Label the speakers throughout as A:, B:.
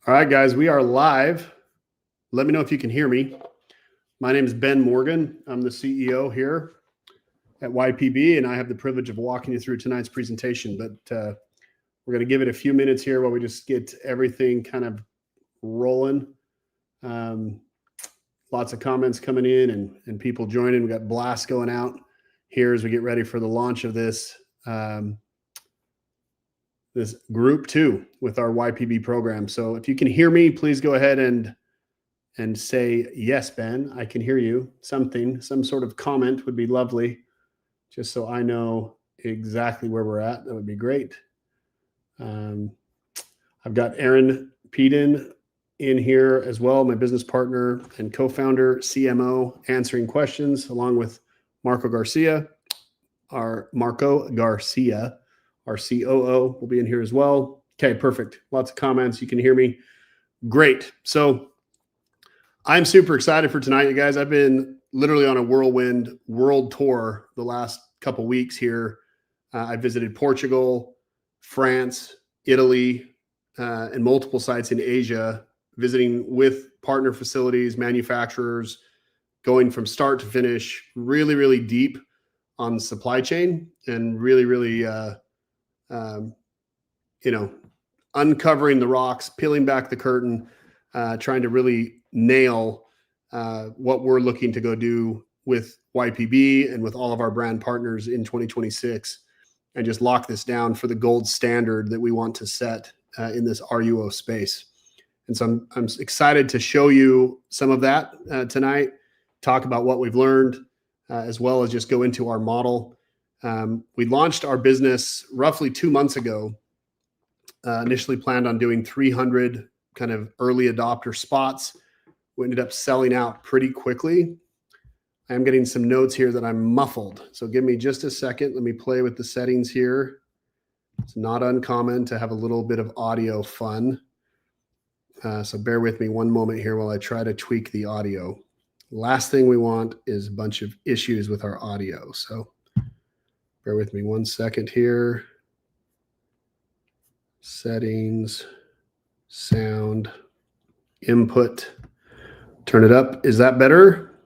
A: All right, guys, we are live. Let me know if you can hear me. My name is Ben Morgan. I'm the CEO here at YPB, and I have the privilege of walking you through tonight's presentation. But we're going to give it a few minutes here while we just get everything kind of rolling. Lots of comments coming in and people joining. We got blasts going out here as we get ready for the launch of this this group 2 with our YPB program. So if you can hear me, please go ahead and say, yes, Ben, I can hear you. Some sort of comment would be lovely, just so I know exactly where we're at. That would be great. I've got Aaron Peden in here as well, my business partner and co-founder, CMO, answering questions, along with Marco Garcia, our COO will be in here as well. Okay, perfect. Lots of comments. You can hear me. Great. So I'm super excited for tonight, you guys. I've been literally on a whirlwind world tour the last couple weeks here. I visited Portugal, France, Italy, and multiple sites in Asia, visiting with partner facilities, manufacturers, going from start to finish, really, really deep on supply chain and really, uncovering the rocks, peeling back the curtain, trying to really nail what we're looking to go do with YPB and with all of our brand partners in 2026, and just lock this down for the gold standard that we want to set in this RUO space. And so I'm excited to show you some of that tonight, talk about what we've learned, as well as just go into our model. We launched our business roughly 2 months ago. Initially planned on doing 300 kind of early adopter spots. We ended up selling out pretty quickly. I'm getting some notes here that I'm muffled. So give me just a second. Let me play with the settings here. It's not uncommon to have a little bit of audio fun. So bear with me one moment here while I try to tweak the audio. Last thing we want is a bunch of issues with our audio. So bear with me one second here. Settings, sound, input, turn it up. Is that better?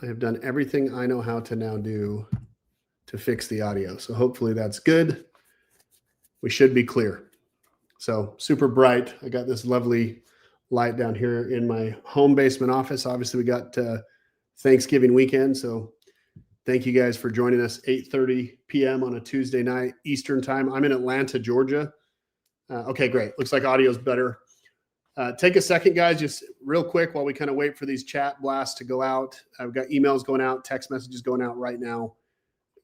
A: I have done everything I know how to now do to fix the audio. So hopefully that's good. We should be clear. So super bright. I got this lovely light down here in my home basement office. Obviously we got Thanksgiving weekend. So thank you guys for joining us. 8:30 p.m. on a Tuesday night, Eastern time. I'm in Atlanta, Georgia. Okay, great. Looks like audio's better. Take a second, guys, just real quick while we kind of wait for these chat blasts to go out. I've got emails going out, text messages going out right now.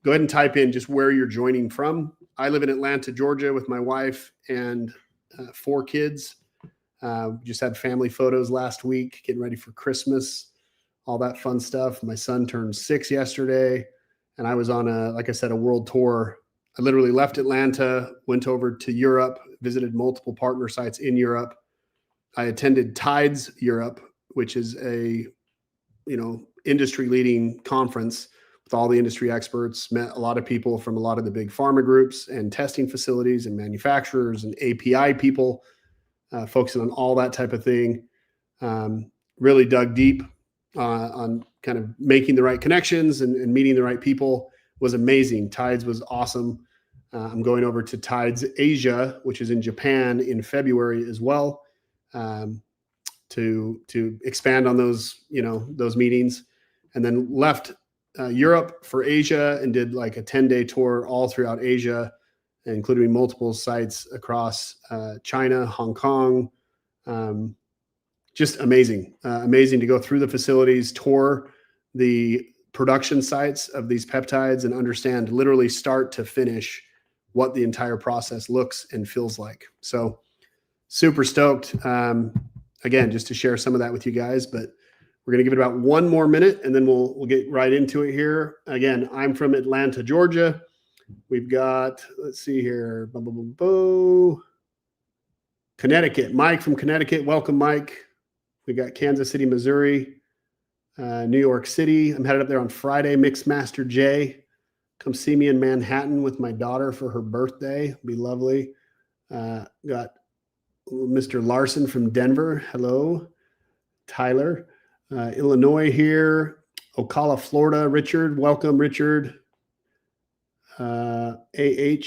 A: Go ahead and type in just where you're joining from. I live in Atlanta, Georgia with my wife and 4 kids. Just had family photos last week, getting ready for Christmas. All that fun stuff. My son turned 6 yesterday, and I was on like I said, a world tour. I literally left Atlanta, went over to Europe, visited multiple partner sites in Europe. I attended Tides Europe, which is a, industry leading conference with all the industry experts, met a lot of people from a lot of the big pharma groups and testing facilities and manufacturers and API people, focusing on all that type of thing. Really dug deep on kind of making the right connections and meeting the right people. Was amazing. Tides was awesome. I'm going over to Tides Asia, which is in Japan, in February as well, to expand on those, those meetings, and then left Europe for Asia and did like a 10-day tour all throughout Asia, including multiple sites across China, Hong Kong. Just amazing, amazing to go through the facilities, tour the production sites of these peptides, and understand literally start to finish what the entire process looks and feels like. So super stoked. Again, just to share some of that with you guys, but we're going to give it about 1 more minute and then we'll get right into it here. Again, I'm from Atlanta, Georgia. We've got, let's see here, Connecticut. Mike from Connecticut. Welcome, Mike. We got Kansas City, Missouri, New York City. I'm headed up there on Friday. Mixmaster J, come see me in Manhattan with my daughter for her birthday. It'll be lovely. Got Mr. Larson from Denver. Hello. Tyler. Illinois here. Ocala, Florida. Richard. Welcome, Richard. AHU2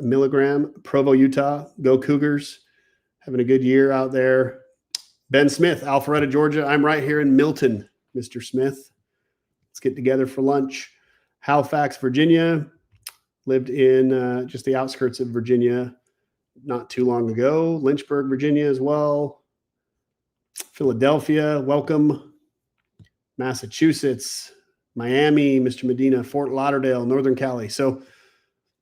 A: milligram. Provo, Utah. Go Cougars. Having a good year out there. Ben Smith, Alpharetta, Georgia. I'm right here in Milton, Mr. Smith. Let's get together for lunch. Halifax, Virginia. Lived in just the outskirts of Virginia not too long ago. Lynchburg, Virginia as well. Philadelphia, welcome. Massachusetts, Miami, Mr. Medina, Fort Lauderdale, Northern Cali. So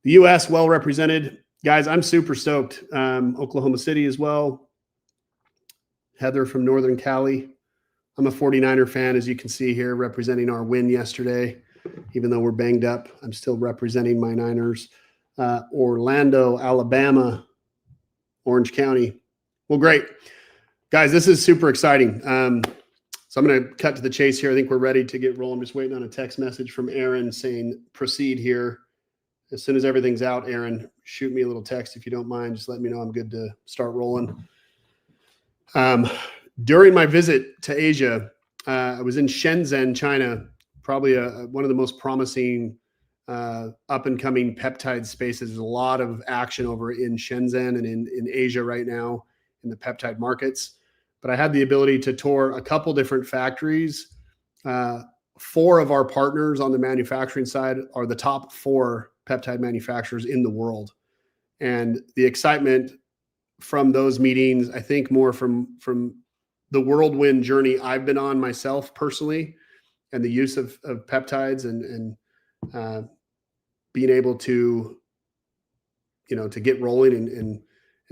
A: the U.S. well represented. Guys, I'm super stoked. Oklahoma City as well. Heather from Northern Cali. I'm a 49er fan, as you can see here, representing our win yesterday. Even though we're banged up, I'm still representing my Niners. Orlando, Alabama, Orange County. Well, great. Guys, this is super exciting. So I'm going to cut to the chase here. I think we're ready to get rolling. I'm just waiting on a text message from Aaron saying proceed here. As soon as everything's out, Aaron, shoot me a little text if you don't mind. Just let me know I'm good to start rolling. During my visit to Asia, I was in Shenzhen, China, probably one of the most promising up-and-coming peptide spaces. There's a lot of action over in Shenzhen and in Asia right now in the peptide markets. But I had the ability to tour a couple different factories. 4 of our partners on the manufacturing side are the top 4 peptide manufacturers in the world. And the excitement from those meetings, I think more from the whirlwind journey I've been on myself personally, and the use of peptides and being able to, to get rolling and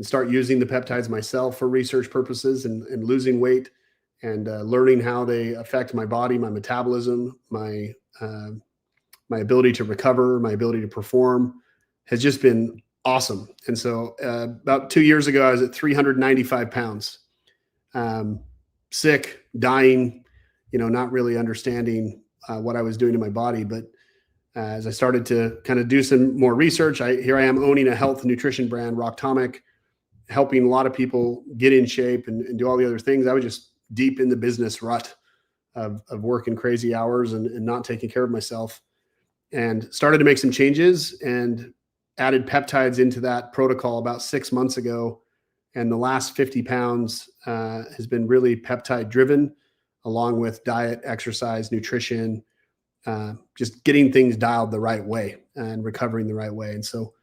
A: start using the peptides myself for research purposes and losing weight and learning how they affect my body, my metabolism, my ability to recover, my ability to perform has just been awesome. And so about 2 years ago, I was at 395 pounds, sick, dying, not really understanding what I was doing to my body. But as I started to kind of do some more research, here I am owning a health and nutrition brand, Rocktomic, helping a lot of people get in shape and do all the other things. I was just deep in the business rut of working crazy hours and not taking care of myself, and started to make some changes and added peptides into that protocol about 6 months ago. And the last 50 pounds has been really peptide driven, along with diet, exercise, nutrition, just getting things dialed the right way and recovering the right way. And so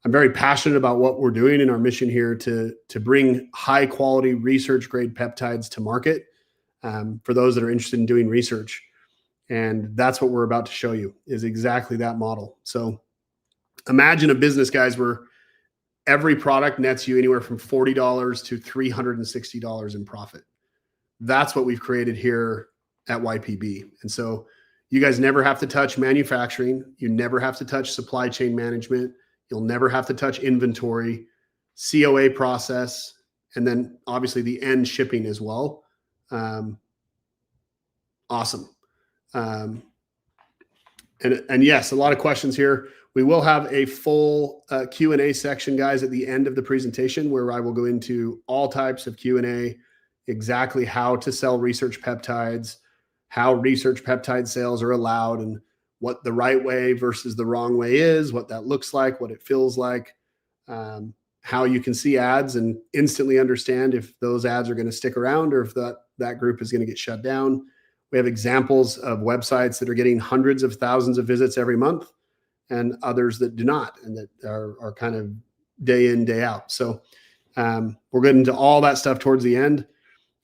A: I'm very passionate about what we're doing in our mission here to bring high quality research grade peptides to market for those that are interested in doing research. And that's what we're about to show you, is exactly that model. So imagine a business, guys, where every product nets you anywhere from $40 to $360 in profit. That's what we've created here at YPB. And so you guys never have to touch manufacturing. You never have to touch supply chain management. You'll never have to touch inventory, COA process, and then obviously the end shipping as well. Awesome. And yes, a lot of questions here. We will have a full Q&A section, guys, at the end of the presentation, where I will go into all types of Q&A, exactly how to sell research peptides, how research peptide sales are allowed, and what the right way versus the wrong way is, what that looks like, what it feels like, how you can see ads and instantly understand if those ads are going to stick around or if that group is going to get shut down. We have examples of websites that are getting hundreds of thousands of visits every month, and others that do not, and that are kind of day in, day out. So we're getting into all that stuff towards the end.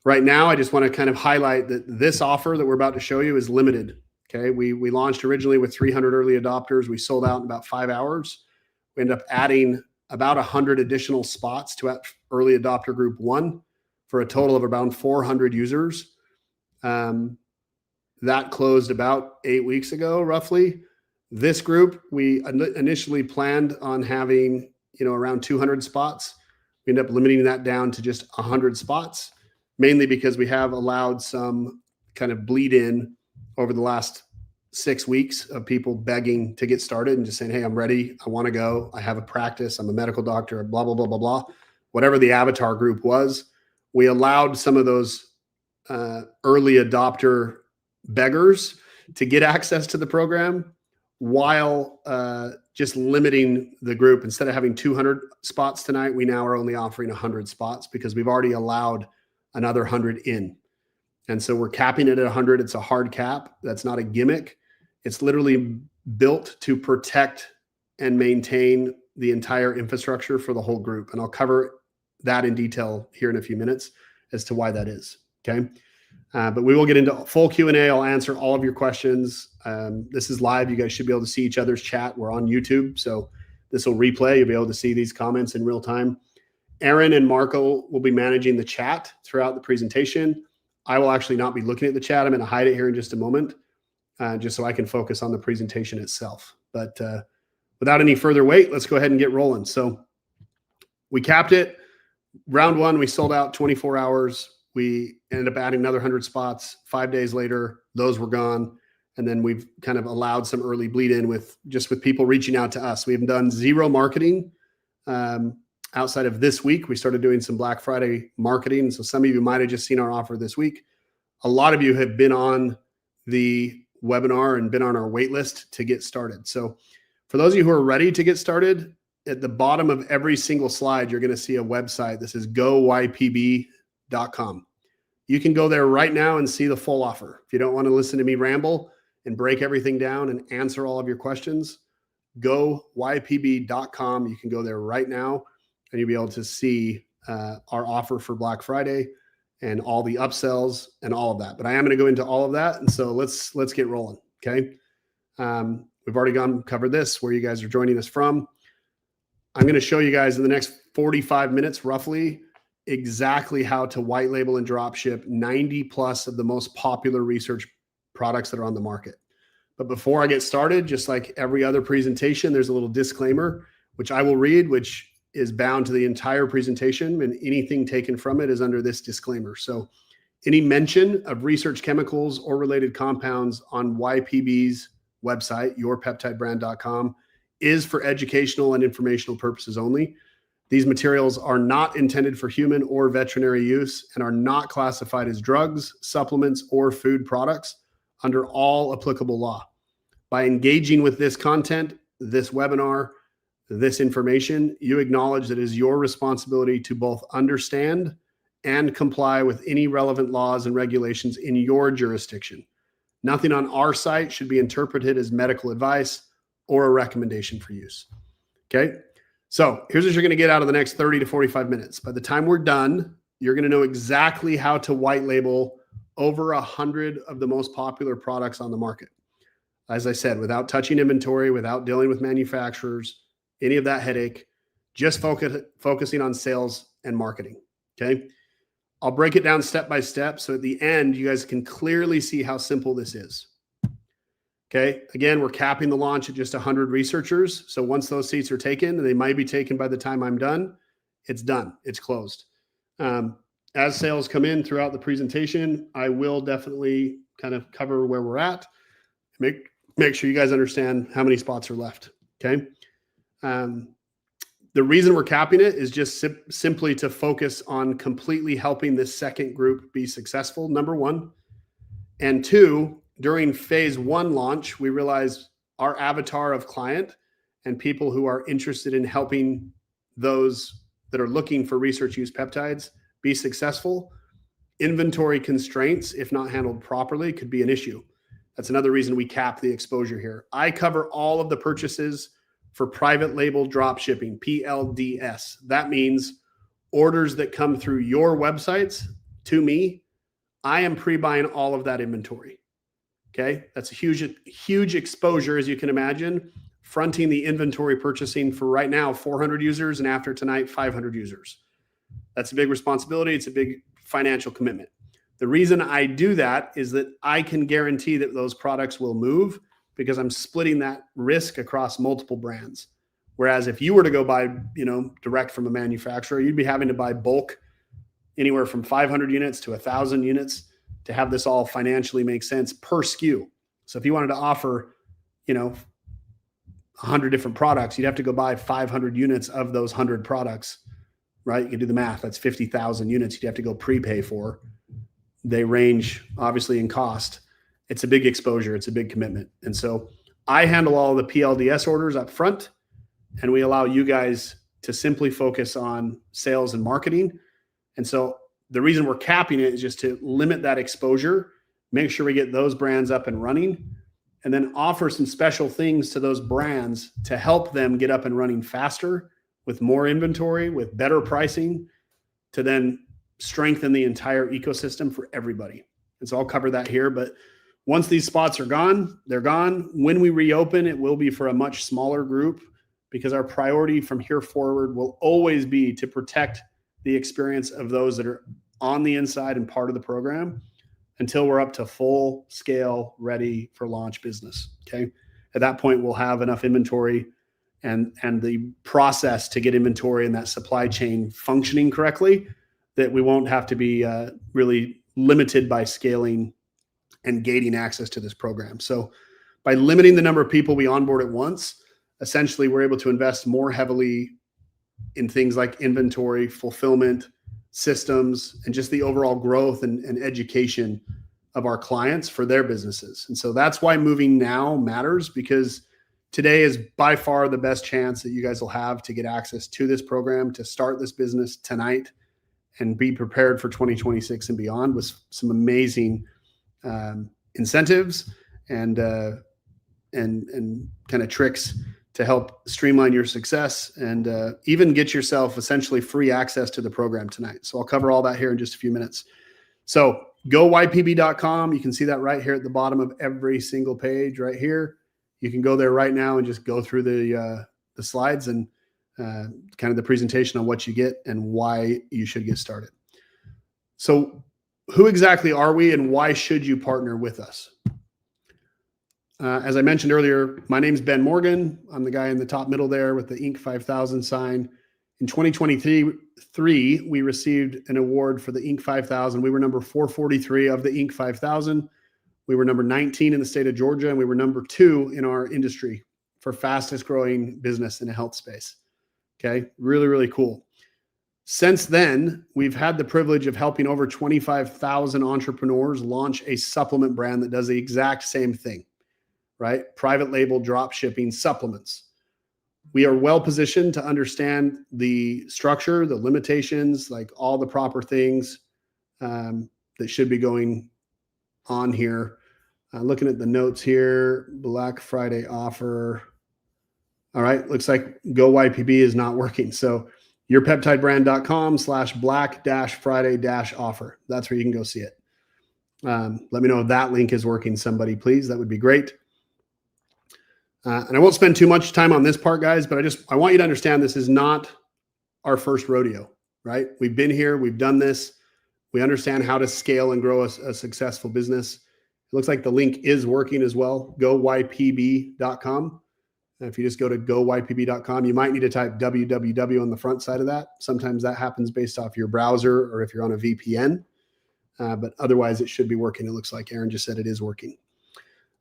A: Right now, I just want to kind of highlight that this offer that we're about to show you is limited. Okay, we launched originally with 300 early adopters. We sold out in about 5 hours. We ended up adding about 100 additional spots to early adopter group 1 for a total of around 400 users. That closed about 8 weeks ago, roughly. This group, we initially planned on having, around 200 spots. We ended up limiting that down to just 100 spots, mainly because we have allowed some kind of bleed in over the last 6 weeks of people begging to get started and just saying, hey, I'm ready. I want to go. I have a practice. I'm a medical doctor, blah, blah, blah, blah, blah. whatever the avatar group was, we allowed some of those early adopter beggars to get access to the program while just limiting the group. Instead of having 200 spots tonight, we now are only offering 100 spots because we've already allowed another 100 in. And so we're capping it at 100. It's a hard cap. That's not a gimmick. It's literally built to protect and maintain the entire infrastructure for the whole group. And I'll cover that in detail here in a few minutes as to why that is. Okay. But we will get into full Q&A. I'll answer all of your questions. This is live. You guys should be able to see each other's chat. We're on YouTube, so this will replay. You'll be able to see these comments in real time. Aaron and Marco will be managing the chat throughout the presentation. I will actually not be looking at the chat. I'm going to hide it here in just a moment, just so I can focus on the presentation itself. But without any further wait, let's go ahead and get rolling. So we capped it. Round one, we sold out 24 hours. We ended up adding another 100 spots. 5 days later, those were gone. And then we've kind of allowed some early bleed in with people reaching out to us. We have done zero marketing outside of this week. We started doing some Black Friday marketing. So some of you might have just seen our offer this week. A lot of you have been on the webinar and been on our wait list to get started. So for those of you who are ready to get started, at the bottom of every single slide, you're going to see a website. This is goypb.com. You can go there right now and see the full offer. If you don't want to listen to me ramble and break everything down and answer all of your questions, goypb.com. You can go there right now and you'll be able to see our offer for Black Friday and all the upsells and all of that. But I am going to go into all of that. And so let's get rolling. Okay. We've already covered this, where you guys are joining us from. I'm going to show you guys in the next 45 minutes, roughly, exactly how to white label and drop ship 90 plus of the most popular research products that are on the market. But before I get started, just like every other presentation, there's a little disclaimer, which I will read, which is bound to the entire presentation, and anything taken from it is under this disclaimer. So any mention of research chemicals or related compounds on YPB's website, yourpeptidebrand.com, is for educational and informational purposes only. These materials are not intended for human or veterinary use and are not classified as drugs, supplements, or food products under all applicable law. By engaging with this content, this webinar, this information, you acknowledge that it is your responsibility to both understand and comply with any relevant laws and regulations in your jurisdiction. Nothing on our site should be interpreted as medical advice or a recommendation for use. Okay? So here's what you're going to get out of the next 30 to 45 minutes. By the time we're done, you're going to know exactly how to white label over 100 of the most popular products on the market. As I said, without touching inventory, without dealing with manufacturers, any of that headache, just focusing on sales and marketing. Okay? I'll break it down step by step. So at the end, you guys can clearly see how simple this is. Okay. Again, we're capping the launch at just 100 researchers. So once those seats are taken, and they might be taken by the time I'm done, it's done. It's closed. As sales come in throughout the presentation, I will definitely kind of cover where we're at. Make sure you guys understand how many spots are left. Okay. The reason we're capping it is just simply to focus on completely helping this second group be successful, number one. And two, during phase one launch, we realized our avatar of client and people who are interested in helping those that are looking for research use peptides be successful. Inventory constraints, if not handled properly, could be an issue. That's another reason we cap the exposure here. I cover all of the purchases for private label drop shipping, PLDS. That means orders that come through your websites to me. I am pre-buying all of that inventory. Okay. That's a huge exposure, as you can imagine, fronting the inventory purchasing for right now, 400 users, and after tonight, 500 users. That's a big responsibility. It's a big financial commitment. The reason I do that is that I can guarantee that those products will move because I'm splitting that risk across multiple brands. Whereas if you were to go buy, direct from a manufacturer, you'd be having to buy bulk anywhere from 500 units to 1,000 units to have this all financially make sense per SKU. So if you wanted to offer, 100 different products, you'd have to go buy 500 units of those 100 products right? You can do the math. That's 50,000 units you'd have to go prepay for. They range obviously in cost. It's a big exposure. It's a big commitment. And so I handle all the PLDS orders up front, and we allow you guys to simply focus on sales and marketing. And so the reason we're capping it is just to limit that exposure, make sure we get those brands up and running, and then offer some special things to those brands to help them get up and running faster with more inventory, with better pricing, to then strengthen the entire ecosystem for everybody. And so I'll cover that here. But once these spots are gone, they're gone. When we reopen, it will be for a much smaller group, because our priority from here forward will always be to protect the experience of those that are on the inside and part of the program until we're up to full scale, ready for launch business. Okay. At that point, we'll have enough inventory and the process to get inventory and that supply chain functioning correctly, that we won't have to be really limited by scaling and gating access to this program. So by limiting the number of people we onboard at once, essentially we're able to invest more heavily in things like inventory, fulfillment, systems, and just the overall growth and education of our clients for their businesses. And so that's why moving now matters, because today is by far the best chance that you guys will have to get access to this program, to start this business tonight and be prepared for 2026 and beyond with some amazing incentives and kind of tricks to help streamline your success and even get yourself essentially free access to the program tonight. So I'll cover all that here in just a few minutes. So goypb.com. You can see that right here at the bottom of every single page right here. You can go there right now and just go through the slides and kind of the presentation on what you get and why you should get started. So who exactly are we and why should you partner with us? As I mentioned earlier, my name's Ben Morgan. I'm the guy in the top middle there with the Inc. 5000 sign. In 2023, we received an award for the Inc. 5000. We were number 443 of the Inc. 5000. We were number 19 in the state of Georgia, and we were number 2 in our industry for fastest growing business in the health space. Okay, really, really cool. Since then, we've had the privilege of helping over 25,000 entrepreneurs launch a supplement brand that does the exact same thing, right? Private label drop shipping supplements. We are well positioned to understand the structure, the limitations, like all the proper things that should be going on here. Looking at the notes here, Black Friday offer. All right, looks like GoYPB is not working. So yourpeptidebrand.com/black-friday-offer. That's where you can go see it. Let me know if that link is working, somebody, please. That would be great. And I won't spend too much time on this part, guys, but I want you to understand this is not our first rodeo, right? We've been here, we've done this. We understand how to scale and grow a successful business. It looks like the link is working as well, goypb.com. And if you just go to goypb.com, you might need to type www on the front side of that. Sometimes that happens based off your browser or if you're on a VPN, but otherwise it should be working. It looks like Aaron just said it is working.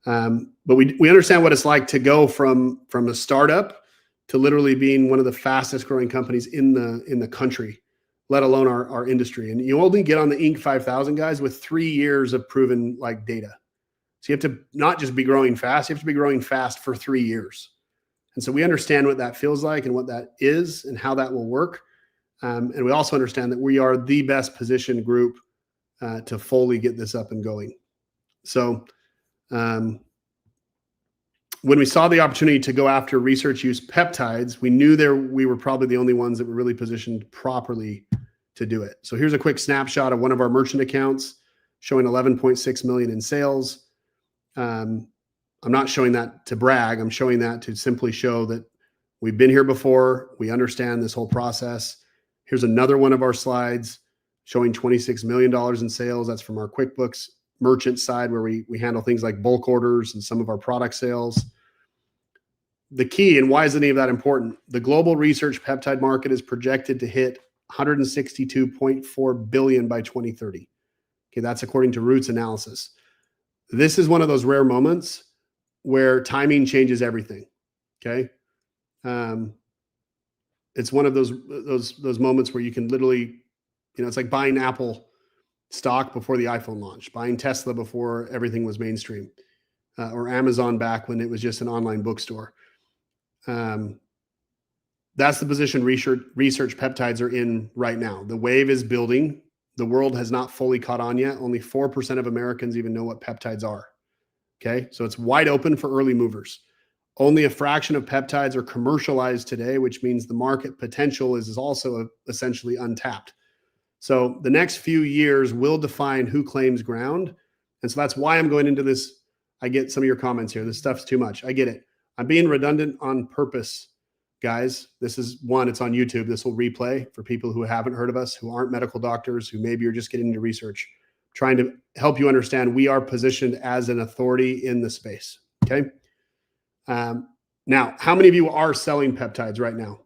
A: But we understand what it's like to go from a startup to literally being one of the fastest growing companies in the country, let alone our industry. And you only get on the Inc. 5000 guys with 3 years of proven like data. So you have to not just be growing fast, you have to be growing fast for 3 years. And so we understand what that feels like and what that is and how that will work. And we also understand that we are the best positioned group to fully get this up and going. So when we saw the opportunity to go after research use peptides, we knew we were probably the only ones that were really positioned properly to do it. So here's a quick snapshot of one of our merchant accounts showing 11.6 million in sales. I'm not showing that to brag. I'm showing that to simply show that we've been here before. We understand this whole process. Here's another one of our slides showing $26 million in sales. That's from our QuickBooks merchant side where we handle things like bulk orders and some of our product sales. The key, and why is any of that important? The global research peptide market is projected to hit 162.4 billion by 2030. Okay, that's according to Roots analysis. This is one of those rare moments where timing changes everything. Okay. it's one of those moments where you can literally, it's like buying Apple stock before the iPhone launched, buying Tesla before everything was mainstream, or Amazon back when it was just an online bookstore. That's the position research peptides are in right now. The wave is building. The world has not fully caught on yet. Only 4% of Americans even know what peptides are. Okay, so it's wide open for early movers. Only a fraction of peptides are commercialized today, which means the market potential is also essentially untapped. So the next few years will define who claims ground. And so that's why I'm going into this. I get some of your comments here. This stuff's too much. I get it. I'm being redundant on purpose, guys. This is one, it's on YouTube. This will replay for people who haven't heard of us, who aren't medical doctors, who maybe are just getting into research, trying to help you understand we are positioned as an authority in the space. Okay. Now, how many of you are selling peptides right now?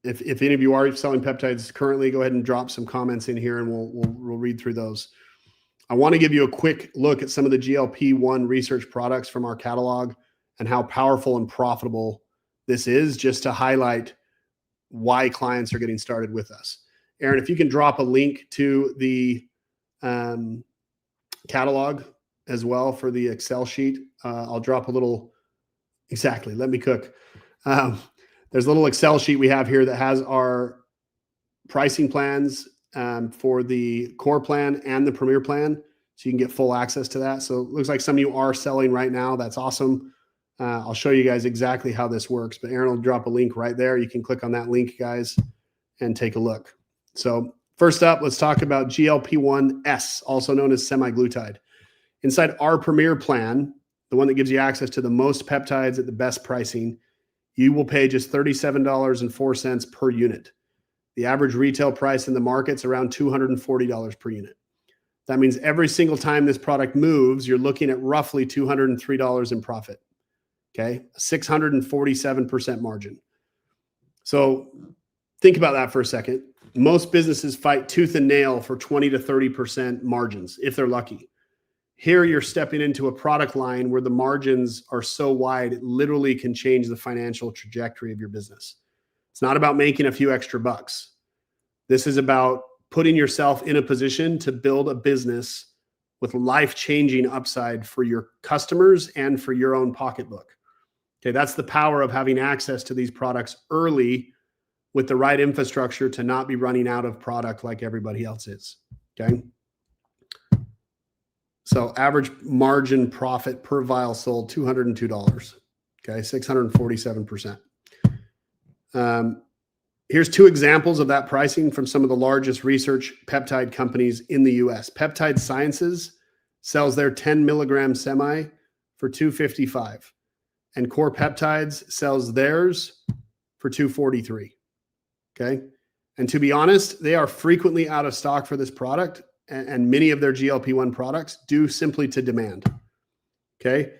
A: If any of you are selling peptides currently, go ahead and drop some comments in here and we'll read through those. I want to give you a quick look at some of the GLP-1 research products from our catalog and how powerful and profitable this is, just to highlight why clients are getting started with us. Aaron, if you can drop a link to the catalog as well for the Excel sheet, I'll drop a little, exactly, let me cook. There's a little Excel sheet we have here that has our pricing plans for the core plan and the premier plan, so you can get full access to that. So it looks like some of you are selling right now. That's awesome. I'll show you guys exactly how this works, but Aaron will drop a link right there. You can click on that link, guys, and take a look. So first up, let's talk about GLP-1S, also known as semaglutide. Inside our premier plan, the one that gives you access to the most peptides at the best pricing, you will pay just $37.04 per unit. The average retail price in the market's around $240 per unit. That means every single time this product moves, you're looking at roughly $203 in profit. Okay, 647% margin. So think about that for a second. Most businesses fight tooth and nail for 20 to 30% margins, if they're lucky. Here you're stepping into a product line where the margins are so wide, it literally can change the financial trajectory of your business. It's not about making a few extra bucks. This is about putting yourself in a position to build a business with life-changing upside for your customers and for your own pocketbook. Okay, that's the power of having access to these products early with the right infrastructure to not be running out of product like everybody else is. Okay. So average margin profit per vial sold, $202. Okay, 647%. Here's two examples of that pricing from some of the largest research peptide companies in the US. Peptide Sciences sells their 10 milligram semi for $255, and Core Peptides sells theirs for $243. Okay, and to be honest, they are frequently out of stock for this product, and many of their GLP-1 products due simply to demand. Okay,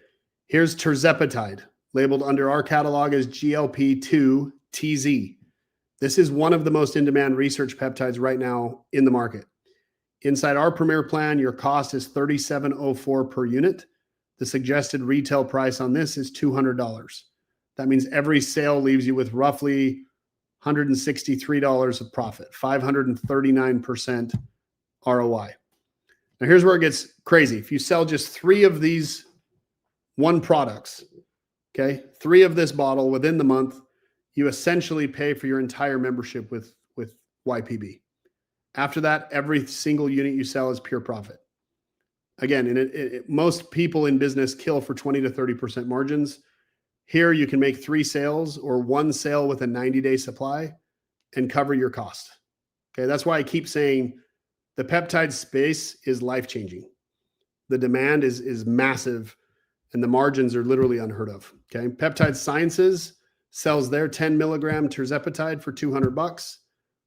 A: here's tirzepatide, labeled under our catalog as GLP-2-TZ. This is one of the most in-demand research peptides right now in the market. Inside our premier plan, your cost is $37.04 per unit. The suggested retail price on this is $200. That means every sale leaves you with roughly $163 of profit, 539% ROI. Now here's where it gets crazy. If you sell just 3 of these one products, okay, 3 of this bottle within the month, you essentially pay for your entire membership with YPB. After that, every single unit you sell is pure profit. Again, most people in business kill for 20 to 30% margins. Here you can make 3 sales or 1 sale with a 90-day supply and cover your cost. Okay, that's why I keep saying the peptide space is life-changing. The demand is massive and the margins are literally unheard of. Okay, Peptide Sciences sells their 10 milligram tirzepatide for $200.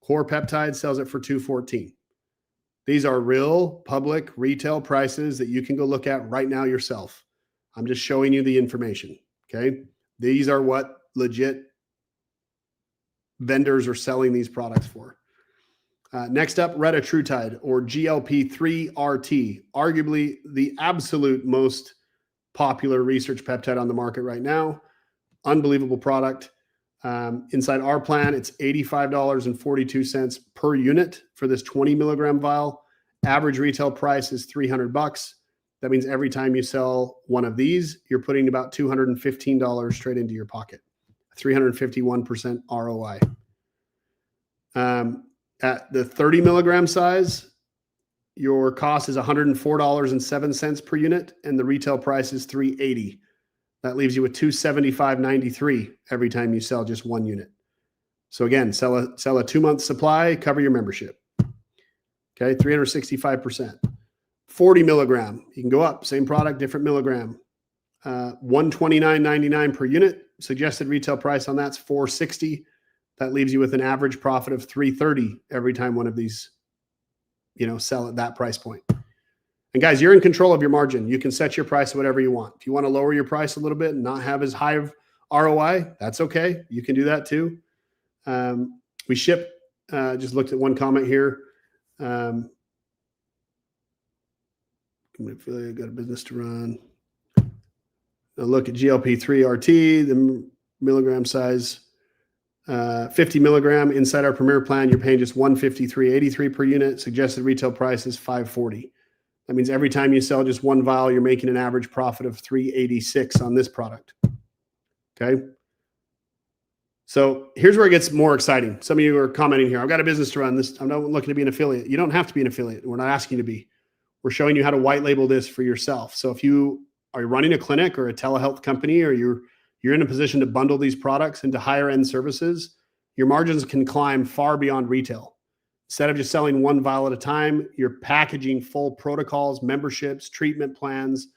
A: Core Peptide sells it for $214. These are real public retail prices that you can go look at right now yourself. I'm just showing you the information. Okay, these are what legit vendors are selling these products for. Next up, retatrutide, or GLP-3RT, arguably the absolute most popular research peptide on the market right now. Unbelievable product. Inside our plan, it's $85.42 per unit for this 20 milligram vial. Average retail price is $300. That means every time you sell one of these, you're putting about $215 straight into your pocket. 351% ROI. At the 30 milligram size, your cost is $104.07 per unit, and the retail price is $380. That leaves you with $275.93 every time you sell just one unit. So again, sell a 2-month supply, cover your membership. Okay, 365%. 40 milligram, you can go up, same product, different milligram. $129.99 per unit. Suggested retail price on that's $460. That leaves you with an average profit of $330 every time one of these, sell at that price point. And guys, you're in control of your margin. You can set your price whatever you want. If you want to lower your price a little bit and not have as high of ROI, that's okay. You can do that too. We ship, just looked at one comment here. I'm affiliate, got a business to run. Now look at GLP-3 RT, the milligram size, 50 milligram inside our Premier plan. You're paying just $153.83 per unit. Suggested retail price is $540. That means every time you sell just one vial, you're making an average profit of $386 on this product. Okay. So here's where it gets more exciting. Some of you are commenting here. I've got a business to run. I'm not looking to be an affiliate. You don't have to be an affiliate. We're not asking you to be. We're showing you how to white label this for yourself. So if you are running a clinic or a telehealth company, or you're in a position to bundle these products into higher end services, your margins can climb far beyond retail. Instead of just selling one vial at a time, you're packaging full protocols, memberships, treatment plans,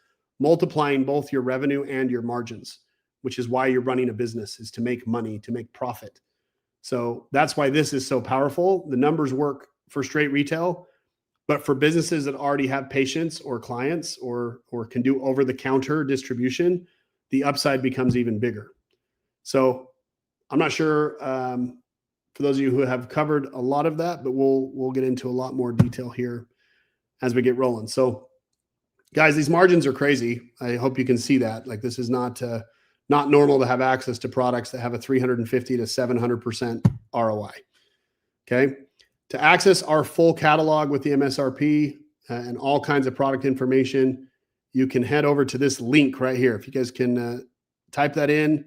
A: multiplying both your revenue and your margins, which is why you're running a business, is to make money, to make profit. So that's why this is so powerful. The numbers work for straight retail, but for businesses that already have patients or clients or can do over-the-counter distribution, the upside becomes even bigger. So I'm not sure for those of you who have covered a lot of that, but we'll get into a lot more detail here as we get rolling. So guys, these margins are crazy. I hope you can see that. Like, this is not normal to have access to products that have a 350 to 700% ROI. Okay. To access our full catalog with the MSRP and all kinds of product information, you can head over to this link right here. If you guys can type that in,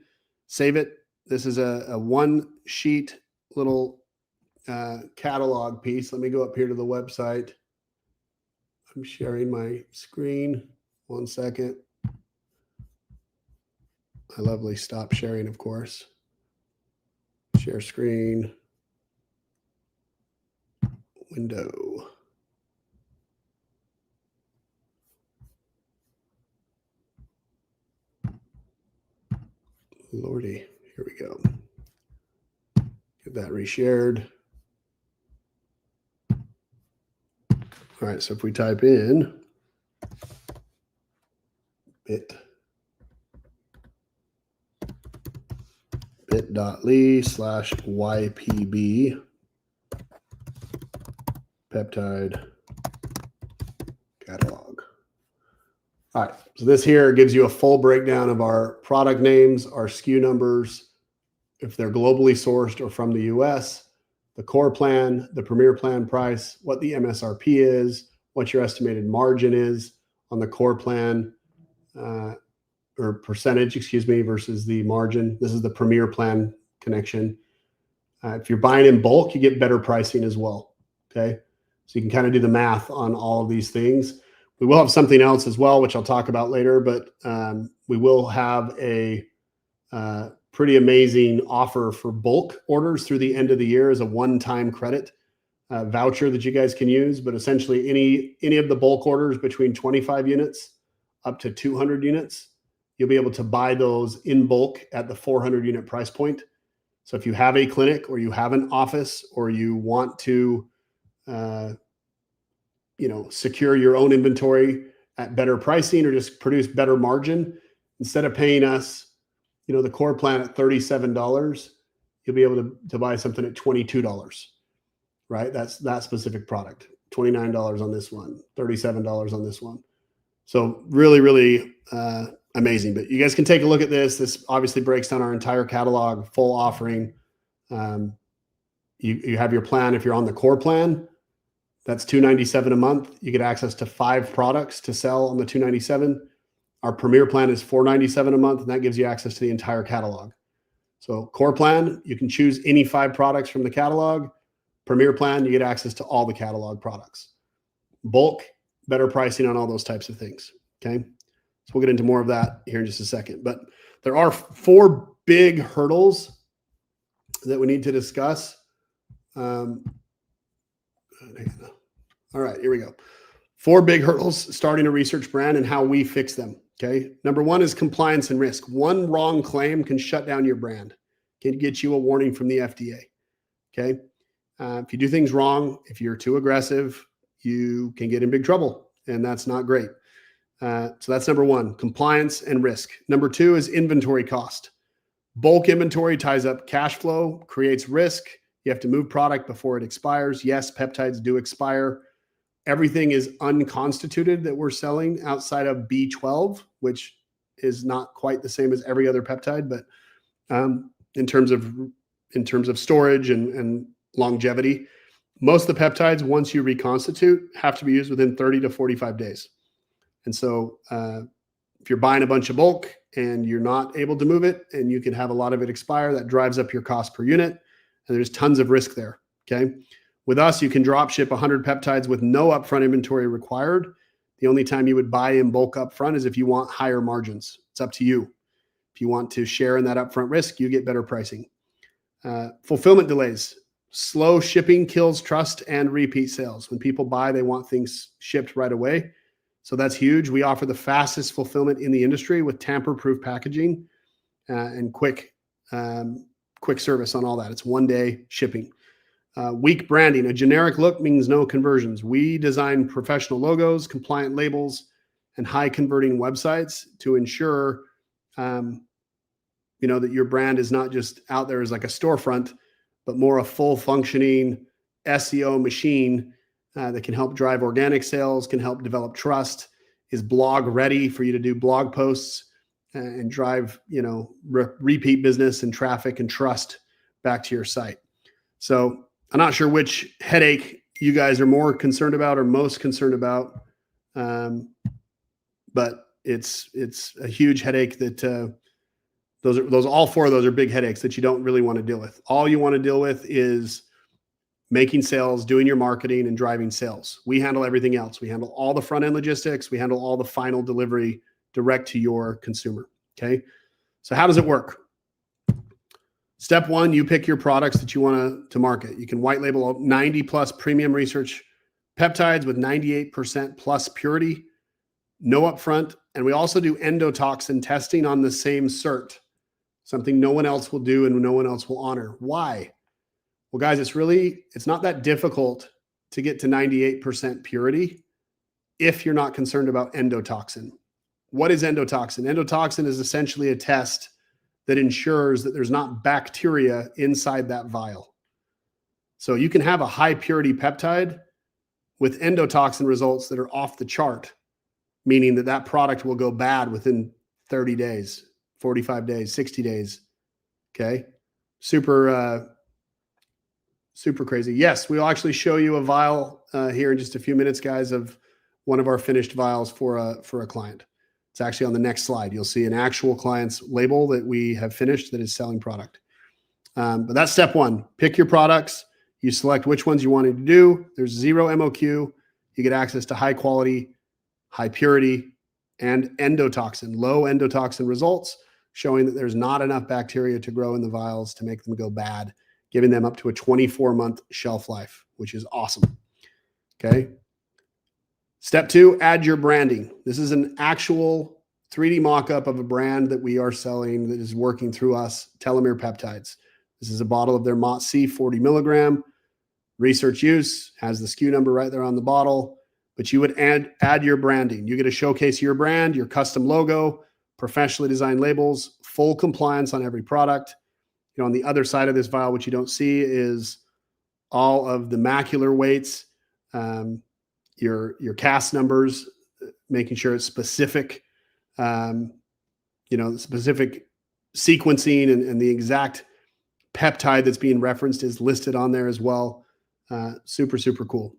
A: save it. This is a one sheet little catalog piece. Let me go up here to the website. I'm sharing my screen. 1 second. I lovely stop sharing, of course. Share screen. Window. Lordy, here we go. Get that reshared. All right, so if we type in bit.ly/YPB peptide catalog. All right, so this here gives you a full breakdown of our product names, our SKU numbers, if they're globally sourced or from the US, the core plan, the premier plan price, what the MSRP is, what your estimated margin is on the core plan, or percentage, versus the margin. This is the premier plan connection. If you're buying in bulk, you get better pricing as well. Okay. So you can kind of do the math on all of these things. We will have something else as well, which I'll talk about later, but we will have a pretty amazing offer for bulk orders through the end of the year as a one-time credit voucher that you guys can use. But essentially any of the bulk orders between 25 units up to 200 units, you'll be able to buy those in bulk at the 400 unit price point. So if you have a clinic or you have an office or you want to, secure your own inventory at better pricing or just produce better margin, instead of paying us, the core plan at $37, you'll be able to buy something at $22, right? That's that specific product. $29 on this one, $37 on this one. So really, really amazing. But you guys can take a look at this. This obviously breaks down our entire catalog, full offering. You have your plan. If you're on the core plan, that's $297 a month. You get access to 5 products to sell on the $297. Our premier plan is $497 a month, and that gives you access to the entire catalog. So core plan, you can choose any 5 products from the catalog. Premier plan, you get access to all the catalog products. Bulk, better pricing on all those types of things. Okay. So we'll get into more of that here in just a second. But there are 4 big hurdles that we need to discuss. All right, here we go. 4 big hurdles starting a research brand and how we fix them. Okay. Number 1 is compliance and risk. One wrong claim can shut down your brand, can get you a warning from the FDA. Okay. If you do things wrong, if you're too aggressive, you can get in big trouble, and that's not great. So that's number 1, compliance and risk. Number 2 is inventory cost. Bulk inventory ties up cash flow, creates risk. You have to move product before it expires. Yes, peptides do expire. Everything is unconstituted that we're selling outside of B12, which is not quite the same as every other peptide, but in terms of storage and longevity, most of the peptides, once you reconstitute, have to be used within 30 to 45 days. And so if you're buying a bunch of bulk and you're not able to move it, and you can have a lot of it expire, that drives up your cost per unit. And there's tons of risk there. Okay. With us, you can drop ship 100 peptides with no upfront inventory required. The only time you would buy in bulk upfront is if you want higher margins. It's up to you. If you want to share in that upfront risk, you get better pricing. Fulfillment delays. Slow shipping kills trust and repeat sales. When people buy, they want things shipped right away. So that's huge. We offer the fastest fulfillment in the industry with tamper-proof packaging and quick service on all that. It's 1-day shipping. Weak branding. A generic look means no conversions. We design professional logos, compliant labels, and high converting websites to ensure that your brand is not just out there as like a storefront, but more a full functioning SEO machine that can help drive organic sales, can help develop trust, is blog ready for you to do blog posts and drive, repeat business and traffic and trust back to your site. So I'm not sure which headache you guys are more concerned about or most concerned about. But it's a huge headache that all 4 of those are big headaches that you don't really want to deal with. All you want to deal with is making sales, doing your marketing, and driving sales. We handle everything else. We handle all the front end logistics. We handle all the final delivery direct to your consumer. Okay. So how does it work? Step 1, you pick your products that you want to market. You can white label 90 plus premium research peptides with 98% plus purity, no upfront. And we also do endotoxin testing on the same cert, something no one else will do and no one else will honor. Why? Well, guys, it's not that difficult to get to 98% purity if you're not concerned about endotoxin. What is endotoxin? Endotoxin is essentially a test that ensures that there's not bacteria inside that vial. So you can have a high purity peptide with endotoxin results that are off the chart, meaning that product will go bad within 30 days, 45 days, 60 days. Okay. Super crazy. Yes, we'll actually show you a vial here in just a few minutes, guys, of one of our finished vials for a client. It's actually on the next slide. You'll see an actual client's label that we have finished that is selling product. But that's step 1. Pick your products. You select which ones you wanted to do. There's 0 MOQ. You get access to high quality, high purity, and endotoxin, low endotoxin results, showing that there's not enough bacteria to grow in the vials to make them go bad, giving them up to a 24-month shelf life, which is awesome. Okay. Step 2, add your branding. This is an actual 3D mock-up of a brand that we are selling that is working through us, Telomere Peptides. This is a bottle of their MOTS-C 40 milligram. Research use, has the SKU number right there on the bottle, but you would add your branding. You get to showcase your brand, your custom logo, professionally designed labels, full compliance on every product. On the other side of this vial, what you don't see is all of the macular weights, your cast numbers, making sure it's specific. the specific sequencing and the exact peptide that's being referenced is listed on there as well. Super, super cool.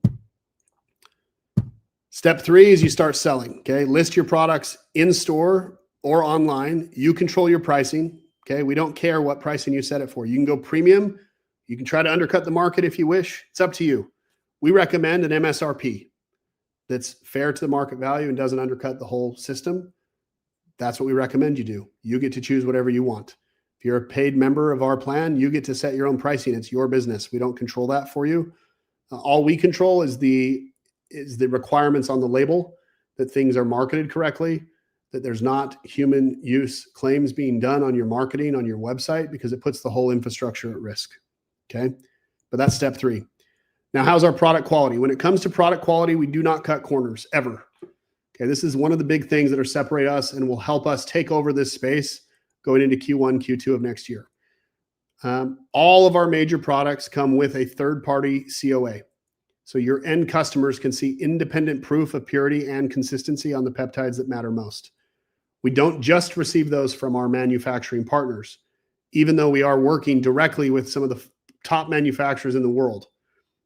A: Step 3 is you start selling. Okay. List your products in store or online. You control your pricing. Okay. We don't care what pricing you set it for. You can go premium. You can try to undercut the market if you wish. It's up to you. We recommend an MSRP that's fair to the market value and doesn't undercut the whole system. That's what we recommend you do. You get to choose whatever you want. If you're a paid member of our plan, you get to set your own pricing. It's your business. We don't control that for you. All we control is the requirements on the label, that things are marketed correctly, that there's not human use claims being done on your marketing, on your website, because it puts the whole infrastructure at risk. Okay. But that's step 3. Now, how's our product quality? When it comes to product quality, we do not cut corners ever. Okay. This is one of the big things that are separate us and will help us take over this space going into Q1, Q2 of next year. All of our major products come with a third-party COA. So your end customers can see independent proof of purity and consistency on the peptides that matter most. We don't just receive those from our manufacturing partners, even though we are working directly with some of the top manufacturers in the world.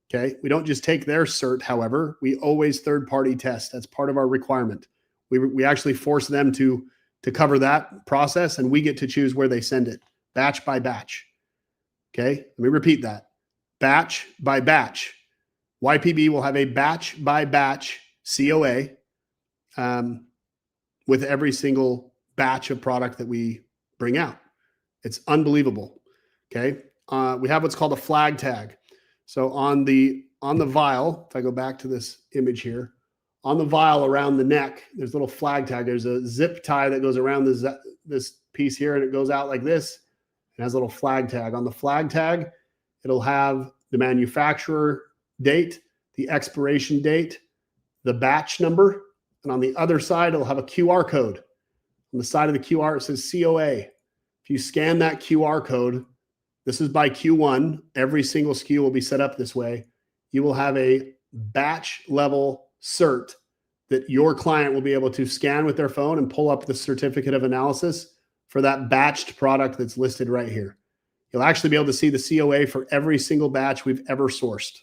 A: Okay. We don't just take their cert. However, we always third-party test. That's part of our requirement. We actually force them to cover that process, and we get to choose where they send it, batch by batch. Okay. Let me repeat that. Batch by batch. YPB will have a batch by batch COA with every single batch of product that we bring out. It's unbelievable. Okay. We have what's called a flag tag. So on the vial, if I go back to this image here, on the vial around the neck, there's a little flag tag. There's a zip tie that goes around this piece here, and it goes out like this. It has a little flag tag. On the flag tag, it'll have the manufacturer date, the expiration date, the batch number, and on the other side, it'll have a QR code. On the side of the QR, it says COA. If you scan that QR code, this is by Q1. Every single SKU will be set up this way. You will have a batch level cert that your client will be able to scan with their phone and pull up the certificate of analysis for that batched product that's listed right here. You'll actually be able to see the COA for every single batch we've ever sourced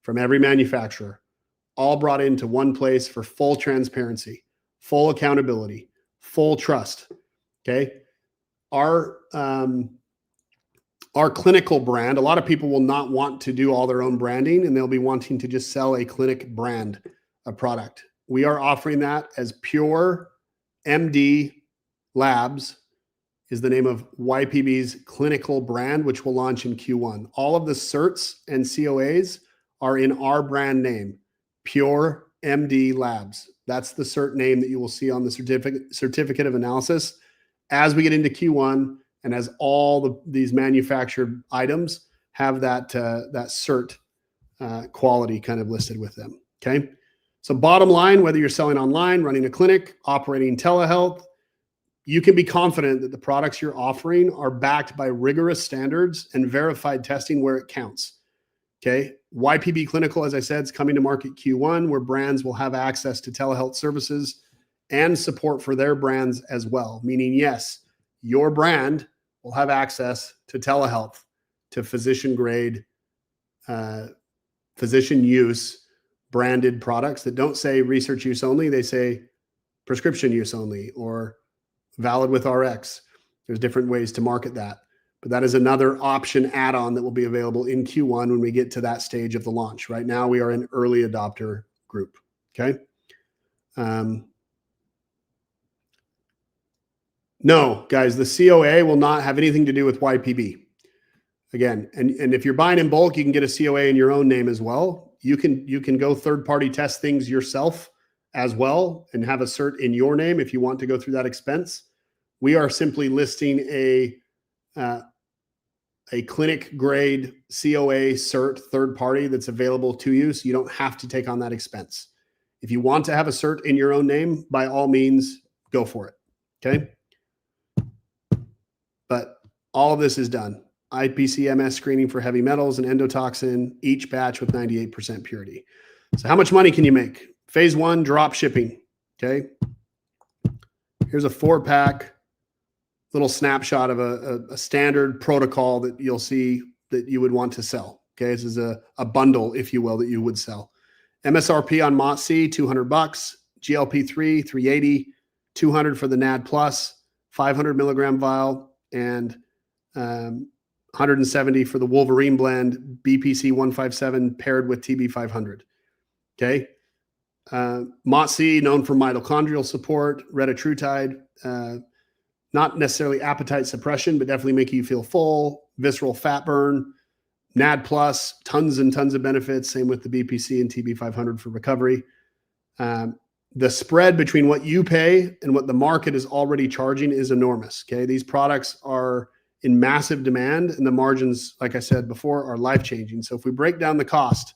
A: from every manufacturer, all brought into one place for full transparency, full accountability, full trust. Okay. Our clinical brand, a lot of people will not want to do all their own branding, and they'll be wanting to just sell a clinic brand, a product. We are offering that as Pure MD Labs is the name of YPB's clinical brand, which will launch in Q1. All of the certs and COAs are in our brand name, Pure MD Labs. That's the cert name that you will see on the certificate of analysis as we get into Q1, and as all these manufactured items have that cert quality kind of listed with them. Okay. So bottom line, whether you're selling online, running a clinic, operating telehealth, you can be confident that the products you're offering are backed by rigorous standards and verified testing where it counts. Okay. YPB Clinical, as I said, is coming to market Q1, where brands will have access to telehealth services and support for their brands as well. Meaning, yes, your brand will have access to telehealth, to physician grade, physician use branded products that don't say research use only. They say prescription use only or valid with RX. There's different ways to market that. But that is another option add-on that will be available in Q1 when we get to that stage of the launch. Right now, we are an early adopter group. Okay. No, guys, the COA will not have anything to do with YPB. Again, and if you're buying in bulk, you can get a COA in your own name as well. You can go third-party test things yourself as well and have a cert in your name if you want to go through that expense. We are simply listing a clinic grade COA cert third party that's available to you, so you don't have to take on that expense. If you want to have a cert in your own name, by all means, go for it. Okay. But all of this is done. IPCMS screening for heavy metals and endotoxin, each batch with 98% purity. So how much money can you make? Phase 1, drop shipping. Okay. Here's a 4-pack little snapshot of a standard protocol that you'll see that you would want to sell. Okay, this is a bundle, if you will, that you would sell. MSRP on MOTC, $200. GLP-3, $380. $200 for the NAD Plus, 500 milligram vial, and $170 for the Wolverine blend, BPC 157 paired with TB 500. Okay. MOTC, known for mitochondrial support, retatrutide, not necessarily appetite suppression, but definitely making you feel full, visceral fat burn. NAD Plus, tons and tons of benefits. Same with the BPC and TB 500 for recovery. The spread between what you pay and what the market is already charging is enormous. Okay. These products are in massive demand, and the margins, like I said before, are life-changing. So if we break down the cost,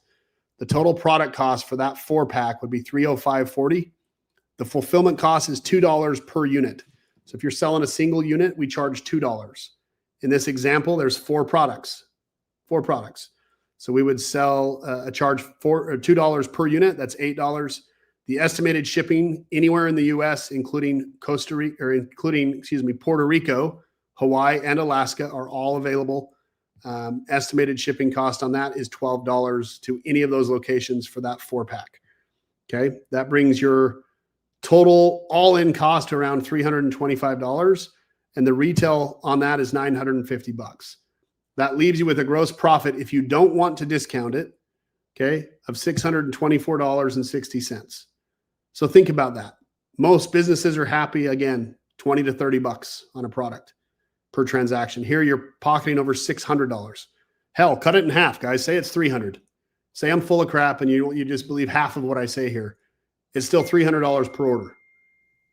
A: the total product cost for that 4-pack would be $305.40. The fulfillment cost is $2 per unit. So if you're selling a single unit, we charge $2. In this example, there's 4 products. So we would sell charge $2 per unit. That's $8. The estimated shipping anywhere in the U.S., including Puerto Rico, Hawaii, and Alaska, are all available. Estimated shipping cost on that is $12 to any of those locations for that 4-pack. Okay, that brings your total all-in cost around $325, and the retail on that is $950. That leaves you with a gross profit, if you don't want to discount it, okay, of $624.60. So think about that. Most businesses are happy, again, $20 to $30 on a product per transaction. Here you're pocketing over $600. Hell, cut it in half, guys. Say it's $300. Say I'm full of crap and you just believe half of what I say here. It's still $300 per order.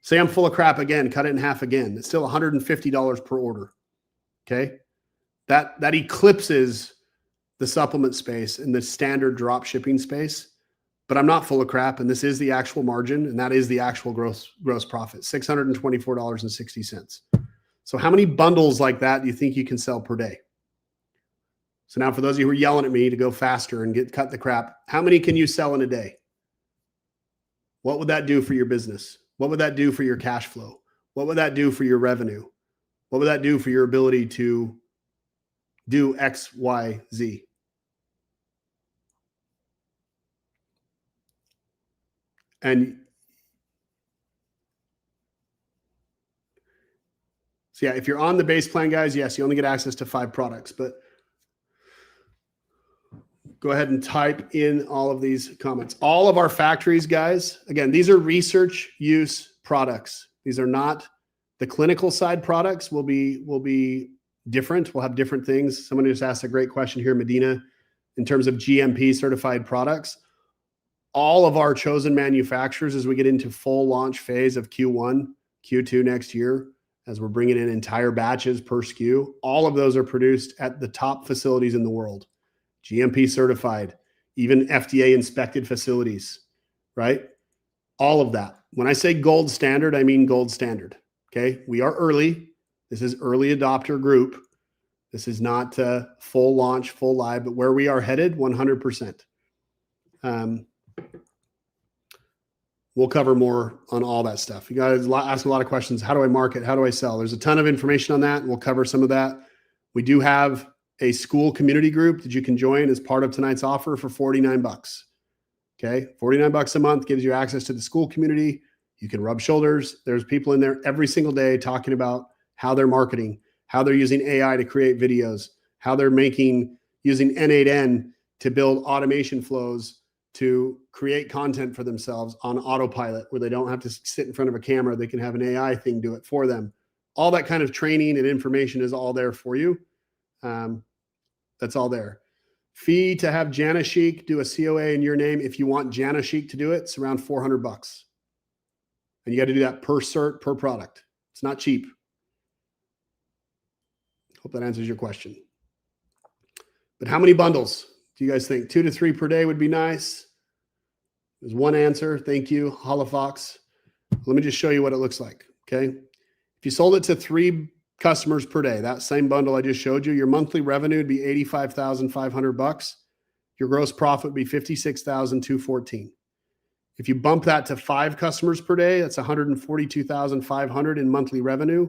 A: Say I'm full of crap again, cut it in half again. It's still $150 per order. Okay? That eclipses the supplement space and the standard drop shipping space. But I'm not full of crap, and this is the actual margin, and that is the actual gross profit, $624.60. So how many bundles like that do you think you can sell per day? So now for those of you who are yelling at me to go faster and cut the crap, how many can you sell in a day? What would that do for your business? What would that do for your cash flow? What would that do for your revenue? What would that do for your ability to do X, Y, Z? And so, yeah, if you're on the base plan, guys, yes, you only get access to 5 products, but go ahead and type in all of these comments. All of our factories, guys, again, these are research use products. These are not the clinical side products will be different. We'll have different things. Someone just asked a great question here, Medina, in terms of GMP certified products. All of our chosen manufacturers, as we get into full launch phase of Q1, Q2 next year, as we're bringing in entire batches per SKU, all of those are produced at the top facilities in the world. GMP certified, even FDA inspected facilities, right? All of that. When I say gold standard, I mean gold standard. Okay. We are early. This is early adopter group. This is not full launch, full live, but where we are headed, 100%. We'll cover more on all that stuff. You guys ask a lot of questions. How do I market? How do I sell? There's a ton of information on that, and we'll cover some of that. We do have a Skool community group that you can join as part of tonight's offer for $49. Okay, $49 a month gives you access to the Skool community. You can rub shoulders. There's people in there every single day talking about how they're marketing, how they're using AI to create videos, how they're using N8N to build automation flows to create content for themselves on autopilot, where they don't have to sit in front of a camera. They can have an AI thing do it for them. All that kind of training and information is all there for you. That's all there. Fee to have Janashik do a COA in your name. If you want Janashik to do it, it's around $400. And you got to do that per cert, per product. It's not cheap. Hope that answers your question. But how many bundles do you guys think? 2 to 3 per day would be nice. There's one answer. Thank you, Holofox. Let me just show you what it looks like. Okay. If you sold it to 3 customers per day, that same bundle I just showed you, your monthly revenue would be $85,500. Your gross profit would be $56,214. If you bump that to 5 customers per day, that's $142,500 in monthly revenue.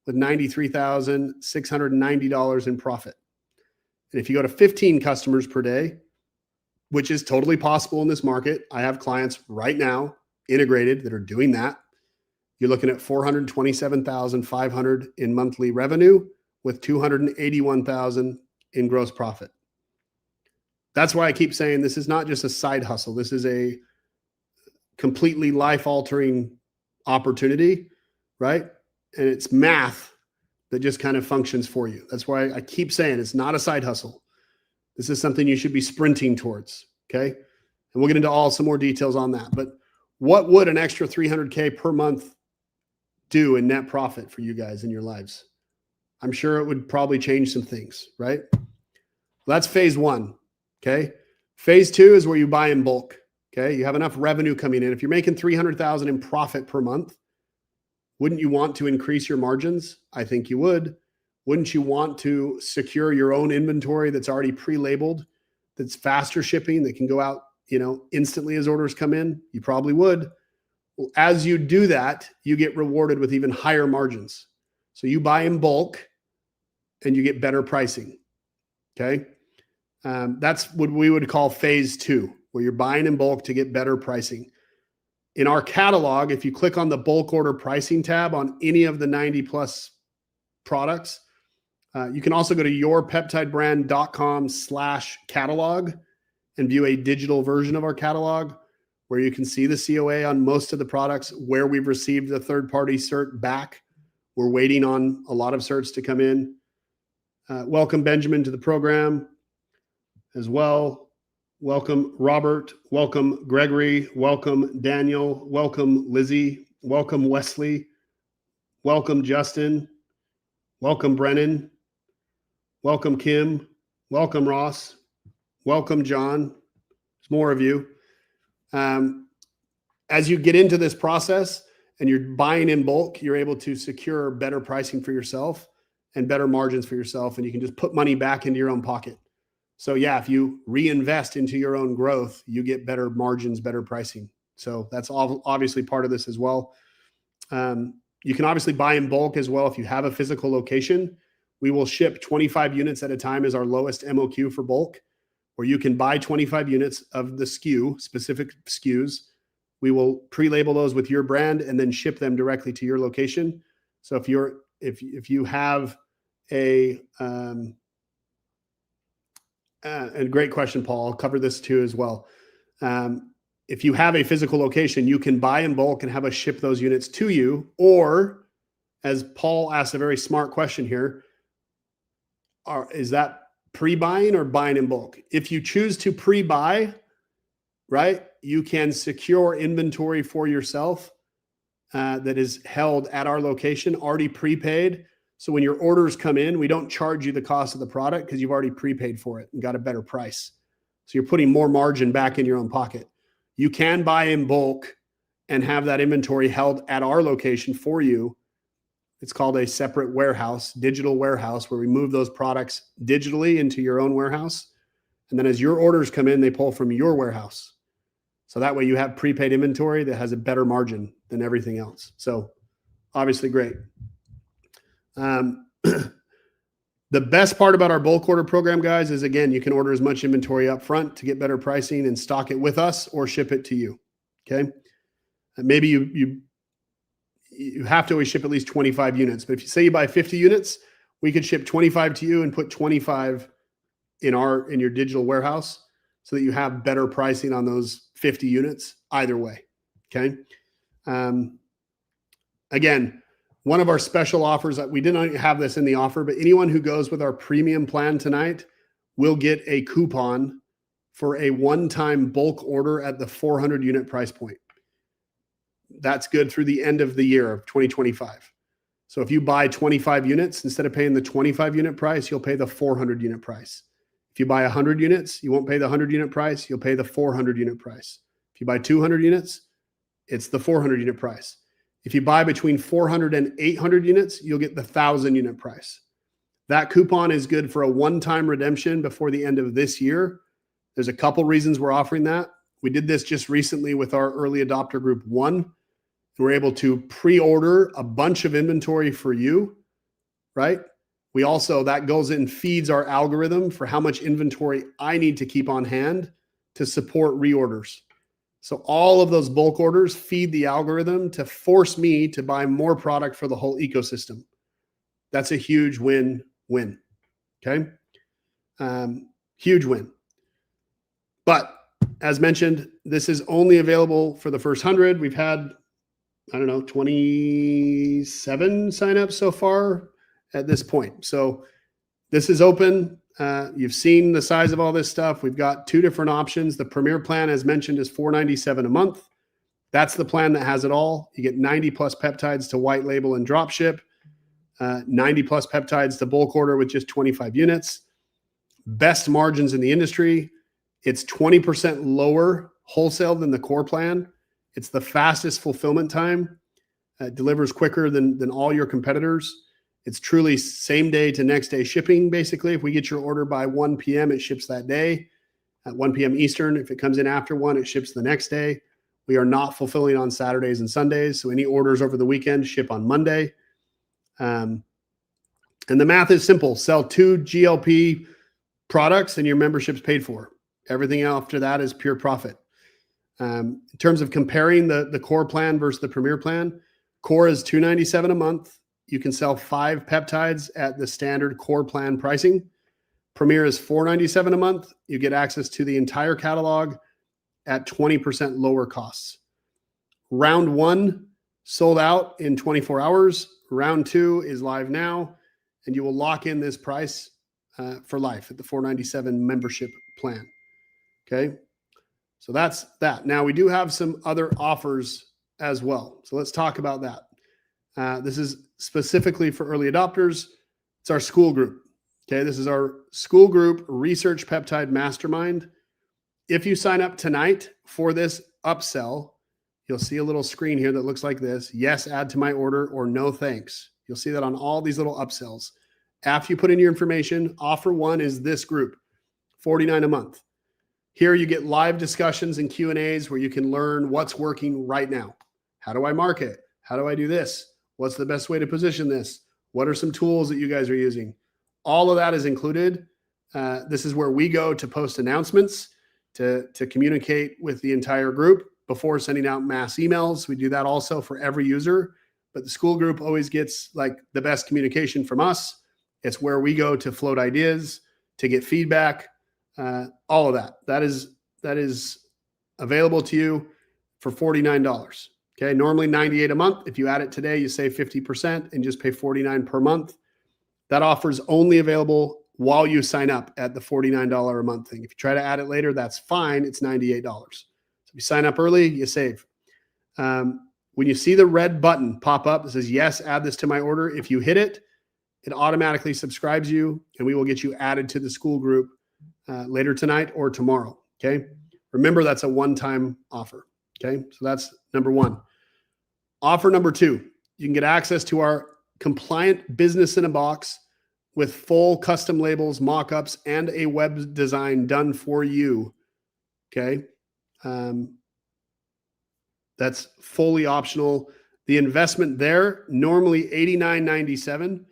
A: with $93,690 in profit. And if you go to 15 customers per day, which is totally possible in this market, I have clients right now integrated that are doing that. You're looking at $427,500 in monthly revenue with $281,000 in gross profit. That's why I keep saying this is not just a side hustle. This is a completely life-altering opportunity, right? And it's math that just kind of functions for you. That's why I keep saying it's not a side hustle. This is something you should be sprinting towards, okay? And we'll get into some more details on that. But what would an extra $300K per month do in net profit for you guys in your lives? I'm sure it would probably change some things, right? That's phase one, okay? Phase two is where you buy in bulk, okay? You have enough revenue coming in. If you're making $300,000 in profit per month, wouldn't you want to increase your margins? I think you would. Wouldn't you want to secure your own inventory that's already pre-labeled, that's faster shipping, that can go out, instantly as orders come in? You probably would. Well, as you do that, you get rewarded with even higher margins. So you buy in bulk and you get better pricing, okay? That's what we would call phase two, where you're buying in bulk to get better pricing. In our catalog, if you click on the bulk order pricing tab on any of the 90 plus products, you can also go to yourpeptidebrand.com/catalog and view a digital version of our catalog where you can see the COA on most of the products, where we've received the third-party cert back. We're waiting on a lot of certs to come in. Welcome, Benjamin, to the program as well. Welcome, Robert. Welcome, Gregory. Welcome, Daniel. Welcome, Lizzie. Welcome, Wesley. Welcome, Justin. Welcome, Brennan. Welcome, Kim. Welcome, Ross. Welcome, John. There's more of you. As you get into this process and you're buying in bulk, you're able to secure better pricing for yourself and better margins for yourself, and you can just put money back into your own pocket. So yeah, if you reinvest into your own growth, you get better margins, better pricing. So that's obviously part of this as well. You can obviously buy in bulk as well if you have a physical location. We will ship 25 units at a time as our lowest MOQ for bulk, where you can buy 25 units of the SKU, specific SKUs. We will pre-label those with your brand and then ship them directly to your location. So if you have and great question, Paul. I'll cover this too as well. If you have a physical location, you can buy in bulk and have us ship those units to you. Or, as Paul asked a very smart question here, is that pre-buying or buying in bulk? If you choose to pre-buy, right, you can secure inventory for yourself that is held at our location, already prepaid. So when your orders come in, we don't charge you the cost of the product because you've already prepaid for it and got a better price. So you're putting more margin back in your own pocket. You can buy in bulk and have that inventory held at our location for you. It's called a separate warehouse, digital warehouse, where we move those products digitally into your own warehouse. And then as your orders come in, they pull from your warehouse. So that way you have prepaid inventory that has a better margin than everything else. So obviously great. The best part about our bulk order program, guys, is again, you can order as much inventory up front to get better pricing and stock it with us or ship it to you. Okay. Maybe you have to always ship at least 25 units, but if you say you buy 50 units, we could ship 25 to you and put 25 in your digital warehouse so that you have better pricing on those 50 units either way. Okay. Again, one of our special offers that we didn't have this in the offer, but anyone who goes with our premium plan tonight will get a coupon for a one-time bulk order at the 400 unit price point. That's good through the end of the year of 2025. So if you buy 25 units, instead of paying the 25 unit price, you'll pay the 400 unit price. If you buy 100 units, you won't pay the 100 unit price. You'll pay the 400 unit price. If you buy 200 units, it's the 400 unit price. If you buy between 400 and 800 units, you'll get the 1,000 unit price. That coupon is good for a one-time redemption before the end of this year. There's a couple reasons we're offering that. We did this just recently with our early adopter group 1. We're able to pre-order a bunch of inventory for you right? We also, that goes in, feeds our algorithm for how much inventory I need to keep on hand to support reorders. So all of those bulk orders feed the algorithm to force me to buy more product for the whole ecosystem. That's a huge win-win. Okay. Huge win. But as mentioned, this is only available for the first 100. We've had, I don't know, 27 signups so far at this point. So this is open. You've seen the size of all this stuff. We've got 2 different options. The Premier plan, as mentioned, is $497 a month. That's the plan that has it all. You get 90 plus peptides to white label and drop ship, 90 plus peptides to bulk order with just 25 units. Best margins in the industry. It's 20% lower wholesale than the core plan. It's the fastest fulfillment time. Delivers quicker than all your competitors. It's truly same day to next day shipping. Basically, if we get your order by 1 p.m., it ships that day. At 1 p.m. Eastern, if it comes in after 1, it ships the next day. We are not fulfilling on Saturdays and Sundays. So any orders over the weekend ship on Monday. And the math is simple. Sell 2 GLP products and your membership's paid for. Everything after that is pure profit. In terms of comparing the core plan versus the Premier plan, core is $297 a month. You can sell 5 peptides at the standard core plan pricing. Premier is $497 a month. You get access to the entire catalog at 20% lower costs. Round 1 sold out in 24 hours. Round 2 is live now, and you will lock in this price for life at the $497 membership plan. Okay, so that's that. Now we do have some other offers as well. So let's talk about that. This is specifically for early adopters. It's our Skool group. Okay, this is our Skool group research peptide mastermind. If you sign up tonight for this upsell, you'll see a little screen here that looks like this. Yes, add to my order, or no thanks. You'll see that on all these little upsells. After you put in your information, offer 1 is this group, $49 a month. Here you get live discussions and Q&As where you can learn what's working right now. How do I market? How do I do this? What's the best way to position this? What are some tools that you guys are using? All of that is included. This is where we go to post announcements, to communicate with the entire group before sending out mass emails. We do that also for every user, but the Skool group always gets like the best communication from us. It's where we go to float ideas, to get feedback, all of that. That is available to you for $49. Okay, normally $98 a month. If you add it today, you save 50% and just pay $49 per month. That offer is only available while you sign up at the $49 a month thing. If you try to add it later, that's fine. It's $98. So if you sign up early, you save. When you see the red button pop up that says, yes, add this to my order, if you hit it, it automatically subscribes you, and we will get you added to the Skool group later tonight or tomorrow. Okay. Remember, that's a one-time offer. Okay. So that's number 1. Offer number 2, you can get access to our compliant business in a box with full custom labels, mock-ups, and a web design done for you. Okay. That's fully optional. The investment there, normally $89.97.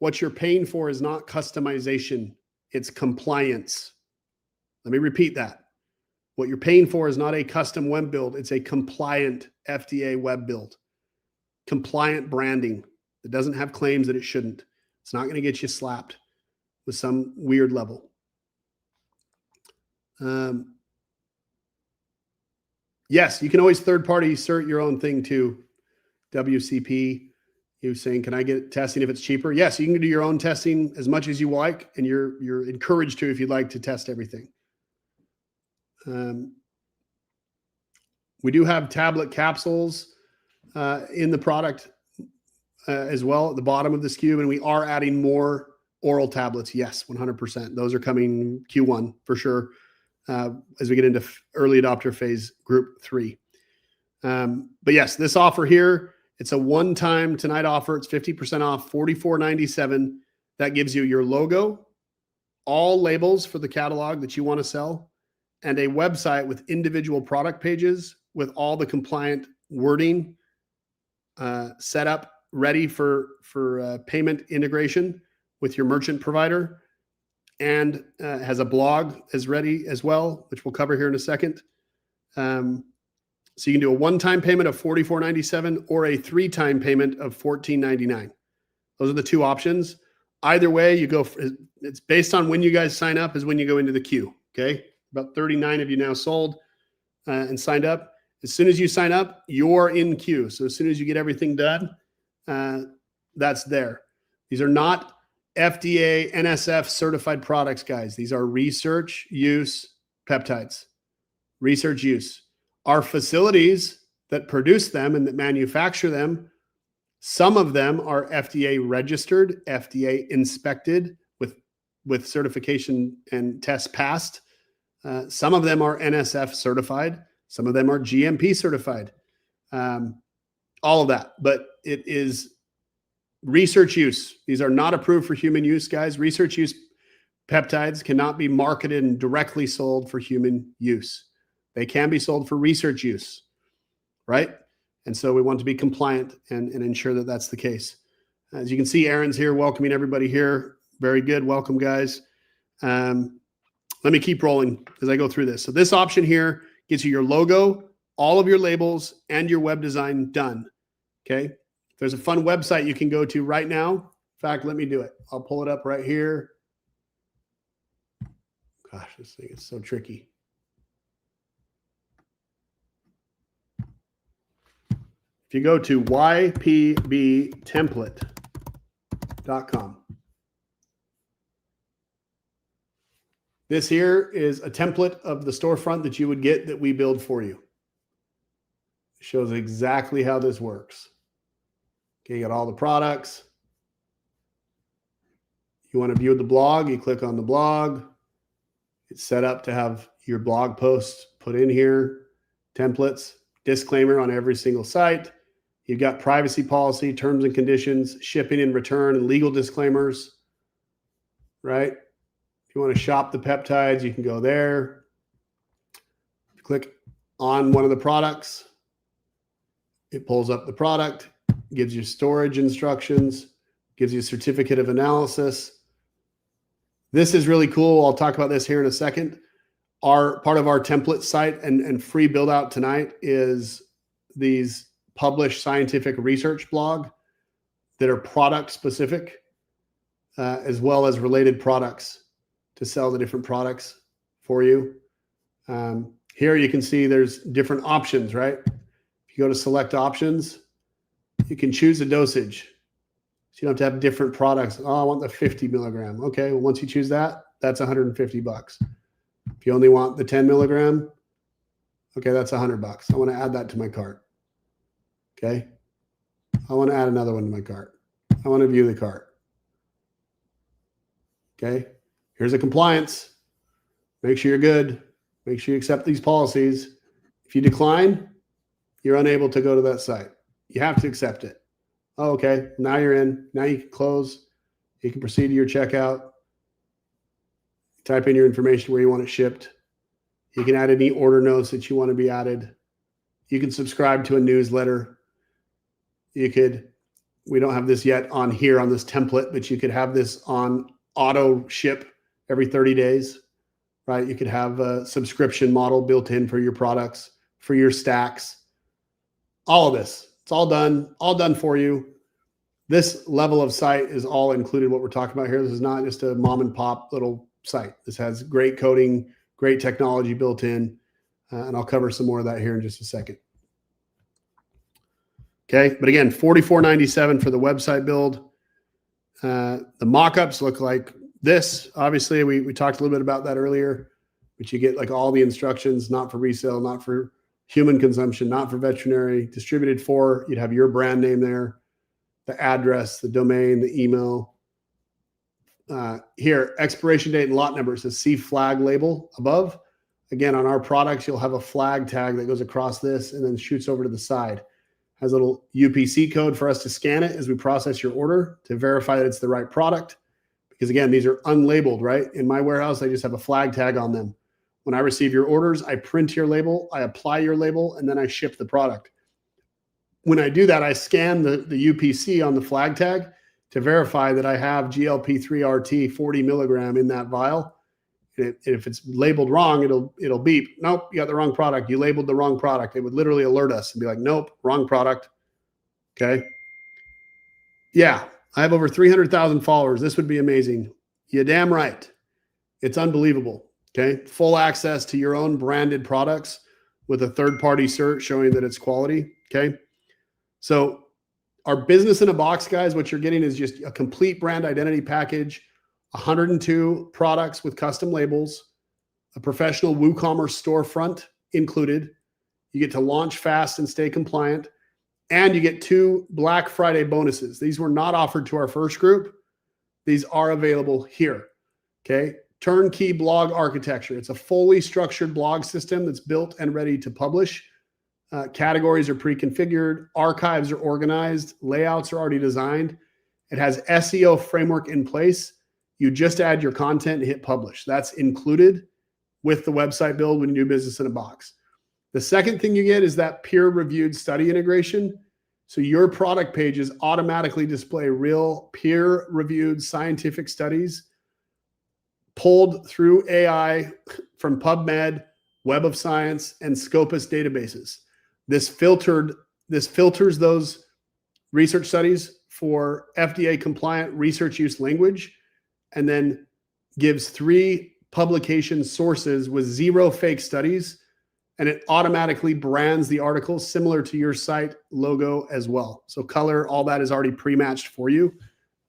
A: What you're paying for is not customization. It's compliance. Let me repeat that. What you're paying for is not a custom web build. It's a compliant FDA web build. Compliant branding that doesn't have claims that it shouldn't. It's not going to get you slapped with some weird level. Yes, you can always third-party cert your own thing too. WCP, you saying, can I get testing if it's cheaper? Yes, you can do your own testing as much as you like, and you're encouraged to if you'd like to test everything. We do have tablet capsules in the product as well at the bottom of this cube, and we are adding more oral tablets. Yes, 100%. Those are coming Q1 for sure as we get into early adopter phase group 3. But yes, this offer here, it's a one-time tonight offer. It's 50% off, $44.97. That gives you your logo, all labels for the catalog that you want to sell, and a website with individual product pages with all the compliant wording set up, ready for payment integration with your merchant provider, and has a blog as ready as well, which we'll cover here in a second. So you can do a one-time payment of $44.97 or a three-time payment of $14.99. Those are the two options. Either way, you go. It's based on when you guys sign up is when you go into the queue. Okay, about 39 of you now sold and signed up. As soon as you sign up, you're in queue. So as soon as you get everything done, that's there. These are not FDA, NSF certified products, guys. These are research use peptides. Research use. Our facilities that produce them and that manufacture them, some of them are FDA registered, FDA inspected with certification and tests passed. Some of them are NSF certified. Some of them are GMP certified. All of that, but it is research use. These are not approved for human use, guys. Research use peptides cannot be marketed and directly sold for human use. They can be sold for research use, right? And so we want to be compliant and ensure that that's the case. As you can see, Aaron's here welcoming everybody here. Very good. Welcome, guys. Let me keep rolling as I go through this. So this option here gives you your logo, all of your labels, and your web design done. Okay. There's a fun website you can go to right now. In fact, let me do it. I'll pull it up right here. Gosh, this thing is so tricky. If you go to ypbtemplate.com, this here is a template of the storefront that you would get that we build for you. It shows exactly how this works. Okay, you got all the products. You want to view the blog, you click on the blog. It's set up to have your blog posts put in here, templates, disclaimer on every single site. You've got privacy policy, terms and conditions, shipping and return, and legal disclaimers, right? If you want to shop the peptides, you can go there. Click on one of the products. It pulls up the product, gives you storage instructions, gives you a certificate of analysis. This is really cool. I'll talk about this here in a second. Part of our template site and free build out tonight is these published scientific research blog that are product specific, as well as related products to sell the different products for you. Here you can see there's different options, right? If you go to select options, you can choose a dosage. So you don't have to have different products. Oh, I want the 50 milligram. Okay, well, once you choose that, that's $150. If you only want the 10 milligram, okay, that's $100. I want to add that to my cart. Okay. I want to add another one to my cart. I want to view the cart. Okay. Here's a compliance. Make sure you're good. Make sure you accept these policies. If you decline, you're unable to go to that site. You have to accept it. Oh, okay. Now you're in. Now you can close. You can proceed to your checkout. Type in your information where you want it shipped. You can add any order notes that you want to be added. You can subscribe to a newsletter. You could, we don't have this yet on here on this template, but you could have this on auto ship every 30 days, right? You could have a subscription model built in for your products, for your stacks, all of this. It's all done for you. This level of site is all included what we're talking about here. This is not just a mom and pop little site. This has great coding, great technology built in, and I'll cover some more of that here in just a second. Okay, but again, $44.97 for the website build. The mock-ups look like this. Obviously, we talked a little bit about that earlier, but you get like all the instructions, not for resale, not for human consumption, not for veterinary, distributed for, you'd have your brand name there, the address, the domain, the email. Here, expiration date and lot number. It says see flag label above. Again, on our products, you'll have a flag tag that goes across this and then shoots over to the side. Has a little UPC code for us to scan it as we process your order to verify that it's the right product. Because again, these are unlabeled, right? In my warehouse, I just have a flag tag on them. When I receive your orders, I print your label, I apply your label, and then I ship the product. when I do that, I scan the UPC on the flag tag to verify that I have GLP-3 RT 40 milligram in that vial. And if it's labeled wrong, it'll beep. Nope, you got the wrong product. You labeled the wrong product. It would literally alert us and be like, nope, wrong product. Okay. Yeah, I have over 300,000 followers. This would be amazing. You're damn right. It's unbelievable. Okay. Full access to your own branded products with a third-party cert showing that it's quality. Okay. So our business in a box, guys, what you're getting is just a complete brand identity package, 102 products with custom labels, a professional WooCommerce storefront included. You get to launch fast and stay compliant. And you get 2 Black Friday bonuses. These were not offered to our first group. These are available here. Okay. Turnkey blog architecture. It's a fully structured blog system that's built and ready to publish. Categories are pre-configured. Archives are organized. Layouts are already designed. It has SEO framework in place. You just add your content and hit publish. That's included with the website build when you do business in a box. The second thing you get is that peer-reviewed study integration. So your product pages automatically display real peer-reviewed scientific studies pulled through AI from PubMed, Web of Science, and Scopus databases. This filters those research studies for FDA-compliant research use language, and then gives 3 publication sources with 0 fake studies. And it automatically brands the articles similar to your site logo as well. So color, all that is already pre-matched for you.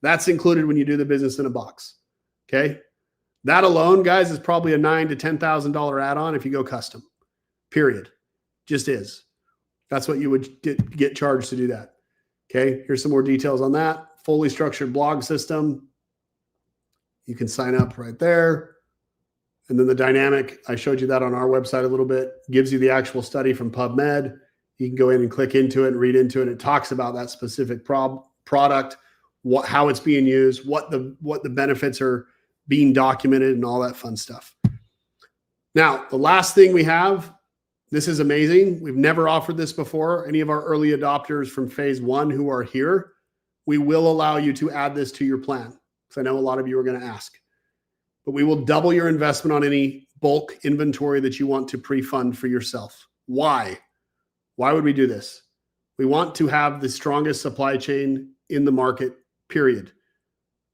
A: That's included when you do the business in a box. Okay. That alone, guys, is probably a $9,000 to $10,000 add-on if you go custom, period. Just is. That's what you would get charged to do that. Okay. Here's some more details on that. Fully structured blog system. You can sign up right there. And then the dynamic, I showed you that on our website a little bit, gives you the actual study from PubMed. You can go in and click into it and read into it. It talks about that specific product, how it's being used, what the benefits are being documented, and all that fun stuff. Now, the last thing we have, this is amazing. We've never offered this before. Any of our early adopters from phase 1 who are here, we will allow you to add this to your plan, because I know a lot of you are going to ask. But we will double your investment on any bulk inventory that you want to pre-fund for yourself. Why? Why would we do this? We want to have the strongest supply chain in the market, period.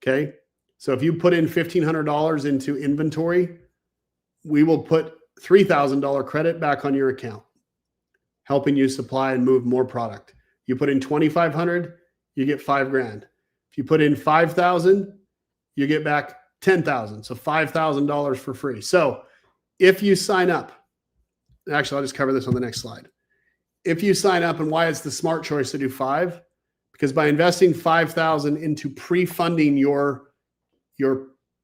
A: Okay. So if you put in $1,500 into inventory, we will put $3,000 credit back on your account, helping you supply and move more product. You put in $2,500, you get $5,000. If you put in $5,000, you get back $10,000. So $5,000 for free. So if you sign up, actually, I'll just cover this on the next slide. If you sign up, and why it's the smart choice to do 5, because by investing $5,000 into pre-funding your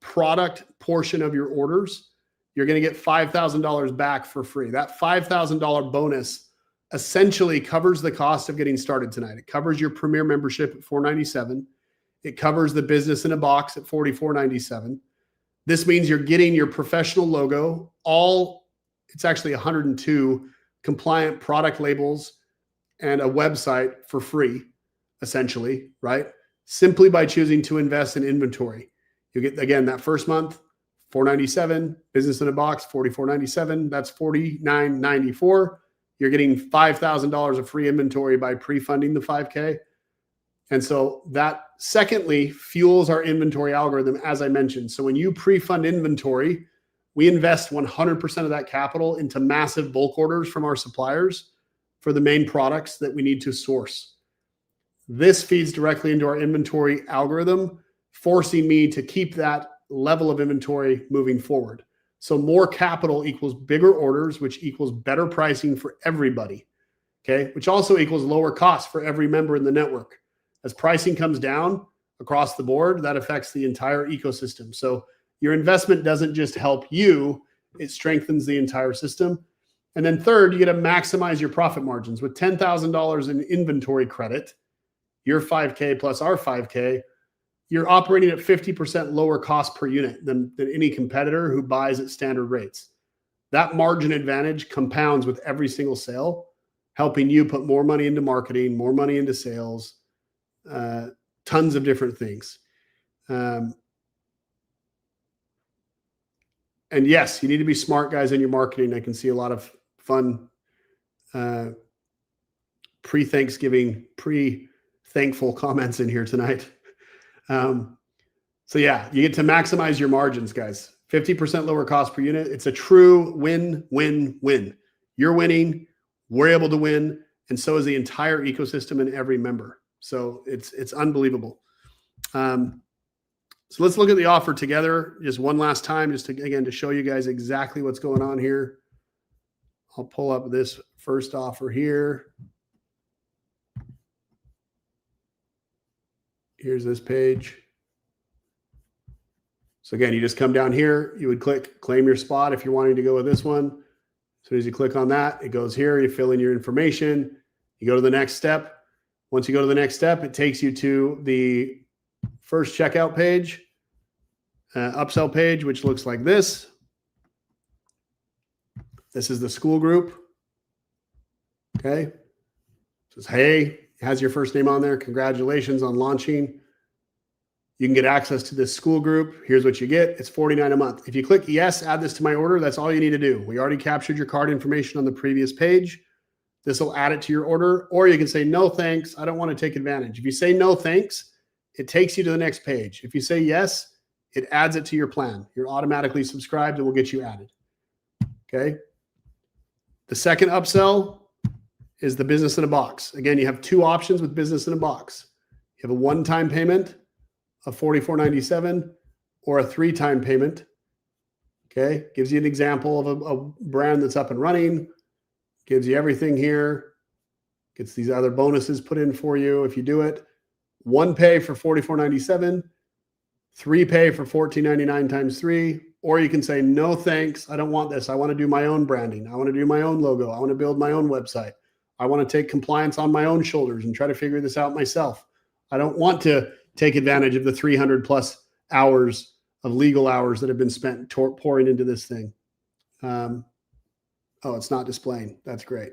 A: product portion of your orders, you're going to get $5,000 back for free. That $5,000 bonus essentially covers the cost of getting started tonight. It covers your premier membership at $497. It covers the business in a box at $44.97. This means you're getting your professional logo, it's actually 102 compliant product labels and a website for free, essentially, right? Simply by choosing to invest in inventory. You get, again, that first month, $497, business in a box, $44.97. That's $49.94. You're getting $5,000 of free inventory by pre-funding the 5K. And so that secondly fuels our inventory algorithm, as I mentioned. So when you pre-fund inventory, we invest 100% of that capital into massive bulk orders from our suppliers for the main products that we need to source. This feeds directly into our inventory algorithm, forcing me to keep that level of inventory moving forward. So more capital equals bigger orders, which equals better pricing for everybody, okay? Which also equals lower costs for every member in the network. As pricing comes down across the board, that affects the entire ecosystem. So your investment doesn't just help you, it strengthens the entire system. And then third, you get to maximize your profit margins. With $10,000 in inventory credit, your 5K plus our 5K, you're operating at 50% lower cost per unit than any competitor who buys at standard rates. That margin advantage compounds with every single sale, helping you put more money into marketing, more money into sales, tons of different things. And yes, you need to be smart, guys, in your marketing. I can see a lot of fun pre-Thanksgiving, pre-thankful comments in here tonight. So yeah, you get to maximize your margins, guys. 50% lower cost per unit. It's a true win-win-win. You're winning, we're able to win, and so is the entire ecosystem and every member. So it's unbelievable. So let's look at the offer together just one last time, just to, again, to show you guys exactly what's going on here. I'll pull up this first offer here. Here's this page. So again, you just come down here, you would click claim your spot if you're wanting to go with this one. As soon as you click on that, it goes here, you fill in your information, you go to the next step. Once you go to the next step, it takes you to the first checkout page, upsell page, which looks like this. This is the Skool group. Okay. It says, hey, it has your first name on there. Congratulations on launching. You can get access to this Skool group. Here's what you get. It's $49 a month. If you click yes, add this to my order, that's all you need to do. We already captured your card information on the previous page. This will add it to your order, or you can say, no, thanks. I don't want to take advantage. If you say no, thanks, it takes you to the next page. If you say yes, it adds it to your plan. You're automatically subscribed and we'll get you added. Okay. The second upsell is the business in a box. Again, you have two options with business in a box. You have a one-time payment of $44.97 or a three-time payment. Okay. Gives you an example of a brand that's up and running. Gives you everything here. Gets these other bonuses put in for you if you do it. One pay for $44.97, three pay for $14.99 times three, or you can say, no, thanks. I don't want this. I want to do my own branding. I want to do my own logo. I want to build my own website. I want to take compliance on my own shoulders and try to figure this out myself. I don't want to take advantage of the 300 plus hours of legal hours that have been spent pouring into this thing. Oh, it's not displaying. That's great.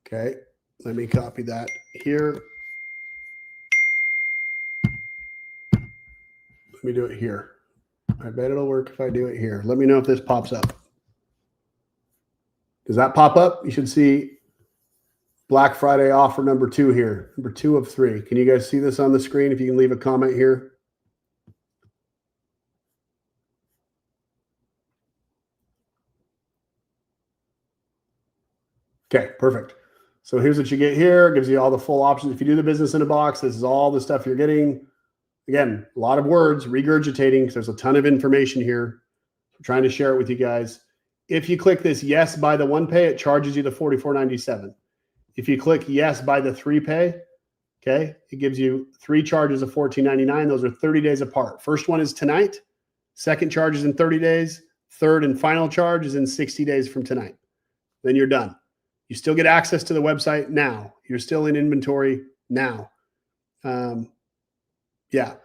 A: Okay, let me copy that here. Let me do it here. I bet it'll work if I do it here. Let me know if this pops up. Does that pop up? You should see Black Friday offer number 2 here. Number 2 of 3. Can you guys see this on the screen? If you can leave a comment here. Okay, perfect. So here's what you get here. It gives you all the full options. If you do the business in a box, this is all the stuff you're getting. Again, a lot of words, regurgitating, because there's a ton of information here. I'm trying to share it with you guys. If you click this yes, buy the one pay, it charges you the $44.97. If you click yes, buy the 3 pay, okay, it gives you 3 charges of $14.99. Those are 30 days apart. First one is tonight. Second charge is in 30 days. Third and final charge is in 60 days from tonight. Then you're done. You still get access to the website now. You're still in inventory now. Yeah.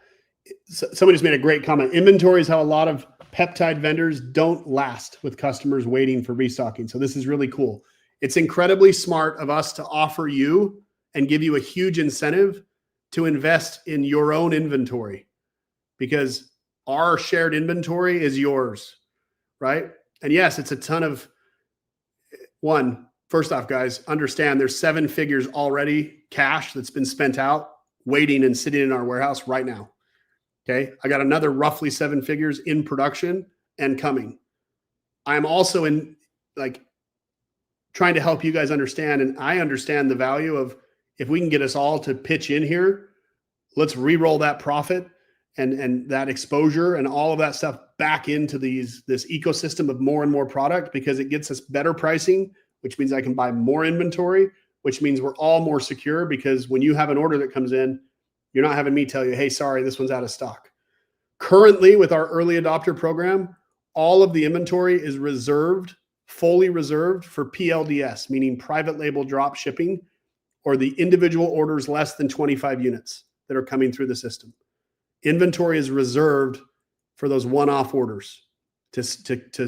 A: Somebody just made a great comment. Inventory is how a lot of peptide vendors don't last with customers waiting for restocking. So this is really cool. It's incredibly smart of us to offer you and give you a huge incentive to invest in your own inventory, because our shared inventory is yours, right? And yes, it's a ton of First off, guys, understand there's 7 figures already cash that's been spent out, waiting and sitting in our warehouse right now. Okay. I got another roughly 7 figures in production and coming. I'm also in trying to help you guys understand. And I understand the value of, if we can get us all to pitch in here, let's re-roll that profit and that exposure and all of that stuff back into this ecosystem of more and more product, because it gets us better pricing, which means I can buy more inventory, which means we're all more secure, because when you have an order that comes in, you're not having me tell you, hey, sorry, this one's out of stock. Currently, with our early adopter program, all of the inventory is reserved, fully reserved for PLDS, meaning private label drop shipping, or the individual orders less than 25 units that are coming through the system. Inventory is reserved for those one-off orders to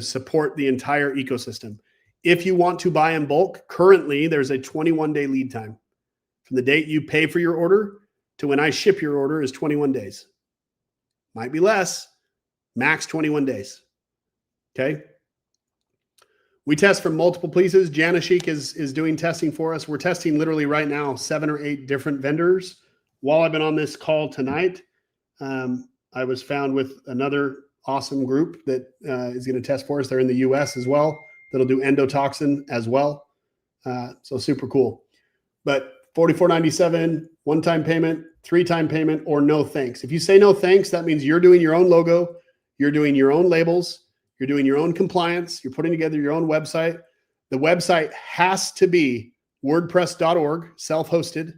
A: support the entire ecosystem. if you want to buy in bulk, currently there's a 21-day lead time. From the date you pay for your order to when I ship your order is 21 days. Might be less, max 21 days. Okay. We test from multiple places. Janashik is doing testing for us. We're testing literally right now 7 or 8 different vendors. While I've been on this call tonight, I was found with another awesome group that is going to test for us. They're in the US as well. That'll do endotoxin as well. So super cool. But $44.97, one-time payment, 3-time payment, or no thanks. If you say no thanks, that means you're doing your own logo, you're doing your own labels, you're doing your own compliance, you're putting together your own website. The website has to be wordpress.org, self-hosted,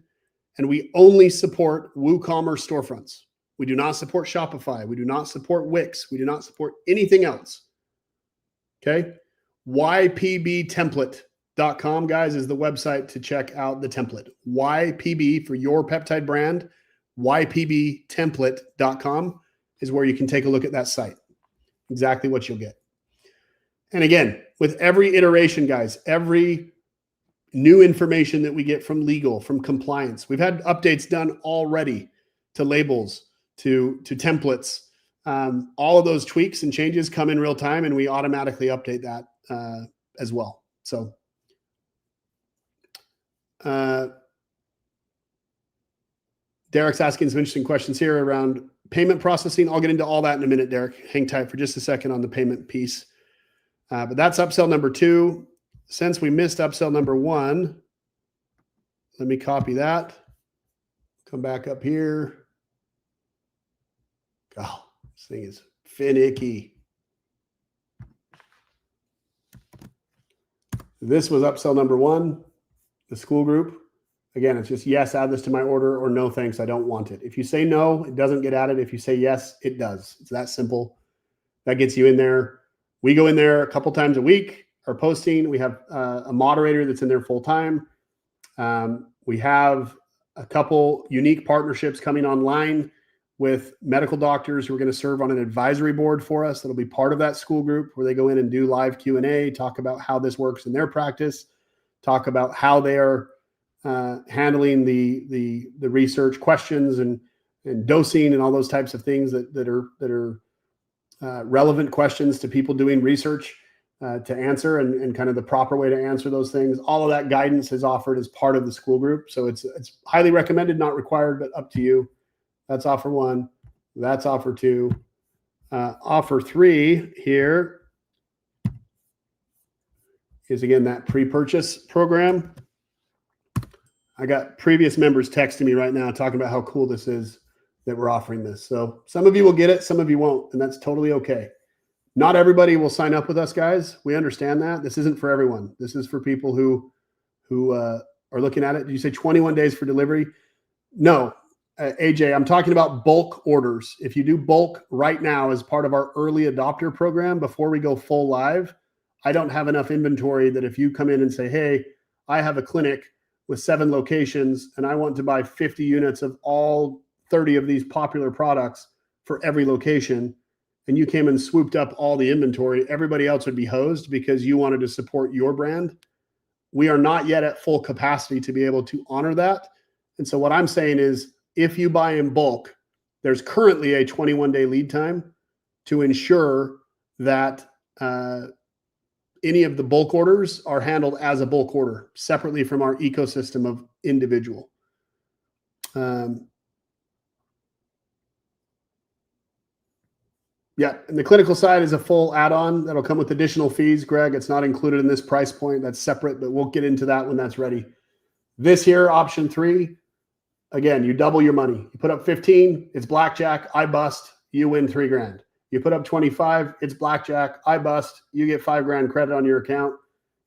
A: and we only support WooCommerce storefronts. We do not support Shopify. We do not support Wix. We do not support anything else. Okay? YPBtemplate.com, guys, is the website to check out the template. YPB for your peptide brand. YPBtemplate.com is where you can take a look at that site. Exactly what you'll get. And again, with every iteration, guys, every new information that we get from legal, from compliance, we've had updates done already to labels, to templates. All of those tweaks and changes come in real time, and we automatically update that as well. So Derek's asking some interesting questions here around payment processing. I'll get into all that in a minute, Derek. Hang tight for just a second on the payment piece. But that's upsell number 2. Since we missed upsell number 1, let me copy that. Come back up here. Oh, this thing is finicky. This was upsell number 1, the Skool group. Again, it's just yes, add this to my order, or no, thanks, I don't want it. If you say no, it doesn't get added. If you say yes, it does. It's that simple. That gets you in there. We go in there a couple times a week, are posting. We have a moderator that's in there full time. We have a couple unique partnerships coming online with medical doctors who are going to serve on an advisory board for us. That'll be part of that Skool group where they go in and do live Q&A, talk about how this works in their practice, talk about how they are handling the research questions and dosing and all those types of things that are relevant questions to people doing research to answer and kind of the proper way to answer those things. All of that guidance is offered as part of the Skool group. So it's highly recommended, not required, but up to you. That's offer 1. That's offer 2. Offer 3 here is, again, that pre-purchase program. I got previous members texting me right now talking about how cool this is that we're offering this. So some of you will get it, some of you won't, and that's totally okay. Not everybody will sign up with us, guys. We understand that. This isn't for everyone. This is for people who are looking at it. Did you say 21 days for delivery? No. AJ, I'm talking about bulk orders. If you do bulk right now as part of our early adopter program before we go full live, I don't have enough inventory that if you come in and say, hey, I have a clinic with 7 locations and I want to buy 50 units of all 30 of these popular products for every location, and you came and swooped up all the inventory, everybody else would be hosed because you wanted to support your brand. We are not yet at full capacity to be able to honor that. And so what I'm saying is, if you buy in bulk, there's currently a 21-day lead time to ensure that any of the bulk orders are handled as a bulk order separately from our ecosystem of individual. Yeah, and the clinical side is a full add-on that'll come with additional fees, Greg. It's not included in this price point. That's separate, but we'll get into that when that's ready. This here, option 3, again, you double your money. You put up 15, it's blackjack, I bust, you win $3,000. You put up 25, it's blackjack, I bust, you get $5,000 credit on your account.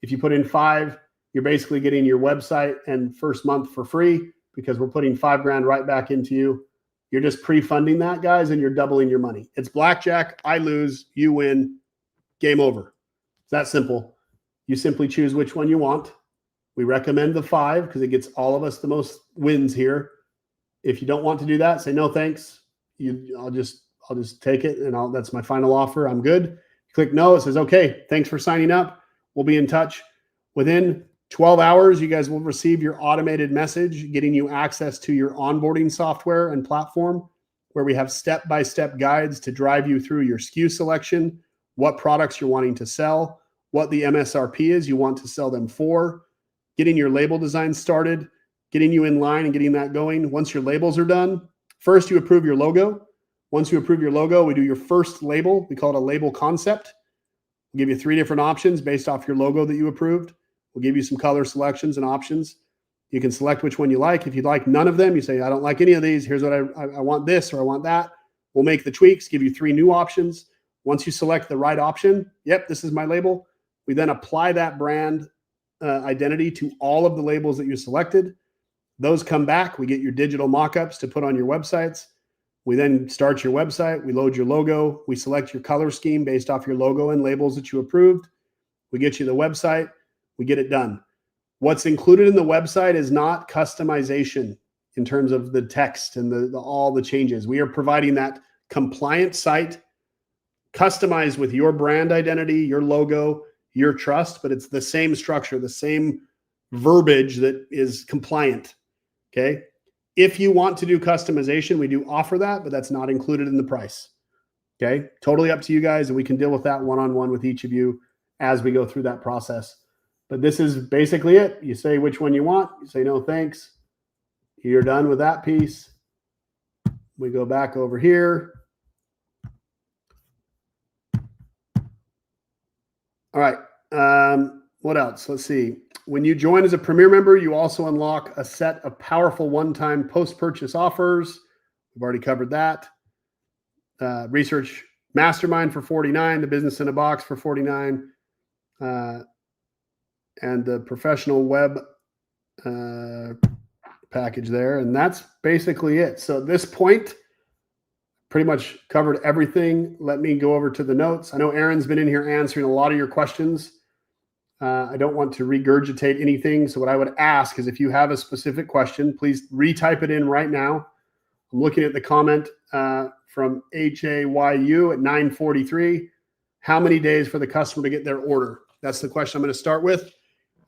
A: If you put in 5, you're basically getting your website and first month for free because we're putting $5,000 right back into you. You're just pre-funding that, guys, and you're doubling your money. It's blackjack, I lose, you win, game over. It's that simple. You simply choose which one you want. We recommend the 5 because it gets all of us the most wins here. If you don't want to do that, say no thanks. I'll just take it, and that's my final offer. I'm good. You click no. It says, okay, thanks for signing up. We'll be in touch. Within 12 hours, you guys will receive your automated message getting you access to your onboarding software and platform, where we have step-by-step guides to drive you through your SKU selection, what products you're wanting to sell, what the MSRP is you want to sell them for, getting your label design started, getting you in line and getting that going. Once your labels are done, first you approve your logo. Once you approve your logo, we do your first label. We call it a label concept. We'll give you 3 different options based off your logo that you approved. We'll give you some color selections and options. You can select which one you like. If you'd like none of them, you say, I don't like any of these. Here's what I want this or I want that. We'll make the tweaks, give you 3 new options. Once you select the right option, yep, this is my label. We then apply that brand identity to all of the labels that you selected. Those come back. We get your digital mock-ups to put on your websites. We then start your website. We load your logo. We select your color scheme based off your logo and labels that you approved. We get you the website. We get it done. What's included in the website is not customization in terms of the text and all the changes. We are providing that compliant site customized with your brand identity, your logo, your trust, but it's the same structure, the same verbiage that is compliant. Okay. If you want to do customization, we do offer that, but that's not included in the price. Okay. Totally up to you guys. And we can deal with that one-on-one with each of you as we go through that process. But this is basically it. You say which one you want. You say, no, thanks. You're done with that piece. We go back over here. All right. What else? Let's see. When you join as a Premier member, you also unlock a set of powerful one-time post-purchase offers. We've already covered that. Research Mastermind for $49, the Business in a Box for $49, and the Professional Web package there. And that's basically it. So at this point, pretty much covered everything. Let me go over to the notes. I know Aaron's been in here answering a lot of your questions. I don't want to regurgitate anything. So what I would ask is if you have a specific question, please retype it in right now. I'm looking at the comment from HAYU at 9:43. How many days for the customer to get their order? That's the question I'm going to start with.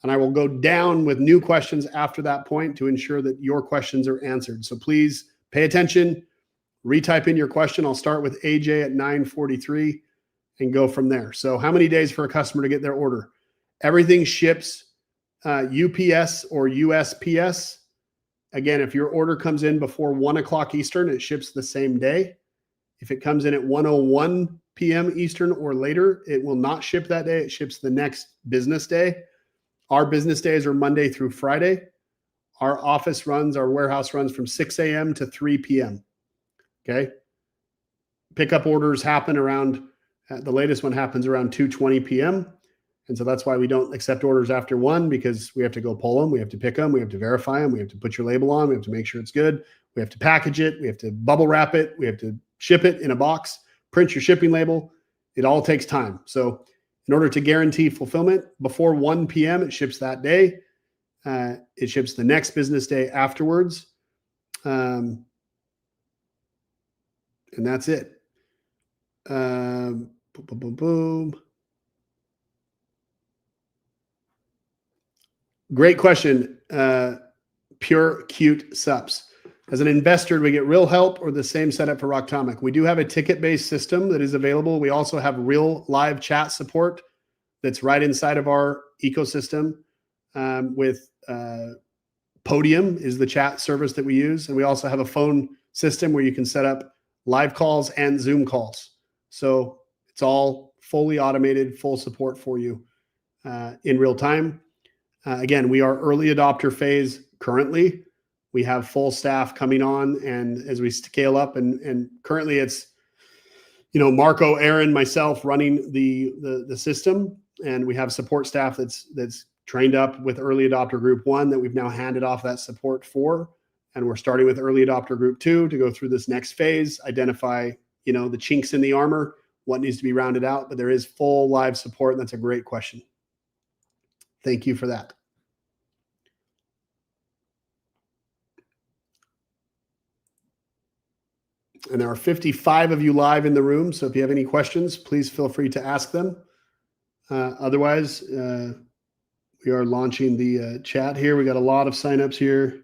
A: And I will go down with new questions after that point to ensure that your questions are answered. So please pay attention, retype in your question. I'll start with AJ at 9:43 and go from there. So how many days for a customer to get their order? Everything ships UPS or USPS. Again, if your order comes in before 1 o'clock Eastern, it ships the same day. If it comes in at 1:01 p.m. Eastern or later, it will not ship that day. It ships the next business day. Our business days are Monday through Friday. Our warehouse runs from 6 a.m. to 3 p.m. Okay. Pickup orders happen around, the latest one happens around 2:20 p.m. And so that's why we don't accept orders after 1, because we have to go pull them. We have to pick them. We have to verify them. We have to put your label on. We have to make sure it's good. We have to package it. We have to bubble wrap it. We have to ship it in a box, print your shipping label. It all takes time. So in order to guarantee fulfillment before 1 p.m., it ships that day. It ships the next business day afterwards. And that's it. Boom, boom, boom, boom. Great question. Pure Cute Sups. As an investor, do we get real help or the same setup for Rocktomic? We do have a ticket-based system that is available. We also have real live chat support that's right inside of our ecosystem with Podium is the chat service that we use. And we also have a phone system where you can set up live calls and Zoom calls. So it's all fully automated, full support for you in real time. Again, we are early adopter phase currently. We have full staff coming on, and as we scale up, and currently it's, Marco, Aaron, myself running the system, and we have support staff that's trained up with early adopter group 1 that we've now handed off that support for, and we're starting with early adopter group 2 to go through this next phase, identify the chinks in the armor, what needs to be rounded out, but there is full live support, and that's a great question. Thank you for that. And there are 55 of you live in the room. So if you have any questions, please feel free to ask them. Otherwise, We are launching the chat here. We got a lot of signups here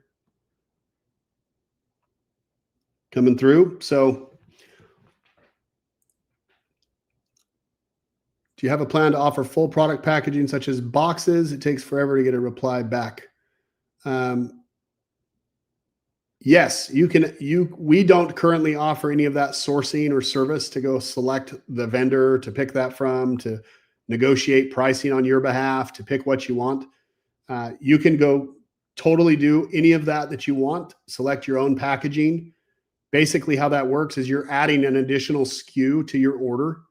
A: coming through. So do you have a plan to offer full product packaging such as boxes? It takes forever to get a reply back. Yes, you can. We don't currently offer any of that sourcing or service to go select the vendor to pick that from, to negotiate pricing on your behalf, to pick what you want. You can go totally do any of that you want. Select your own packaging. Basically, how that works is you're adding an additional SKU to your order,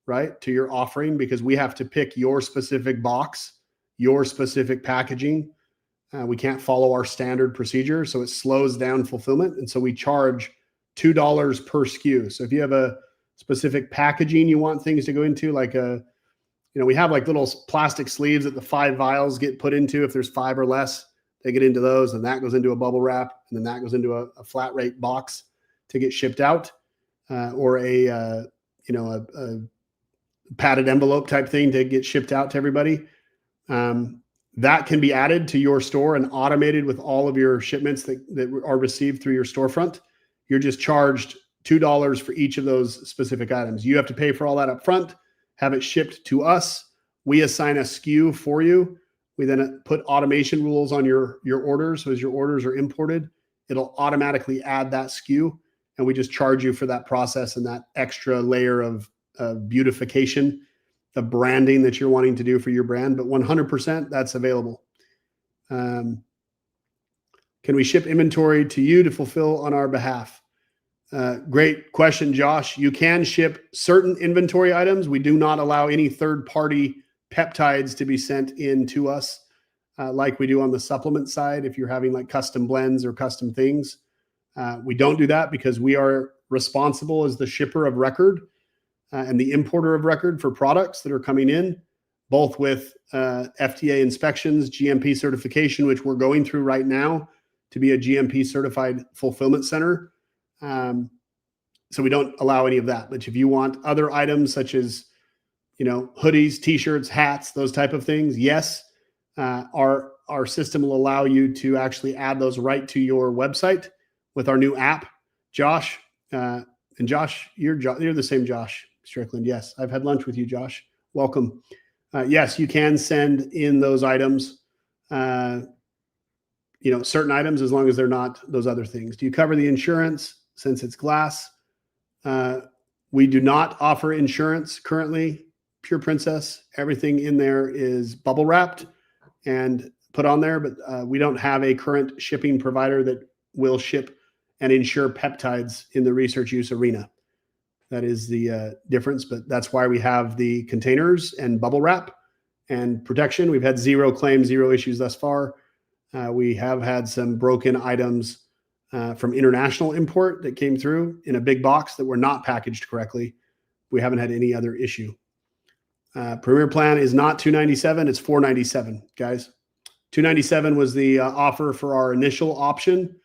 A: right? To your offering, because we have to pick your specific box, your specific packaging. We can't follow our standard procedure, so it slows down fulfillment. And so we charge $2 per SKU. So if you have a specific packaging you want things to go into, like we have like little plastic sleeves that the 5 vials get put into. If there's 5 or less, they get into those, and that goes into a bubble wrap, and then that goes into a flat rate box to get shipped out, or a padded envelope type thing to get shipped out to everybody. That can be added to your store and automated with all of your shipments that are received through your storefront. You're just charged $2 for each of those specific items. You have to pay for all that up front, have it shipped to us. We assign a SKU for you. We then put automation rules on your orders. So as your orders are imported, it'll automatically add that SKU, and we just charge you for that process and that extra layer of beautification, the branding that you're wanting to do for your brand. But 100% that's available. Can we ship inventory to you to fulfill on our behalf? Great question, Josh. You can ship certain inventory items. We do not allow any third-party peptides to be sent in to us like we do on the supplement side. If you're having like custom blends or custom things, we don't do that because we are responsible as the shipper of record and the importer of record for products that are coming in, both with FDA inspections, GMP certification, which we're going through right now to be a GMP certified fulfillment center. So we don't allow any of that. But if you want other items such as, hoodies, t-shirts, hats, those type of things, yes, our system will allow you to actually add those right to your website with our new app. Josh, and Josh, you're the same Josh Strickland. Yes, I've had lunch with you, Josh. Welcome. Yes, you can send in those items, certain items, as long as they're not those other things. Do you cover the insurance since it's glass? We do not offer insurance currently, Pure Princess. Everything in there is bubble wrapped and put on there, but we don't have a current shipping provider that will ship and insure peptides in the research use arena. That is the difference, but that's why we have the containers and bubble wrap and protection. We've had 0 claims, 0 issues thus far. We have had some broken items from international import that came through in a big box that were not packaged correctly. We haven't had any other issue. Premier plan is not $297, it's $497, guys. $297 was the offer for our initial option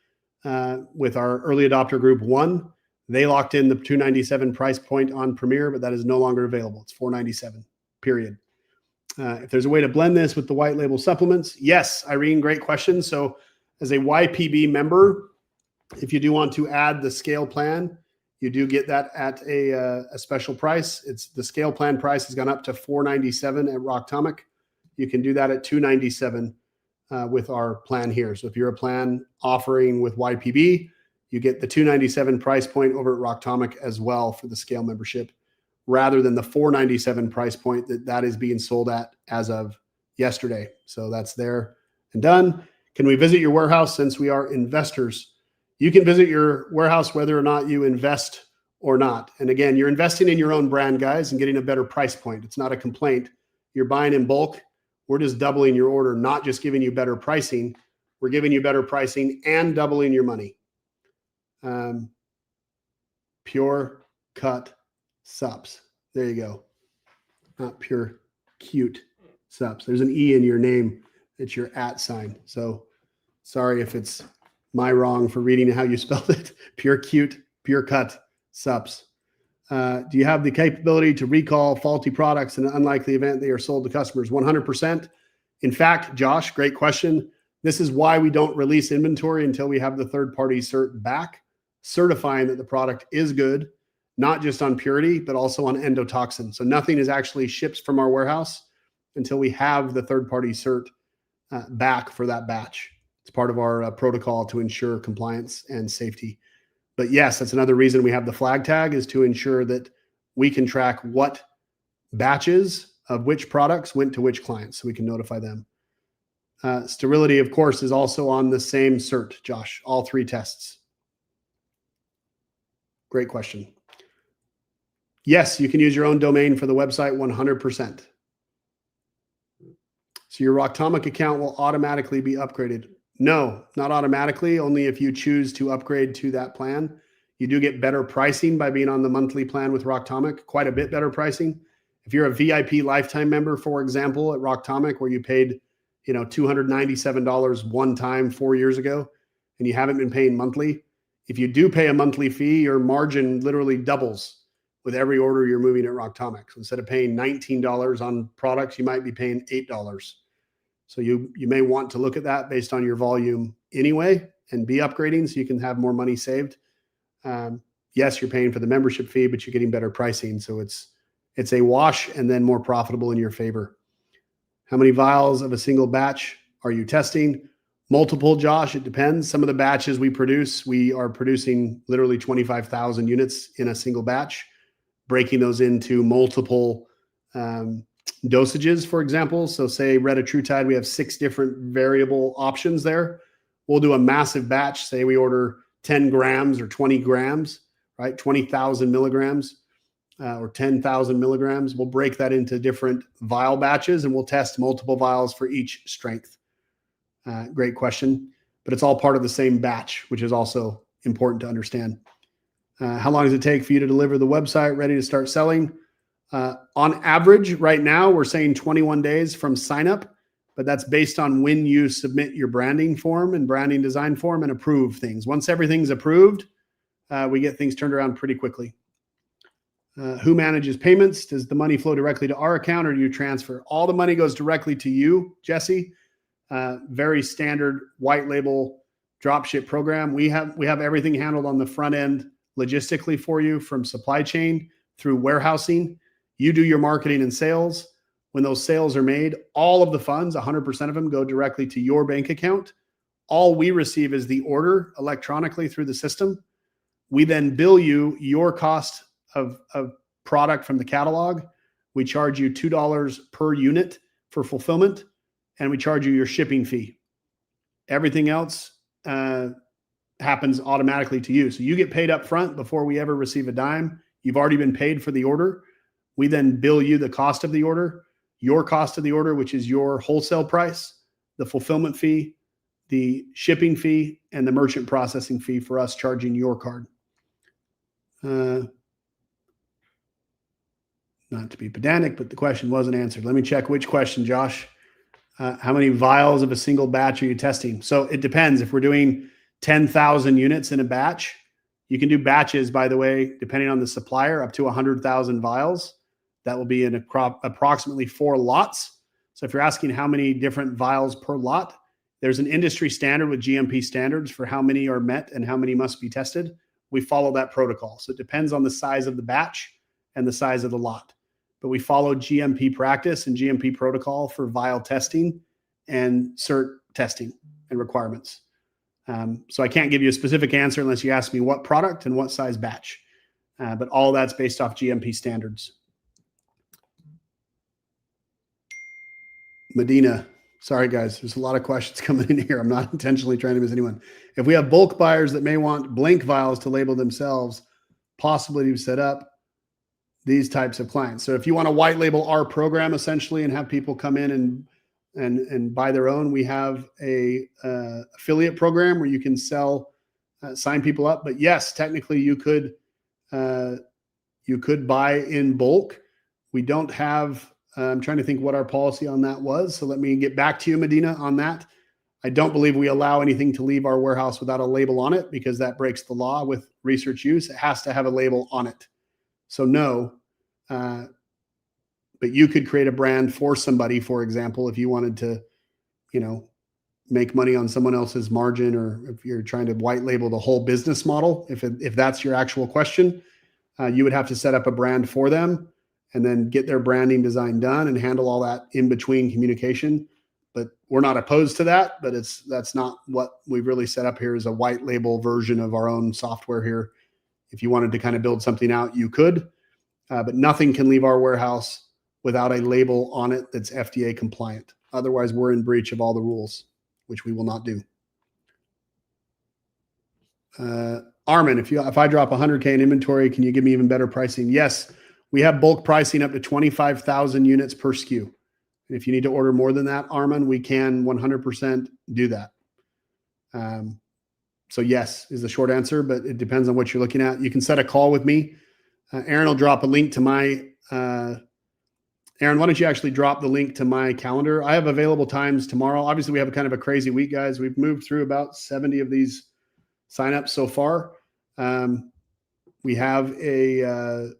A: with our early adopter group 1. They locked in the $297 price point on Premier, but that is no longer available. It's $497, period. If there's a way to blend this with the white label supplements, yes, Irene, great question. So as a YPB member, if you do want to add the scale plan, you do get that at a special price. It's the scale plan price has gone up to $497 at Rocktomic. You can do that at $297 with our plan here. So if you're a plan offering with YPB, you get the $297 price point over at Rocktomic as well for the scale membership, rather than the $497 price point that is being sold at as of yesterday. So that's there and done. Can we visit your warehouse since we are investors? You can visit your warehouse whether or not you invest or not. And again, you're investing in your own brand, guys, and getting a better price point. It's not a complaint. You're buying in bulk. We're just doubling your order, not just giving you better pricing. We're giving you better pricing and doubling your money. Pure cut subs. There you go. Not pure cute subs. There's an E in your name. It's your @ sign. So sorry if it's my wrong for reading how you spelled it. Pure cute, pure cut subs. Do you have the capability to recall faulty products in an unlikely event they are sold to customers? 100%. In fact, Josh, great question. This is why we don't release inventory until we have the third-party cert back, certifying that the product is good, not just on purity, but also on endotoxin. So nothing is actually shipped from our warehouse until we have the third-party cert back for that batch. It's part of our protocol to ensure compliance and safety. But yes, that's another reason we have the flag tag, is to ensure that we can track what batches of which products went to which clients, so we can notify them. Sterility, of course, is also on the same cert, Josh, all 3 tests. Great question. Yes, you can use your own domain for the website 100%. So your Rocktomic account will automatically be upgraded. No, not automatically, only if you choose to upgrade to that plan. You do get better pricing by being on the monthly plan with Rocktomic, quite a bit better pricing. If you're a VIP lifetime member, for example, at Rocktomic, where you paid, $297 one time 4 years ago, and you haven't been paying monthly, if you do pay a monthly fee, your margin literally doubles with every order you're moving at Rocktomic. So instead of paying $19 on products, you might be paying $8. So you may want to look at that based on your volume anyway, and be upgrading so you can have more money saved. Yes, you're paying for the membership fee, but you're getting better pricing. So it's a wash and then more profitable in your favor. How many vials of a single batch are you testing? Multiple, Josh, it depends. Some of the batches we produce, we are producing literally 25,000 units in a single batch, breaking those into multiple dosages, for example. So say retatrutide, we have 6 different variable options there. We'll do a massive batch. Say we order 10 grams or 20 grams, right? 20,000 milligrams or 10,000 milligrams. We'll break that into different vial batches, and we'll test multiple vials for each strength. Great question. But it's all part of the same batch, which is also important to understand. How long does it take for you to deliver the website ready to start selling? On average, right now, we're saying 21 days from sign up, but that's based on when you submit your branding form and branding design form and approve things. Once everything's approved, we get things turned around pretty quickly. Who manages payments? Does the money flow directly to our account, or do you transfer? All the money goes directly to you, Jesse. Very standard white label dropship program. We have everything handled on the front end logistically for you, from supply chain through warehousing. You do your marketing and sales. When those sales are made, all of the funds, 100% of them, go directly to your bank account. All we receive is the order electronically through the system. We then bill you your cost of product from the catalog. We charge you $2 per unit for fulfillment, and we charge you your shipping fee. Everything else happens automatically to you. So you get paid up front before we ever receive a dime. You've already been paid for the order. We then bill you the cost of the order, your cost of the order, which is your wholesale price, the fulfillment fee, the shipping fee, and the merchant processing fee for us charging your card. Not to be pedantic, but the question wasn't answered. Let me check which question, Josh. How many vials of a single batch are you testing? So it depends. If we're doing 10,000 units in a batch, you can do batches, by the way, depending on the supplier, up to 100,000 vials. That will be in approximately 4 lots. So if you're asking how many different vials per lot, there's an industry standard with GMP standards for how many are met and how many must be tested. We follow that protocol. So it depends on the size of the batch and the size of the lot. But we follow GMP practice and GMP protocol for vial testing and cert testing and requirements. So I can't give you a specific answer unless you ask me what product and what size batch. But all that's based off GMP standards. Medina, sorry guys, there's a lot of questions coming in here. I'm not intentionally trying to miss anyone. If we have bulk buyers that may want blank vials to label themselves, possibly to set up these types of clients. So if you want to white label our program essentially and have people come in and buy their own, we have a affiliate program where you can sell, sign people up. But yes, technically you could buy in bulk. We don't have, I'm trying to think what our policy on that was. So let me get back to you, Medina, on that. I don't believe we allow anything to leave our warehouse without a label on it, because that breaks the law with research use. It has to have a label on it. So no, But you could create a brand for somebody, for example, if you wanted to, make money on someone else's margin, or if you're trying to white label the whole business model, if that's your actual question, you would have to set up a brand for them and then get their branding design done and handle all that in between communication. But we're not opposed to that, but that's not what we've really set up here, is a white label version of our own software here. If you wanted to kind of build something out, you could, but nothing can leave our warehouse without a label on it that's FDA compliant. Otherwise, we're in breach of all the rules, which we will not do. Armin, if I drop 100K in inventory, can you give me even better pricing? Yes, we have bulk pricing up to 25,000 units per SKU. And if you need to order more than that, Armin, we can 100% do that. So yes is the short answer, but it depends on what you're looking at. You can set a call with me. Aaron will drop a link to my, Aaron, why don't you actually drop the link to my calendar? I have available times tomorrow. Obviously, we have kind of a crazy week, guys. We've moved through about 70 of these signups so far. We have a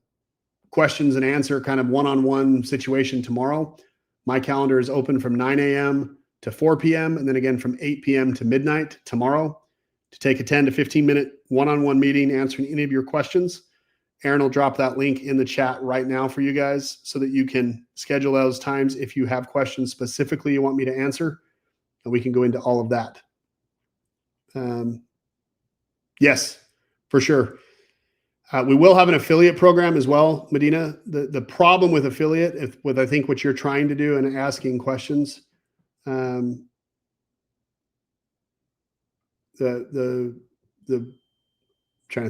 A: questions and answer kind of one-on-one situation tomorrow. My calendar is open from 9 a.m. to 4 p.m. and then again from 8 p.m. to midnight tomorrow to take a 10 to 15-minute one-on-one meeting answering any of your questions. Aaron will drop that link in the chat right now for you guys so that you can schedule those times if you have questions specifically you want me to answer, and we can go into all of that. Yes, for sure. We will have an affiliate program as well, Medina. The problem with affiliate, with I think what you're trying to do and asking questions, trying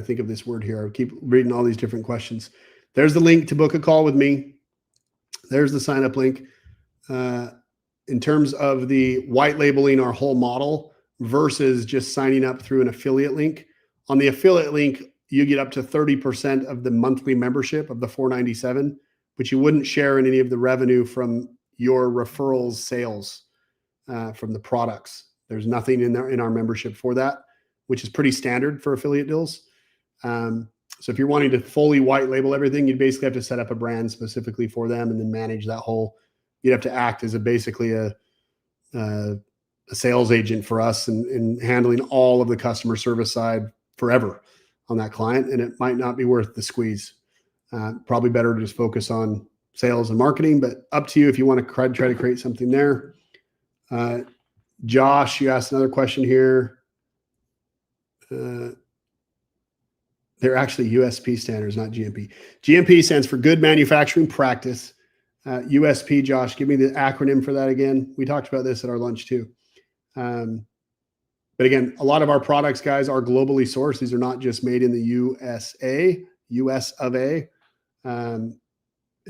A: to think of this word here. I keep reading all these different questions. There's the link to book a call with me. There's the sign up link. In terms of the white labeling our whole model versus just signing up through an affiliate link, on the affiliate link, you get up to 30% of the monthly membership of the $497, but you wouldn't share in any of the revenue from your referrals sales from the products. There's nothing in there in our membership for that, which is pretty standard for affiliate deals. So if you're wanting to fully white label everything, you'd basically have to set up a brand specifically for them and then manage that whole. You'd have to act as basically a sales agent for us and handling all of the customer service side forever on that client, and it might not be worth the squeeze. Probably better to just focus on sales and marketing, but up to you if you want to try to create something there. Josh, you asked another question here. They're actually USP standards, not GMP. GMP stands for Good Manufacturing Practice. USP, Josh, give me the acronym for that again. We talked about this at our lunch too. But again, a lot of our products, guys, are globally sourced. These are not just made in the USA, US of A. And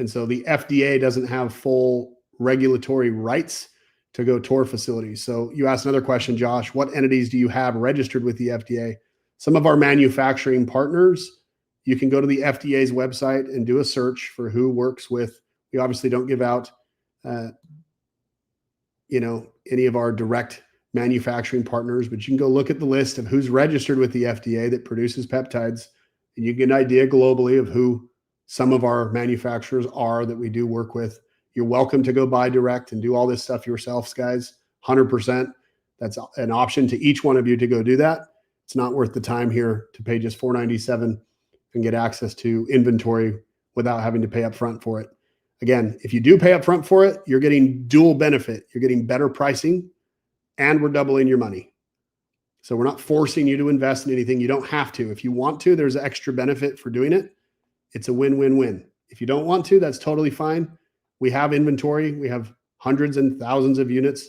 A: so the FDA doesn't have full regulatory rights to go tour facilities. So you asked another question, Josh, what entities do you have registered with the FDA? Some of our manufacturing partners, you can go to the FDA's website and do a search for who works with. We obviously don't give out, any of our direct manufacturing partners, but you can go look at the list of who's registered with the FDA that produces peptides, and you get an idea globally of who some of our manufacturers are that we do work with. You're welcome to go buy direct and do all this stuff yourselves, guys. 100%. That's an option to each one of you to go do that. It's not worth the time here to pay just $497 and get access to inventory without having to pay up front for it. Again, if you do pay up front for it, you're getting dual benefit. You're getting better pricing and we're doubling your money. So we're not forcing you to invest in anything. You don't have to. If you want to, there's extra benefit for doing it. It's a win-win-win. If you don't want to, that's totally fine. We have inventory. We have hundreds and thousands of units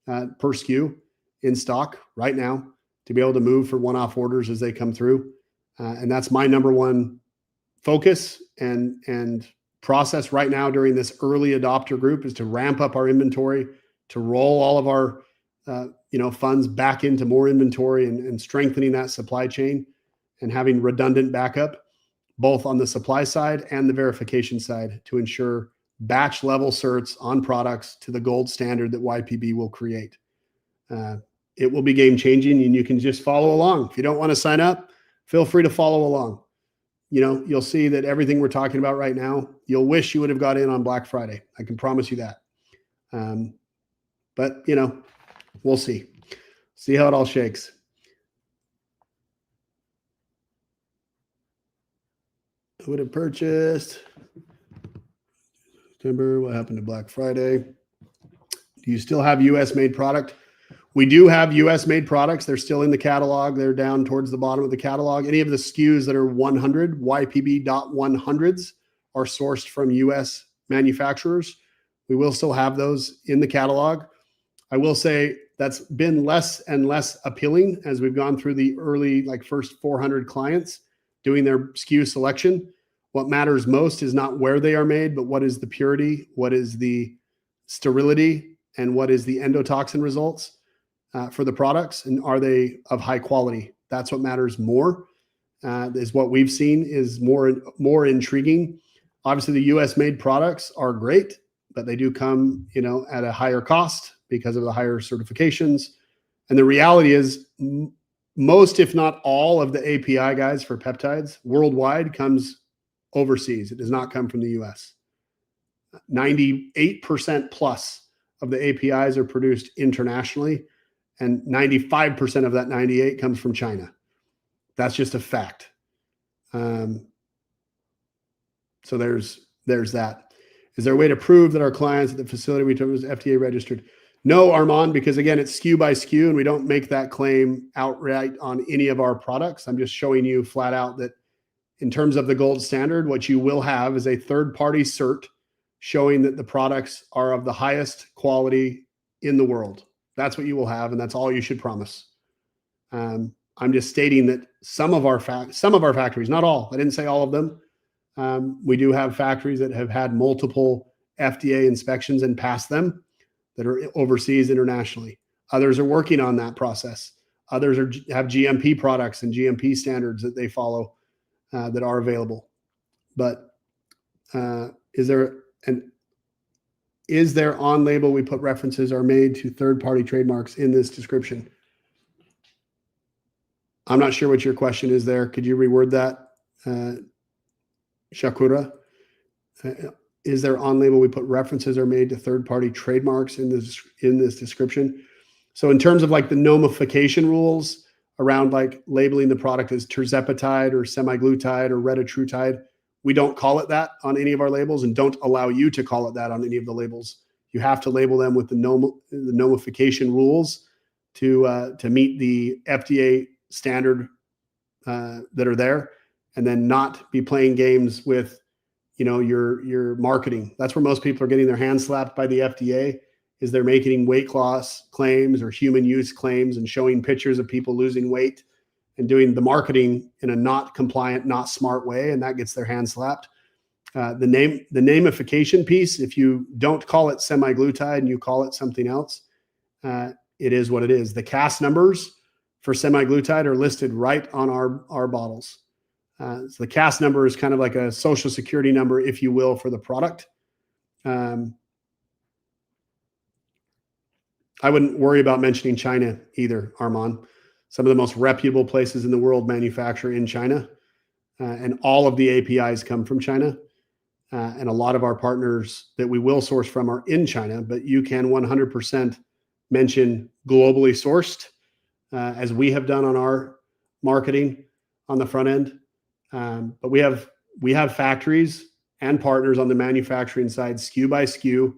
A: per SKU in stock right now to be able to move for one-off orders as they come through. And that's my number one focus and process right now during this early adopter group is to ramp up our inventory, to roll all of our funds back into more inventory and strengthening that supply chain and having redundant backup, both on the supply side and the verification side to ensure batch level certs on products to the gold standard that YPB will create. It will be game changing and you can just follow along. If you don't want to sign up, feel free to follow along. you'll see that everything we're talking about right now, you'll wish you would have got in on Black Friday. I can promise you that. But we'll see. See how it all shakes. I would have purchased September. What happened to Black Friday? Do you still have US made product? We do have US made products. They're still in the catalog. They're down towards the bottom of the catalog. Any of the SKUs that are 100, YPB.100s are sourced from US manufacturers. We will still have those in the catalog. I will say that's been less and less appealing as we've gone through the early, first 400 clients doing their SKU selection. What matters most is not where they are made, but what is the purity, what is the sterility, and what is the endotoxin results for the products, and are they of high quality? That's what matters more. Is what we've seen is more intriguing. Obviously, the US made products are great, but they do come, at a higher cost because of the higher certifications. And the reality is most, if not all, of the API guys for peptides worldwide comes overseas. It does not come from the US. 98% plus of the APIs are produced internationally, and 95% of that 98 comes from China. That's just a fact. So there's that. Is there a way to prove that our clients at the facility we took was FDA registered? No, Armand, because again, it's SKU by SKU, and we don't make that claim outright on any of our products. I'm just showing you flat out that in terms of the gold standard, what you will have is a third-party cert showing that the products are of the highest quality in the world. That's what you will have, and that's all you should promise. I'm just stating that some of our factories, not all, I didn't say all of them. We do have factories that have had multiple FDA inspections and passed them that are overseas internationally. Others are working on that process. Others have GMP products and GMP standards that they follow that are available. But is there on label we put references are made to third-party trademarks in this description? I'm not sure what your question is there. Could you reword that, Shakura? Is there on label we put references are made to third-party trademarks in this description? So in terms of the nomification rules around labeling the product as terzepatide or semaglutide or retatrutide, we don't call it that on any of our labels, and don't allow you to call it that on any of the labels. You have to label them with the nomification rules to meet the FDA standard that are there, and then not be playing games with your marketing. That's where most people are getting their hands slapped by the FDA, is they're making weight loss claims or human use claims and showing pictures of people losing weight and doing the marketing in a not compliant, not smart way, and that gets their hands slapped. The namification piece, if you don't call it semaglutide and you call it something else, it is what it is. The CAS numbers for semaglutide are listed right on our bottles. So the CAS number is kind of like a social security number, if you will, for the product. I wouldn't worry about mentioning China either, Armand. Some of the most reputable places in the world manufacture in China, and all of the APIs come from China. And a lot of our partners that we will source from are in China, but you can 100% mention globally sourced, as we have done on our marketing on the front end. But we have factories and partners on the manufacturing side, SKU by SKU.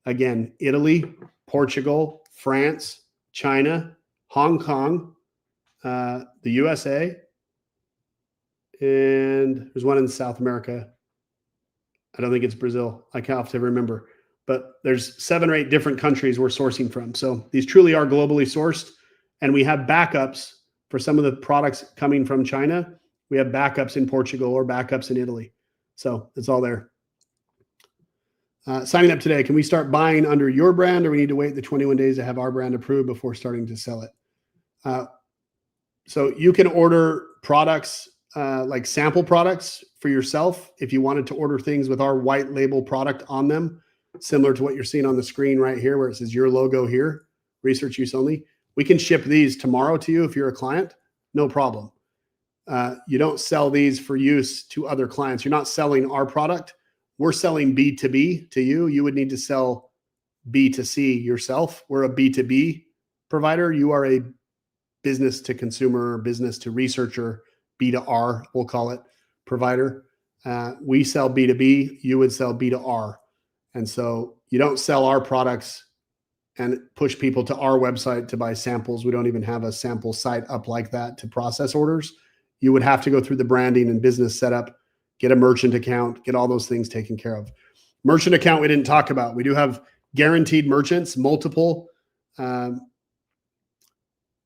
A: Again, Italy, Portugal, France, China, Hong Kong, the USA, and there's one in South America. I don't think it's Brazil. I can't have to remember, but there's 7 or 8 different countries we're sourcing from. So these truly are globally sourced, and we have backups for some of the products coming from China. We have backups in Portugal or backups in Italy. So it's all there. Signing up today, can we start buying under your brand, or we need to wait the 21 days to have our brand approved before starting to sell it? So you can order products like sample products for yourself if you wanted to order things with our white label product on them, similar to what you're seeing on the screen right here where it says your logo here, research use only. We can ship these tomorrow to you if you're a client, no problem. You don't sell these for use to other clients. You're not selling our product. We're selling B2B to you. You would need to sell B2C yourself. We're a B2B provider. You are a business to consumer, business to researcher, B2R, we'll call it, provider. We sell B2B. You would sell B2R. And so you don't sell our products and push people to our website to buy samples. We don't even have a sample site up like that to process orders. You would have to go through the branding and business setup, get a merchant account, get all those things taken care of. Merchant account we didn't talk about. We do have guaranteed merchants, multiple.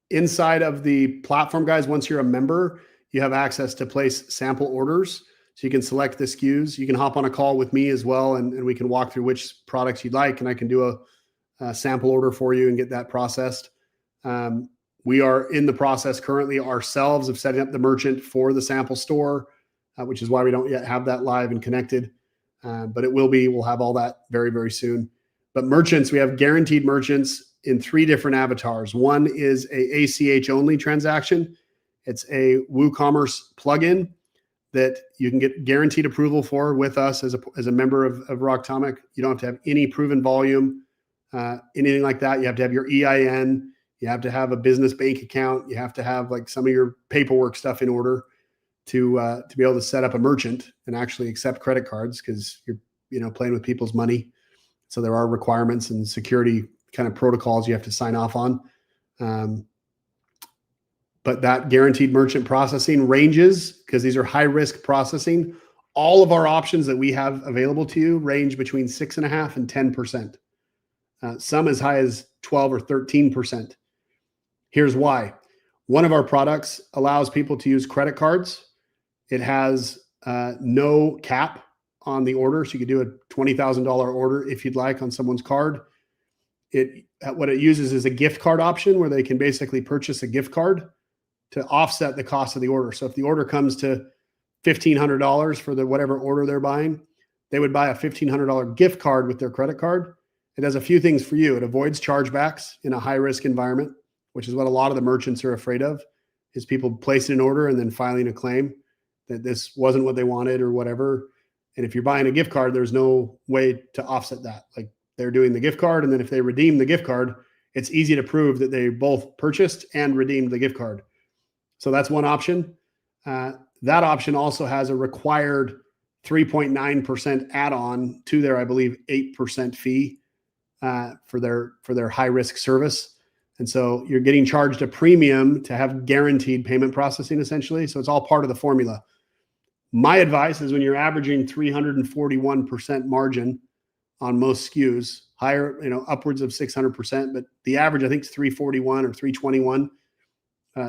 A: Inside of the platform, guys, once you're a member, you have access to place sample orders. So you can select the SKUs. You can hop on a call with me as well, and we can walk through which products you'd like, and I can do a sample order for you and get that processed. We are in the process currently ourselves of setting up the merchant for the sample store, which is why we don't yet have that live and connected. But it will be. We'll have all that very, very soon. But merchants, we have guaranteed merchants in 3 different avatars. One is a ACH only transaction. It's a WooCommerce plugin that you can get guaranteed approval for with us as a member of Rocktomic. You don't have to have any proven volume, anything like that. You have to have your EIN. You have to have a business bank account. You have to have like some of your paperwork stuff in order to be able to set up a merchant and actually accept credit cards, because you're playing with people's money. So there are requirements and security kind of protocols you have to sign off on. But that guaranteed merchant processing ranges, because these are high risk processing. All of our options that we have available to you range between 6.5% and 10%. Some as high as 12 or 13%. Here's why. One of our products allows people to use credit cards. It has no cap on the order. So you could do a $20,000 order if you'd like on someone's card. What it uses is a gift card option where they can basically purchase a gift card to offset the cost of the order. So if the order comes to $1,500 for whatever order they're buying, they would buy a $1,500 gift card with their credit card. It does a few things for you. It avoids chargebacks in a high risk environment, which is what a lot of the merchants are afraid of, is people placing an order and then filing a claim that this wasn't what they wanted or whatever. And if you're buying a gift card, there's no way to offset that. Like, they're doing the gift card, and then if they redeem the gift card, it's easy to prove that they both purchased and redeemed the gift card. So that's one option. That option also has a required 3.9% add-on to their, I believe, 8% fee for their high-risk service. And so you're getting charged a premium to have guaranteed payment processing, essentially. So it's all part of the formula. My advice is, when you're averaging 341% margin on most SKUs, higher, upwards of 600%, but the average I think is 341 or 321.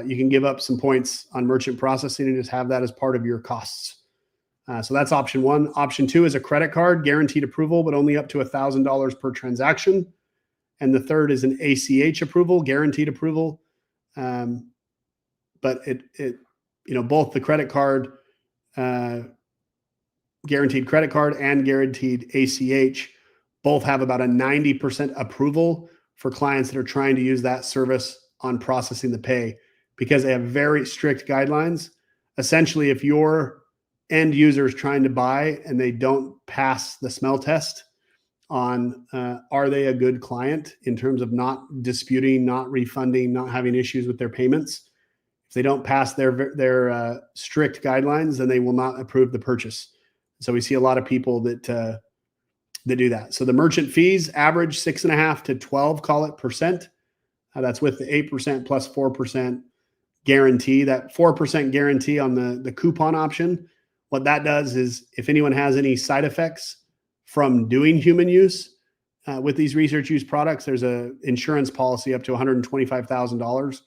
A: You can give up some points on merchant processing and just have that as part of your costs. So that's option 1. Option 2 is a credit card, guaranteed approval, but only up to $1,000 per transaction. And the third is an ACH approval, guaranteed approval. But both the credit card, guaranteed credit card and guaranteed ACH both have about a 90% approval for clients that are trying to use that service on processing the pay, because they have very strict guidelines. Essentially, if your end user is trying to buy and they don't pass the smell test on are they a good client in terms of not disputing, not refunding, not having issues with their payments, if they don't pass their strict guidelines, then they will not approve the purchase. So we see a lot of people that do that. So the merchant fees average 6.5 to 12, call it, percent. That's with the 8% plus 4% guarantee. That 4% guarantee on the coupon option, what that does is, if anyone has any side effects from doing human use with these research use products, there's an insurance policy up to $125,000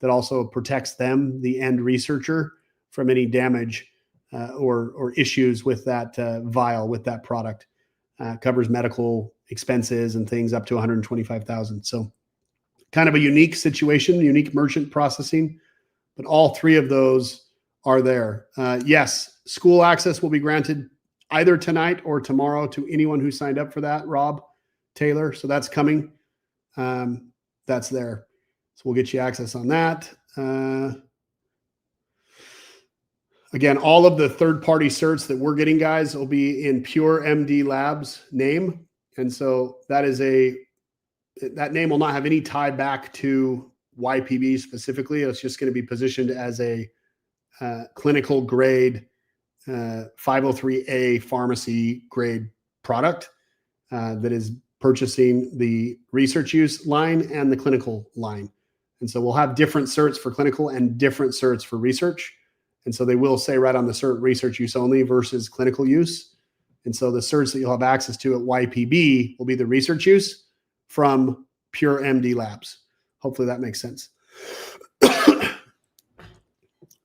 A: that also protects them, the end researcher, from any damage or issues with that vial, with that product. Covers medical expenses and things up to $125,000. So kind of a unique situation, unique merchant processing, but all 3 of those are there. Yes, Skool access will be granted either tonight or tomorrow to anyone who signed up for that, Rob Taylor. So that's coming. That's there. So we'll get you access on that. Again, all of the third-party certs that we're getting, guys, will be in Pure MD Labs name. And so that name will not have any tie back to YPB specifically. It's just going to be positioned as a clinical grade 503A pharmacy grade product that is purchasing the research use line and the clinical line. And so we'll have different certs for clinical and different certs for research. And so they will say right on the cert research use only versus clinical use. And so the certs that you'll have access to at YPB will be the research use from Pure MD Labs. Hopefully that makes sense.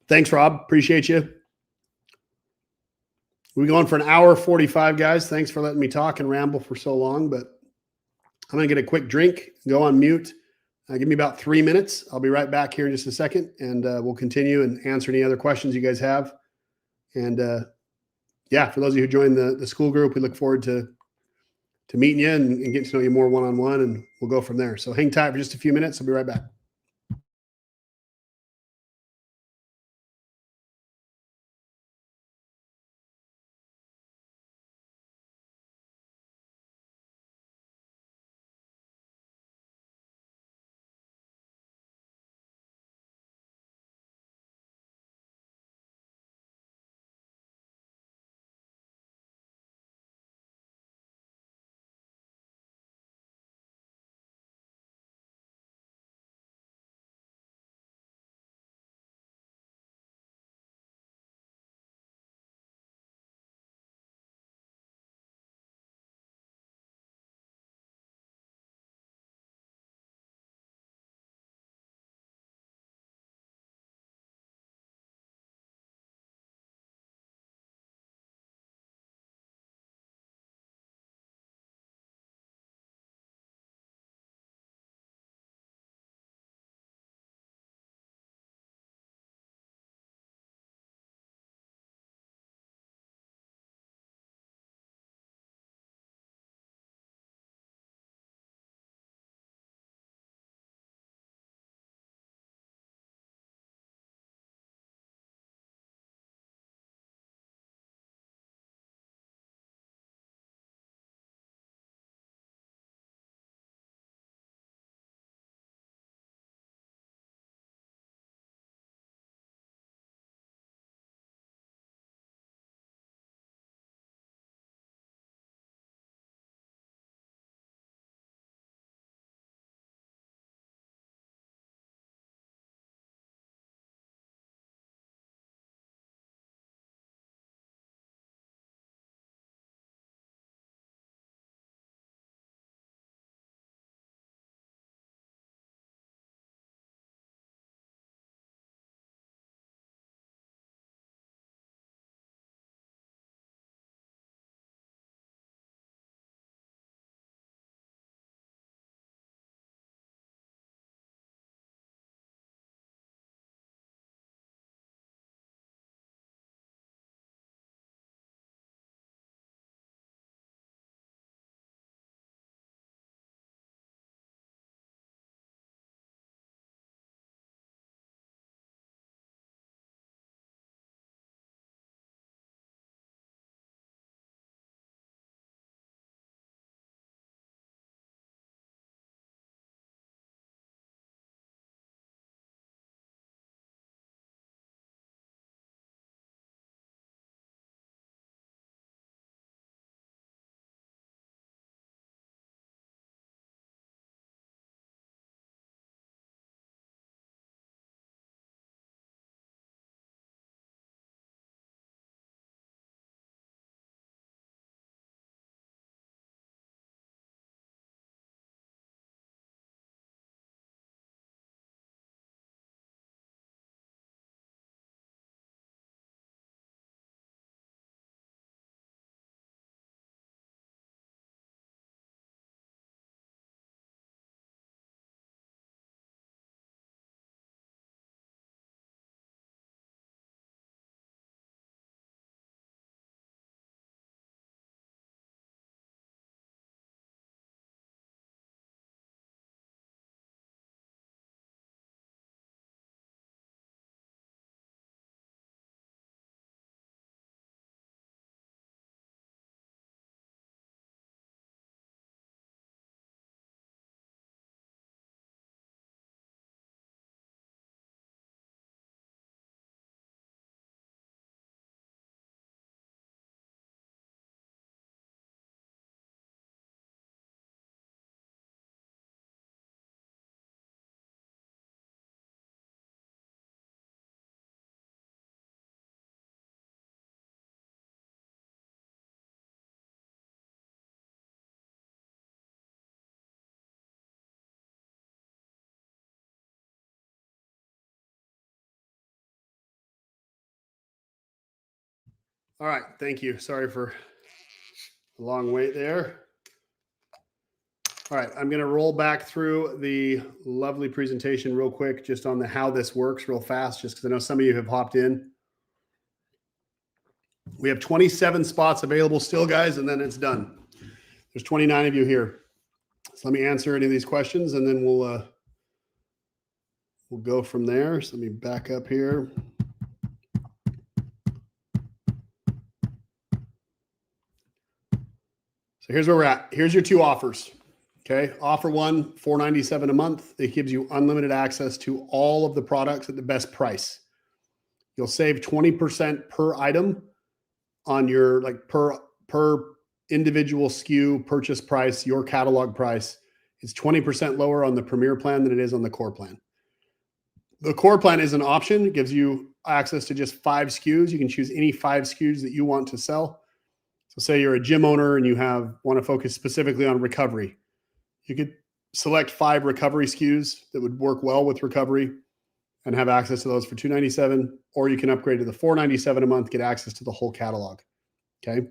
A: Thanks, Rob. Appreciate you. We're going for an hour 45, guys. Thanks for letting me talk and ramble for so long, but I'm going to get a quick drink, go on mute. Give me about 3 minutes. I'll be right back here in just a second, and we'll continue and answer any other questions you guys have. And yeah, for those of you who joined the Skool group, we look forward to meeting you and getting to know you more one-on-one, and we'll go from there. So hang tight for just a few minutes. I'll be right back. All right. Thank you. Sorry for a long wait there. All right. I'm going to roll back through the lovely presentation real quick, just on the how this works real fast, just because I know some of you have hopped in. We have 27 spots available still, guys, and then it's done. There's 29 of you here. So let me answer any of these questions, and then we'll go from there. So let me back up here. So here's where we're at. Here's your two offers. Okay. Offer one, $4.97 a month. It gives you unlimited access to all of the products at the best price. You'll save 20% per item on your, like, per individual SKU purchase price, your catalog price. It's 20% lower on the Premier plan than it is on the Core plan. The Core plan is an option. It gives you access to just 5 SKUs. You can choose any 5 SKUs that you want to sell. So say you're a gym owner and you want to focus specifically on recovery. You could select 5 recovery SKUs that would work well with recovery and have access to those for $2.97, or you can upgrade to the $4.97 a month, get access to the whole catalog. Okay.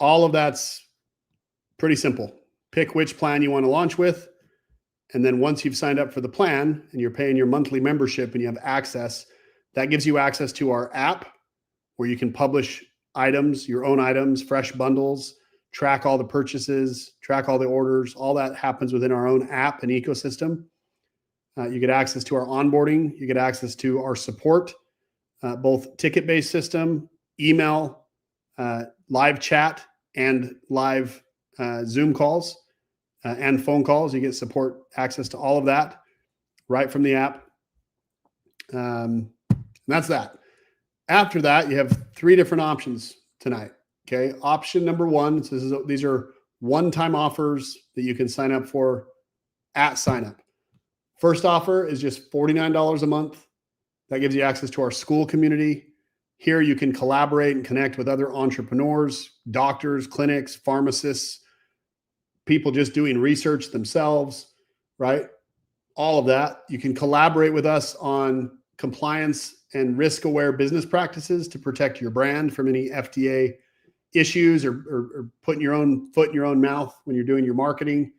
A: All of that's pretty simple. Pick which plan you want to launch with. And then once you've signed up for the plan and you're paying your monthly membership and you have access, that gives you access to our app where you can publish items, your own items, fresh bundles, track all the purchases, track all the orders. All that happens within our own app and ecosystem. You get access to our onboarding. You get access to our support, both ticket-based system, email, live chat, and live Zoom calls and phone calls. You get support access to all of that right from the app. And that's that. After that, you have 3 different options tonight. Okay. Option number 1, so these are one-time offers that you can sign up for at sign up. First offer is just $49 a month. That gives you access to our Skool community. Here you can collaborate and connect with other entrepreneurs, doctors, clinics, pharmacists, people just doing research themselves, right? All of that. You can collaborate with us on compliance and risk-aware business practices to protect your brand from any FDA issues or putting your own foot in your own mouth when you're doing your marketing.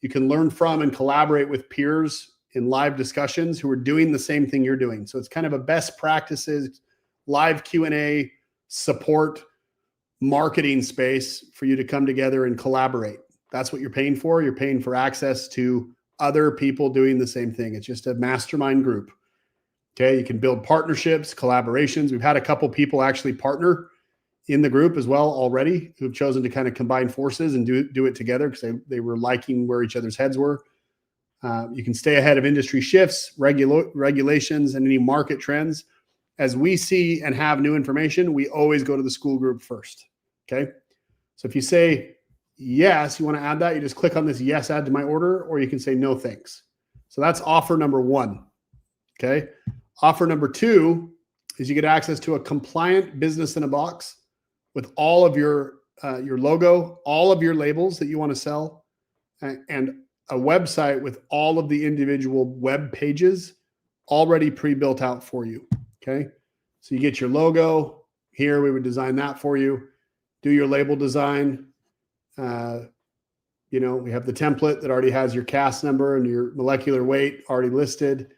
A: You can learn from and collaborate with peers in live discussions who are doing the same thing you're doing. So it's kind of a best practices, live Q&A, support, marketing space for you to come together and collaborate. That's what you're paying for. You're paying for access to other people doing the same thing. It's just a mastermind group. Okay, you can build partnerships, collaborations. We've had a couple people actually partner in the group as well already who've chosen to kind of combine forces and do it together because they were liking where each other's heads were. You can stay ahead of industry shifts, regulations, and any market trends. As we see and have new information, we always go to the Skool group first. Okay, so if you say yes, you want to add that, you just click on this yes, add to my order, or you can say no thanks. So that's offer number 1. Okay. Offer number 2 is you get access to a compliant business in a box with all of your logo, all of your labels that you want to sell, and a website with all of the individual web pages already pre-built out for you. Okay. So you get your logo here. We would design that for you. Do your label design. We have the template that already has your CAS number and your molecular weight already listed.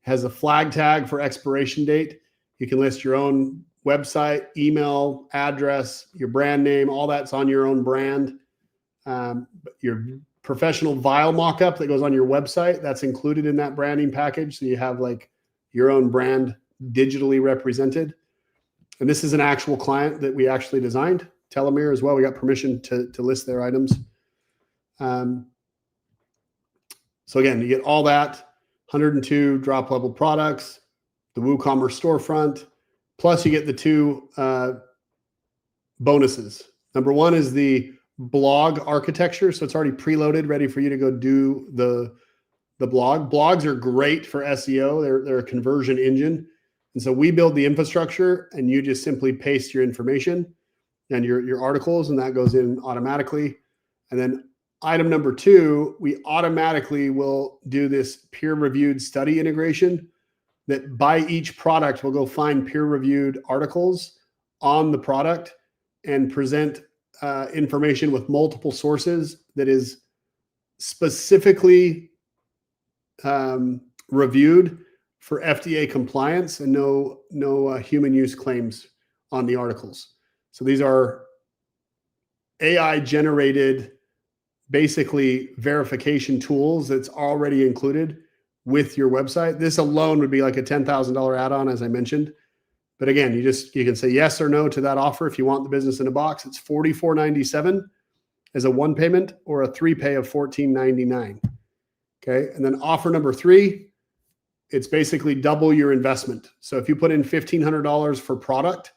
A: Has a flag tag for expiration date. You can list your own website, email, address, your brand name, all that's on your own brand. Your professional vial mock-up that goes on your website, that's included in that branding package. So you have like your own brand digitally represented. And this is an actual client that we actually designed, Telomere as well. We got permission to list their items. So again, you get all that. 102 drop level products, the WooCommerce storefront, plus you get the 2 bonuses. Number 1 is the blog architecture. So it's already preloaded, ready for you to go do the blog. Blogs are great for SEO. They're a conversion engine. And so we build the infrastructure and you just simply paste your information and your articles, and that goes in automatically. And then item number 2, we automatically will do this peer-reviewed study integration that by each product, we'll go find peer-reviewed articles on the product and present information with multiple sources that is specifically reviewed for FDA compliance and no human use claims on the articles. So these are AI generated, basically verification tools that's already included with your website. This alone would be like a $10,000 add-on, as I mentioned. But again, you can say yes or no to that offer. If you want the business in a box, it's $44.97 as a one payment or a three pay of $14.99. Okay. And then offer number 3, it's basically double your investment. So if you put in $1,500 for product,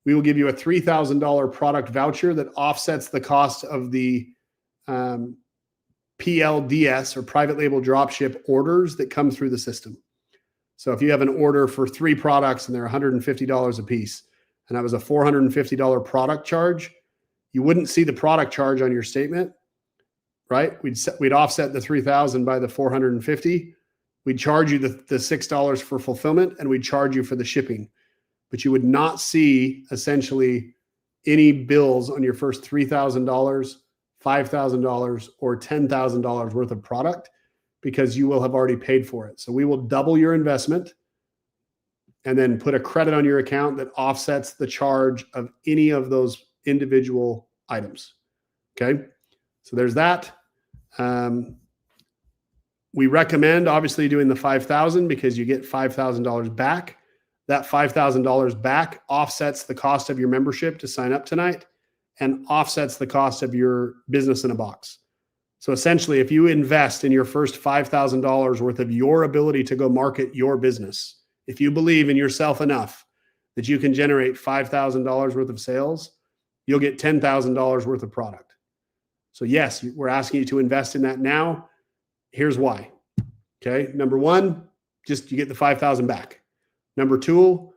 A: we will give you a $3,000 product voucher that offsets the cost of the PLDS or private label dropship orders that come through the system. So if you have an order for 3 products and they're $150 a piece, and that was a $450 product charge, you wouldn't see the product charge on your statement, right? We'd offset the $3,000 by the $450. We'd charge you the $6 for fulfillment, and we'd charge you for the shipping. But you would not see essentially any bills on your first $3,000, $5,000, or $10,000 worth of product, because you will have already paid for it. So we will double your investment and then put a credit on your account that offsets the charge of any of those individual items. Okay. So there's that. We recommend obviously doing the 5,000 because you get $5,000 back. That $5,000 back offsets the cost of your membership to sign up tonight and offsets the cost of your business in a box. So essentially, if you invest in your first $5,000 worth of your ability to go market your business, if you believe in yourself enough that you can generate $5,000 worth of sales, you'll get $10,000 worth of product. So yes, we're asking you to invest in that now. Here's why. Okay. Number 1, just you get the 5,000 back. Number 2,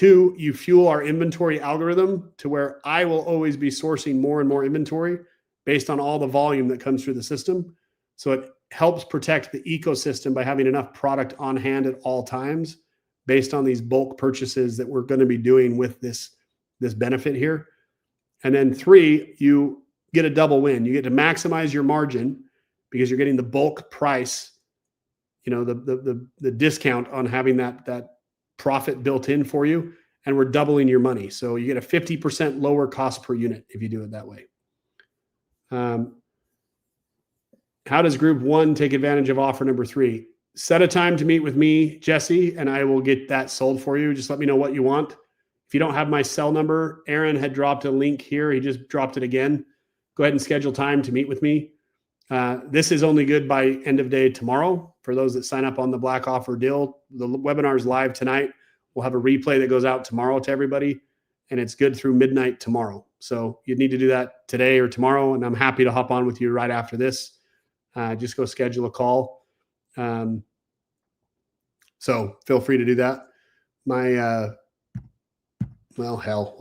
A: you fuel our inventory algorithm to where I will always be sourcing more and more inventory based on all the volume that comes through the system. So it helps protect the ecosystem by having enough product on hand at all times based on these bulk purchases that we're going to be doing with this benefit here. And then 3, you get a double win. You get to maximize your margin because you're getting the bulk price, the discount on having that profit built in for you, and we're doubling your money. So you get a 50% lower cost per unit if you do it that way. How does group 1 take advantage of offer number 3? Set a time to meet with me, Jesse, and I will get that sold for you. Just let me know what you want. If you don't have my cell number, Aaron had dropped a link here. He just dropped it again. Go ahead and schedule time to meet with me. This is only good by end of day tomorrow. For those that sign up on the Black Offer deal, the webinar is live tonight. We'll have a replay that goes out tomorrow to everybody, and it's good through midnight tomorrow. So you'd need to do that today or tomorrow, and I'm happy to hop on with you right after this. Just go schedule a call. So feel free to do that. I'll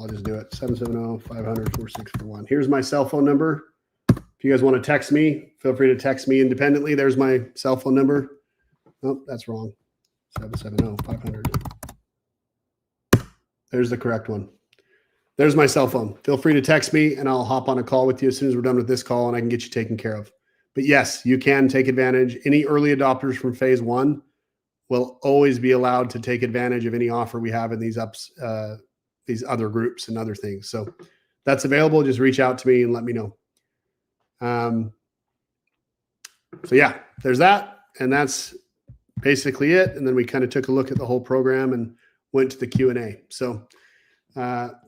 A: just do it. 770-500-4641. Here's my cell phone number. If you guys want to text me, feel free to text me independently. There's my cell phone number. Oh, that's wrong. 770-500. There's the correct one. There's my cell phone. Feel free to text me and I'll hop on a call with you as soon as we're done with this call and I can get you taken care of. But yes, you can take advantage. Any early adopters from phase 1 will always be allowed to take advantage of any offer we have in these other groups and other things. So that's available. Just reach out to me and let me know. So yeah, there's that. And that's basically it. And then we kind of took a look at the whole program and went to the Q&A. So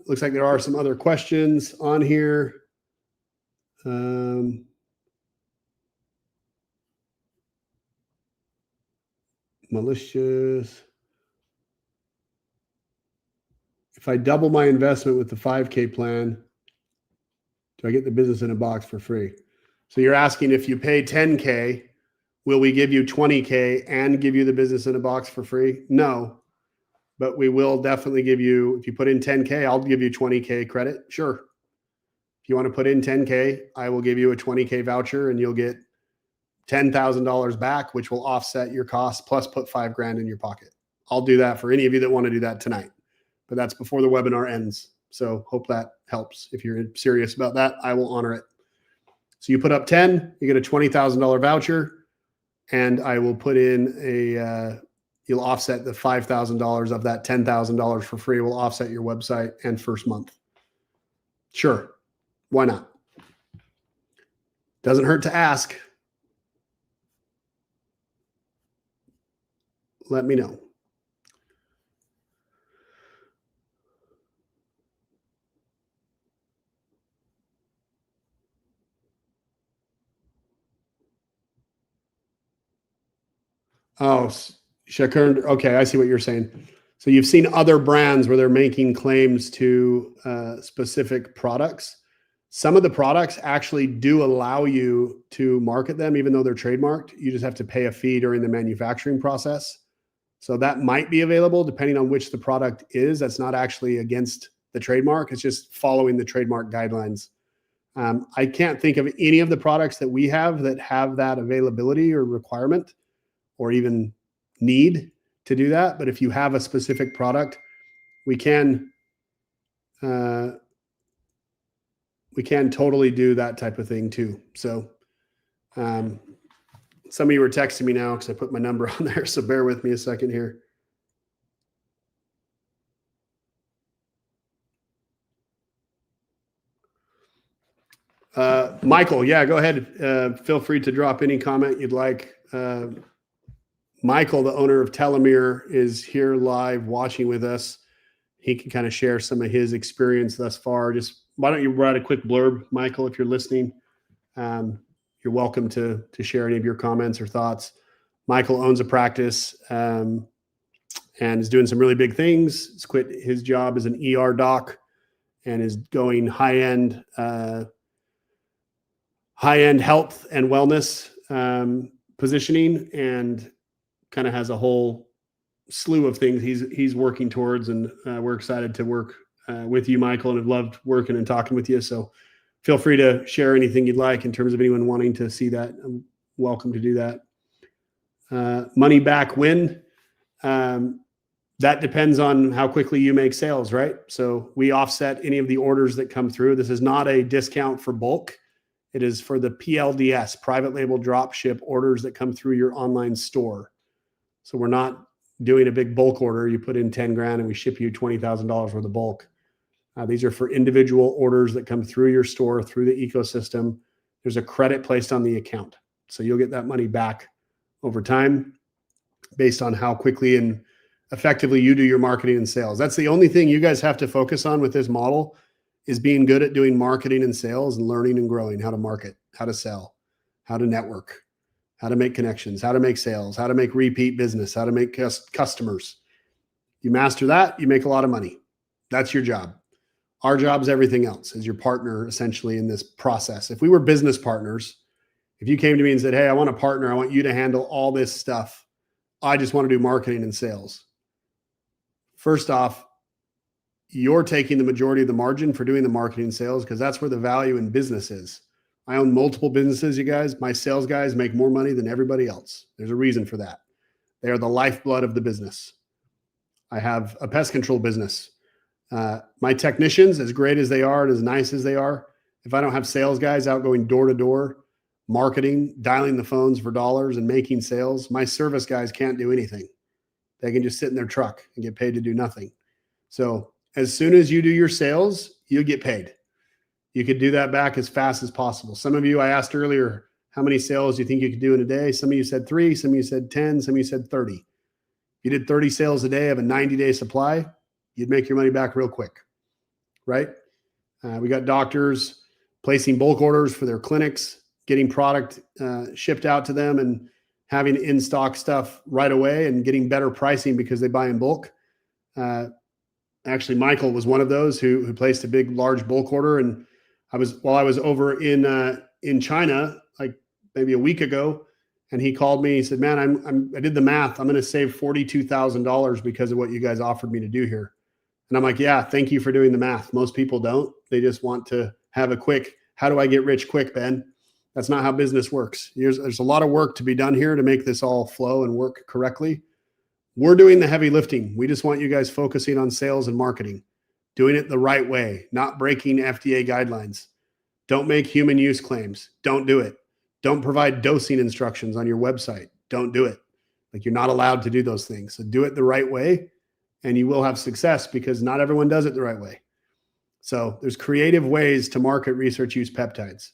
A: looks like there are some other questions on here. Malicious. If I double my investment with the 5K plan, do I get the business in a box for free? So you're asking, if you pay 10K, will we give you 20K and give you the business in a box for free? No, but we will definitely give you, if you put in 10K, I'll give you 20K credit. Sure. If you want to put in 10K, I will give you a 20K voucher and you'll get $10,000 back, which will offset your costs plus put $5,000 in your pocket. I'll do that for any of you that want to do that tonight, but that's before the webinar ends. So hope that helps. If you're serious about that, I will honor it. So you put up 10, you get a $20,000 voucher, and I will put in you'll offset the $5,000 of that $10,000 for free. Will offset your website and first month. Sure. Why not? Doesn't hurt to ask. Let me know. Oh, Shakur. Okay, I see what you're saying. So you've seen other brands where they're making claims to specific products. Some of the products actually do allow you to market them, even though they're trademarked. You just have to pay a fee during the manufacturing process. So that might be available depending on which the product is. That's not actually against the trademark. It's just following the trademark guidelines. I can't think of any of the products that we have that availability or requirement or even need to do that. But if you have a specific product, we can totally do that type of thing too. So some of you were texting me now because I put my number on there. So bear with me a second here. Michael, yeah, go ahead. Feel free to drop any comment you'd like. Michael, the owner of Telomere, is here live watching with us. He can kind of share some of his experience thus far. Just why don't you write a quick blurb, Michael, if you're listening. You're welcome to share any of your comments or thoughts. Michael owns a practice and is doing some really big things. He's quit his job as an ER doc and is going high-end health and wellness positioning, and kind of has a whole slew of things he's working towards. And we're excited to work with you, Michael, and have loved working and talking with you. So feel free to share anything you'd like in terms of anyone wanting to see that. I'm welcome to do that. Money back when? That depends on how quickly you make sales, right? So we offset any of the orders that come through. This is not a discount for bulk. It is for the PLDS, private label dropship orders that come through your online store. So we're not doing a big bulk order. You put in 10 grand and we ship you $20,000 worth of bulk. These are for individual orders that come through your store, through the ecosystem. There's a credit placed on the account. So you'll get that money back over time based on how quickly and effectively you do your marketing and sales. That's the only thing you guys have to focus on with this model, is being good at doing marketing and sales and learning and growing how to market, how to sell, how to network, how to make connections, how to make sales, how to make repeat business, how to make customers. You master that, you make a lot of money. That's your job. Our job is everything else, as your partner essentially in this process. If we were business partners, if you came to me and said, hey, I want a partner, I want you to handle all this stuff, I just want to do marketing and sales. First off, you're taking the majority of the margin for doing the marketing and sales, because that's where the value in business is. I own multiple businesses, you guys. My sales guys make more money than everybody else. There's a reason for that. They are the lifeblood of the business. I have a pest control business. My technicians, as great as they are and as nice as they are, if I don't have sales guys out going door to door, marketing, dialing the phones for dollars and making sales, my service guys can't do anything. They can just sit in their truck and get paid to do nothing. So as soon as you do your sales, you'll get paid. You could do that back as fast as possible. Some of you, I asked earlier, how many sales do you think you could do in a day? Some of you said 3, some of you said 10, some of you said 30. If you did 30 sales a day of a 90-day supply, you'd make your money back real quick, right? We got doctors placing bulk orders for their clinics, getting product shipped out to them and having in-stock stuff right away and getting better pricing because they buy in bulk. Actually, Michael was one of those who placed a big, large bulk order. And while I was over in China, like maybe a week ago, and he called me, he said, man, I did the math. I'm going to save $42,000 because of what you guys offered me to do here. And I'm like, yeah, thank you for doing the math. Most people don't. They just want to have a quick, how do I get rich quick, Ben? That's not how business works. There's a lot of work to be done here to make this all flow and work correctly. We're doing the heavy lifting. We just want you guys focusing on sales and marketing. doing it the right way, not breaking FDA guidelines. Don't make human use claims. Don't do it. Don't provide dosing instructions on your website. Don't do it. Like, you're not allowed to do those things. So do it the right way and you will have success, because not everyone does it the right way. So there's creative ways to market research use peptides.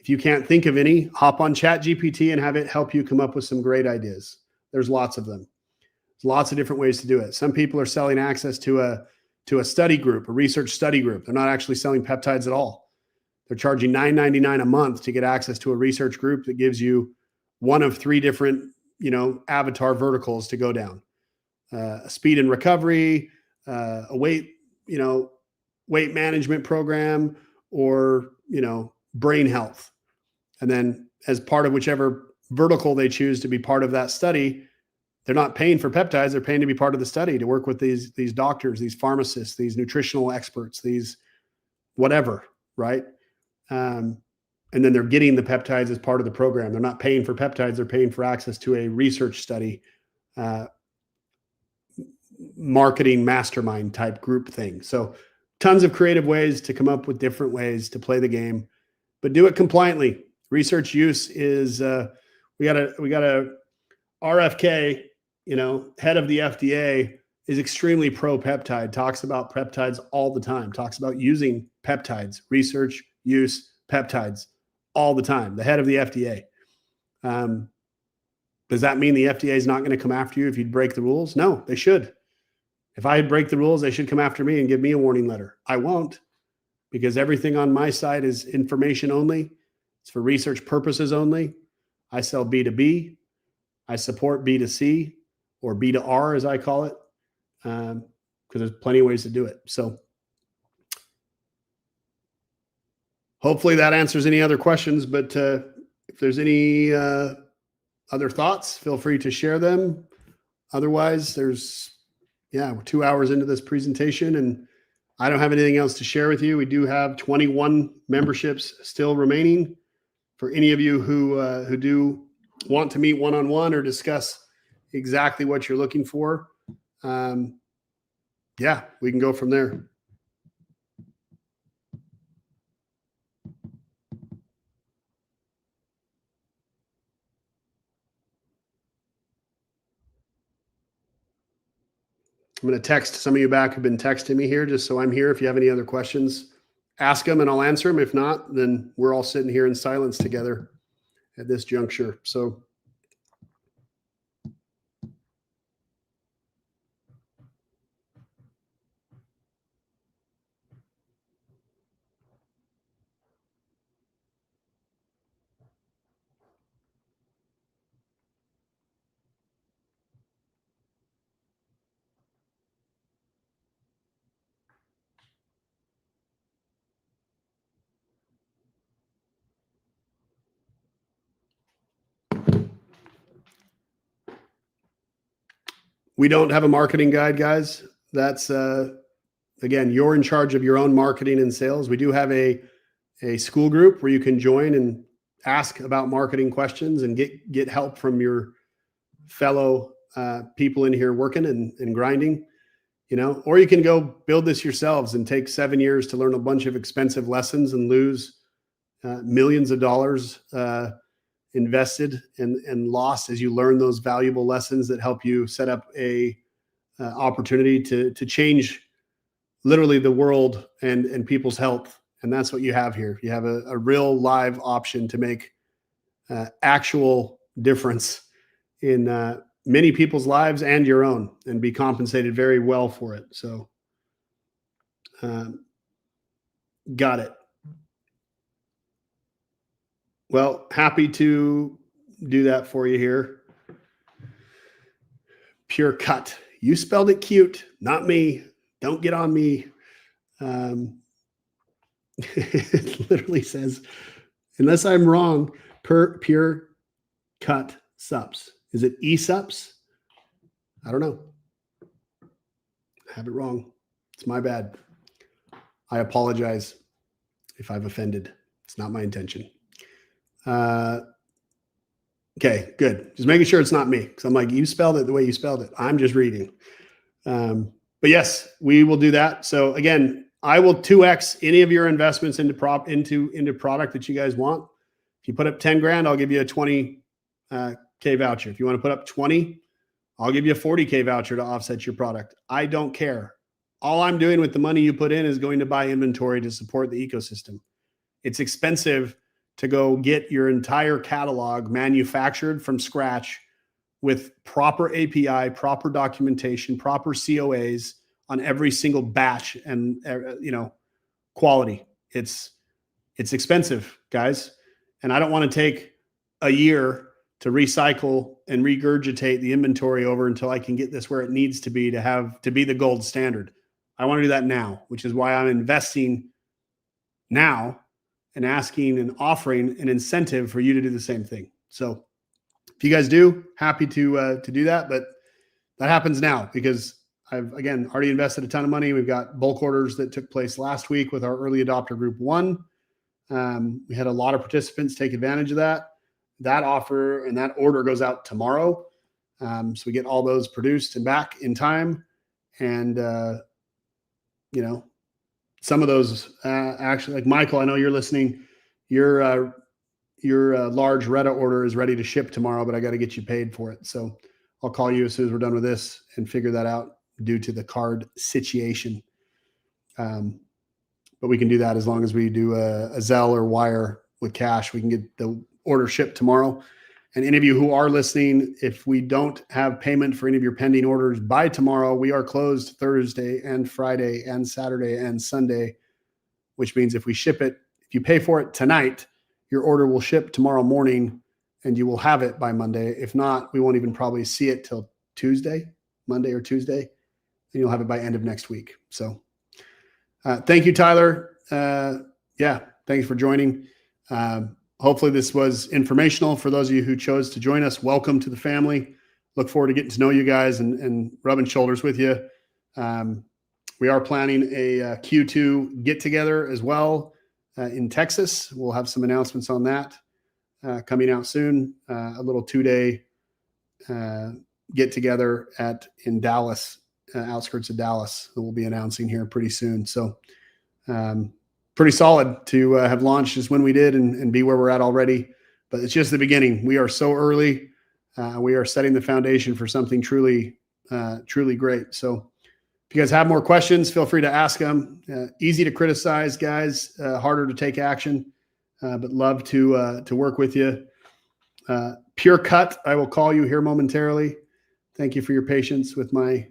A: If you can't think of any, hop on ChatGPT and have it help you come up with some great ideas. There's lots of them. There's lots of different ways to do it. Some people are selling access to a study group, a research study group. They're not actually selling peptides at all. They're charging $9.99 a month to get access to a research group that gives you one of 3 different, avatar verticals to go down: speed and recovery, a weight management program, or, brain health. And then as part of whichever vertical they choose to be part of that study, they're not paying for peptides. They're paying to be part of the study, to work with these doctors, these pharmacists, these nutritional experts, these whatever, right? And then they're getting the peptides as part of the program. They're not paying for peptides. They're paying for access to a research study, marketing mastermind type group thing. So tons of creative ways to come up with different ways to play the game, but do it compliantly. Research use is, we got a RFK, head of the FDA, is extremely pro peptide, talks about peptides all the time, talks about using peptides, research use peptides all the time. The head of the FDA. Does that mean the FDA is not going to come after you if you break the rules? No, they should. If I break the rules, they should come after me and give me a warning letter. I won't, because everything on my site is information only. It's for research purposes only. I sell B2B. I support B2C, or B2R as I call it, because there's plenty of ways to do it. So hopefully that answers any other questions, but if there's any other thoughts, feel free to share them. Otherwise, we're 2 hours into this presentation and I don't have anything else to share with you. We do have 21 memberships still remaining. For any of you who do want to meet one-on-one or discuss exactly what you're looking for, we can go from there. I'm going to text some of you back who've been texting me here, just so I'm here. If you have any other questions, ask them and I'll answer them. If not, then we're all sitting here in silence together at this juncture. So we don't have a marketing guide, guys. That's, again, you're in charge of your own marketing and sales. We do have a Skool group where you can join and ask about marketing questions and get help from your fellow people in here working and grinding, or you can go build this yourselves and take 7 years to learn a bunch of expensive lessons and lose millions of dollars invested and lost as you learn those valuable lessons that help you set up a opportunity to change literally the world and people's health. And that's what you have here. You have a real live option to make actual difference in many people's lives and your own, and be compensated very well for it. So got it. Well, happy to do that for you here. Pure Cut. You spelled it cute, not me. Don't get on me. It literally says, unless I'm wrong, Pure Cut Sups. Is it E-Sups? I don't know. I have it wrong. It's my bad. I apologize if I've offended. It's not my intention. Okay, good. Just making sure it's not me, because I'm like, you spelled it the way you spelled it. I'm just reading. But But yes, we will do that. So again, I will 2x any of your investments into product that you guys want. If you put up 10 grand, I'll give you a 20K voucher. If you want to put up 20, I'll give you a 40K voucher to offset your product. I don't care. All I'm doing with the money you put in is going to buy inventory to support the ecosystem. It's expensive to go get your entire catalog manufactured from scratch with proper API, proper documentation, proper COAs on every single batch and quality. It's expensive, guys. And I don't want to take a year to recycle and regurgitate the inventory over until I can get this where it needs to be be the gold standard. I want to do that now, which is why I'm investing now and asking and offering an incentive for you to do the same thing. So if you guys do, happy to do that, but that happens now because I've, again, already invested a ton of money. We've got bulk orders that took place last week with our early adopter group 1. We had a lot of participants take advantage of that. That offer and that order goes out tomorrow. So we get all those produced and back in time. And, some of those actually, like Michael, I know you're listening. Your large Retta order is ready to ship tomorrow, but I got to get you paid for it. So I'll call you as soon as we're done with this and figure that out due to the card situation. But we can do that as long as we do a Zelle or wire with cash. We can get the order shipped tomorrow. And any of you who are listening, if we don't have payment for any of your pending orders by tomorrow, we are closed Thursday and Friday and Saturday and Sunday, which means if we ship it, if you pay for it tonight, your order will ship tomorrow morning and you will have it by Monday. If not, we won't even probably see it till Monday or Tuesday, and you'll have it by end of next week. So thank you, Tyler. Thanks for joining. Hopefully this was informational for those of you who chose to join us. Welcome to the family. Look forward to getting to know you guys and rubbing shoulders with you. We are planning a Q2 get together as well in Texas. We'll have some announcements on that coming out soon. A little 2-day get together in Dallas, outskirts of Dallas, that we'll be announcing here pretty soon. So pretty solid to have launched just when we did and be where we're at already. But it's just the beginning. We are so early. We are setting the foundation for something truly great. So if you guys have more questions, feel free to ask them. Easy to criticize, guys. Harder to take action, but love to work with you. Pure Cut, I will call you here momentarily. Thank you for your patience with my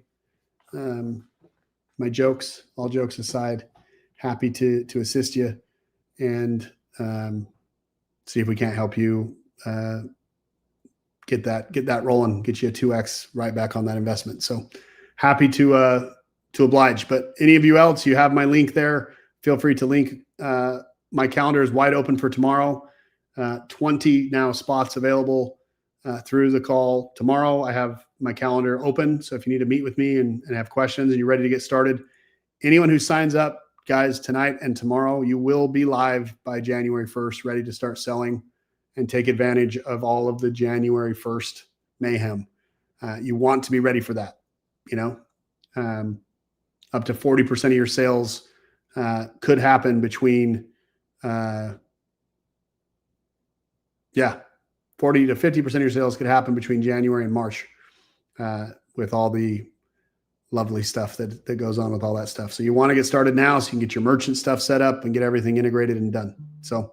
A: jokes. All jokes aside, happy to assist you and see if we can't help you get that rolling, get you a 2x right back on that investment. So happy to oblige. But any of you else, you have my link there. Feel free to link. My calendar is wide open for tomorrow. 20 now spots available through the call tomorrow. I have my calendar open. So if you need to meet with me and have questions and you're ready to get started, anyone who signs up, guys, tonight and tomorrow, you will be live by January 1st, ready to start selling and take advantage of all of the January 1st mayhem. You want to be ready for that. Up to 40% of your sales could happen between 40 to 50% of your sales could happen between January and March with all the lovely stuff that goes on with all that stuff. So you want to get started now so you can get your merchant stuff set up and get everything integrated and done. So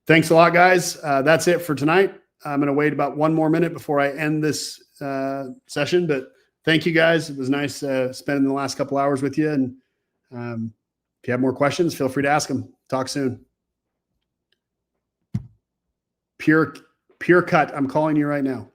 A: thanks a lot, guys. That's it for tonight. I'm going to wait about 1 more minute before I end this session, but thank you, guys. It was nice spending the last couple hours with you. And if you have more questions, feel free to ask them. Talk soon. Pure Cut, I'm calling you right now.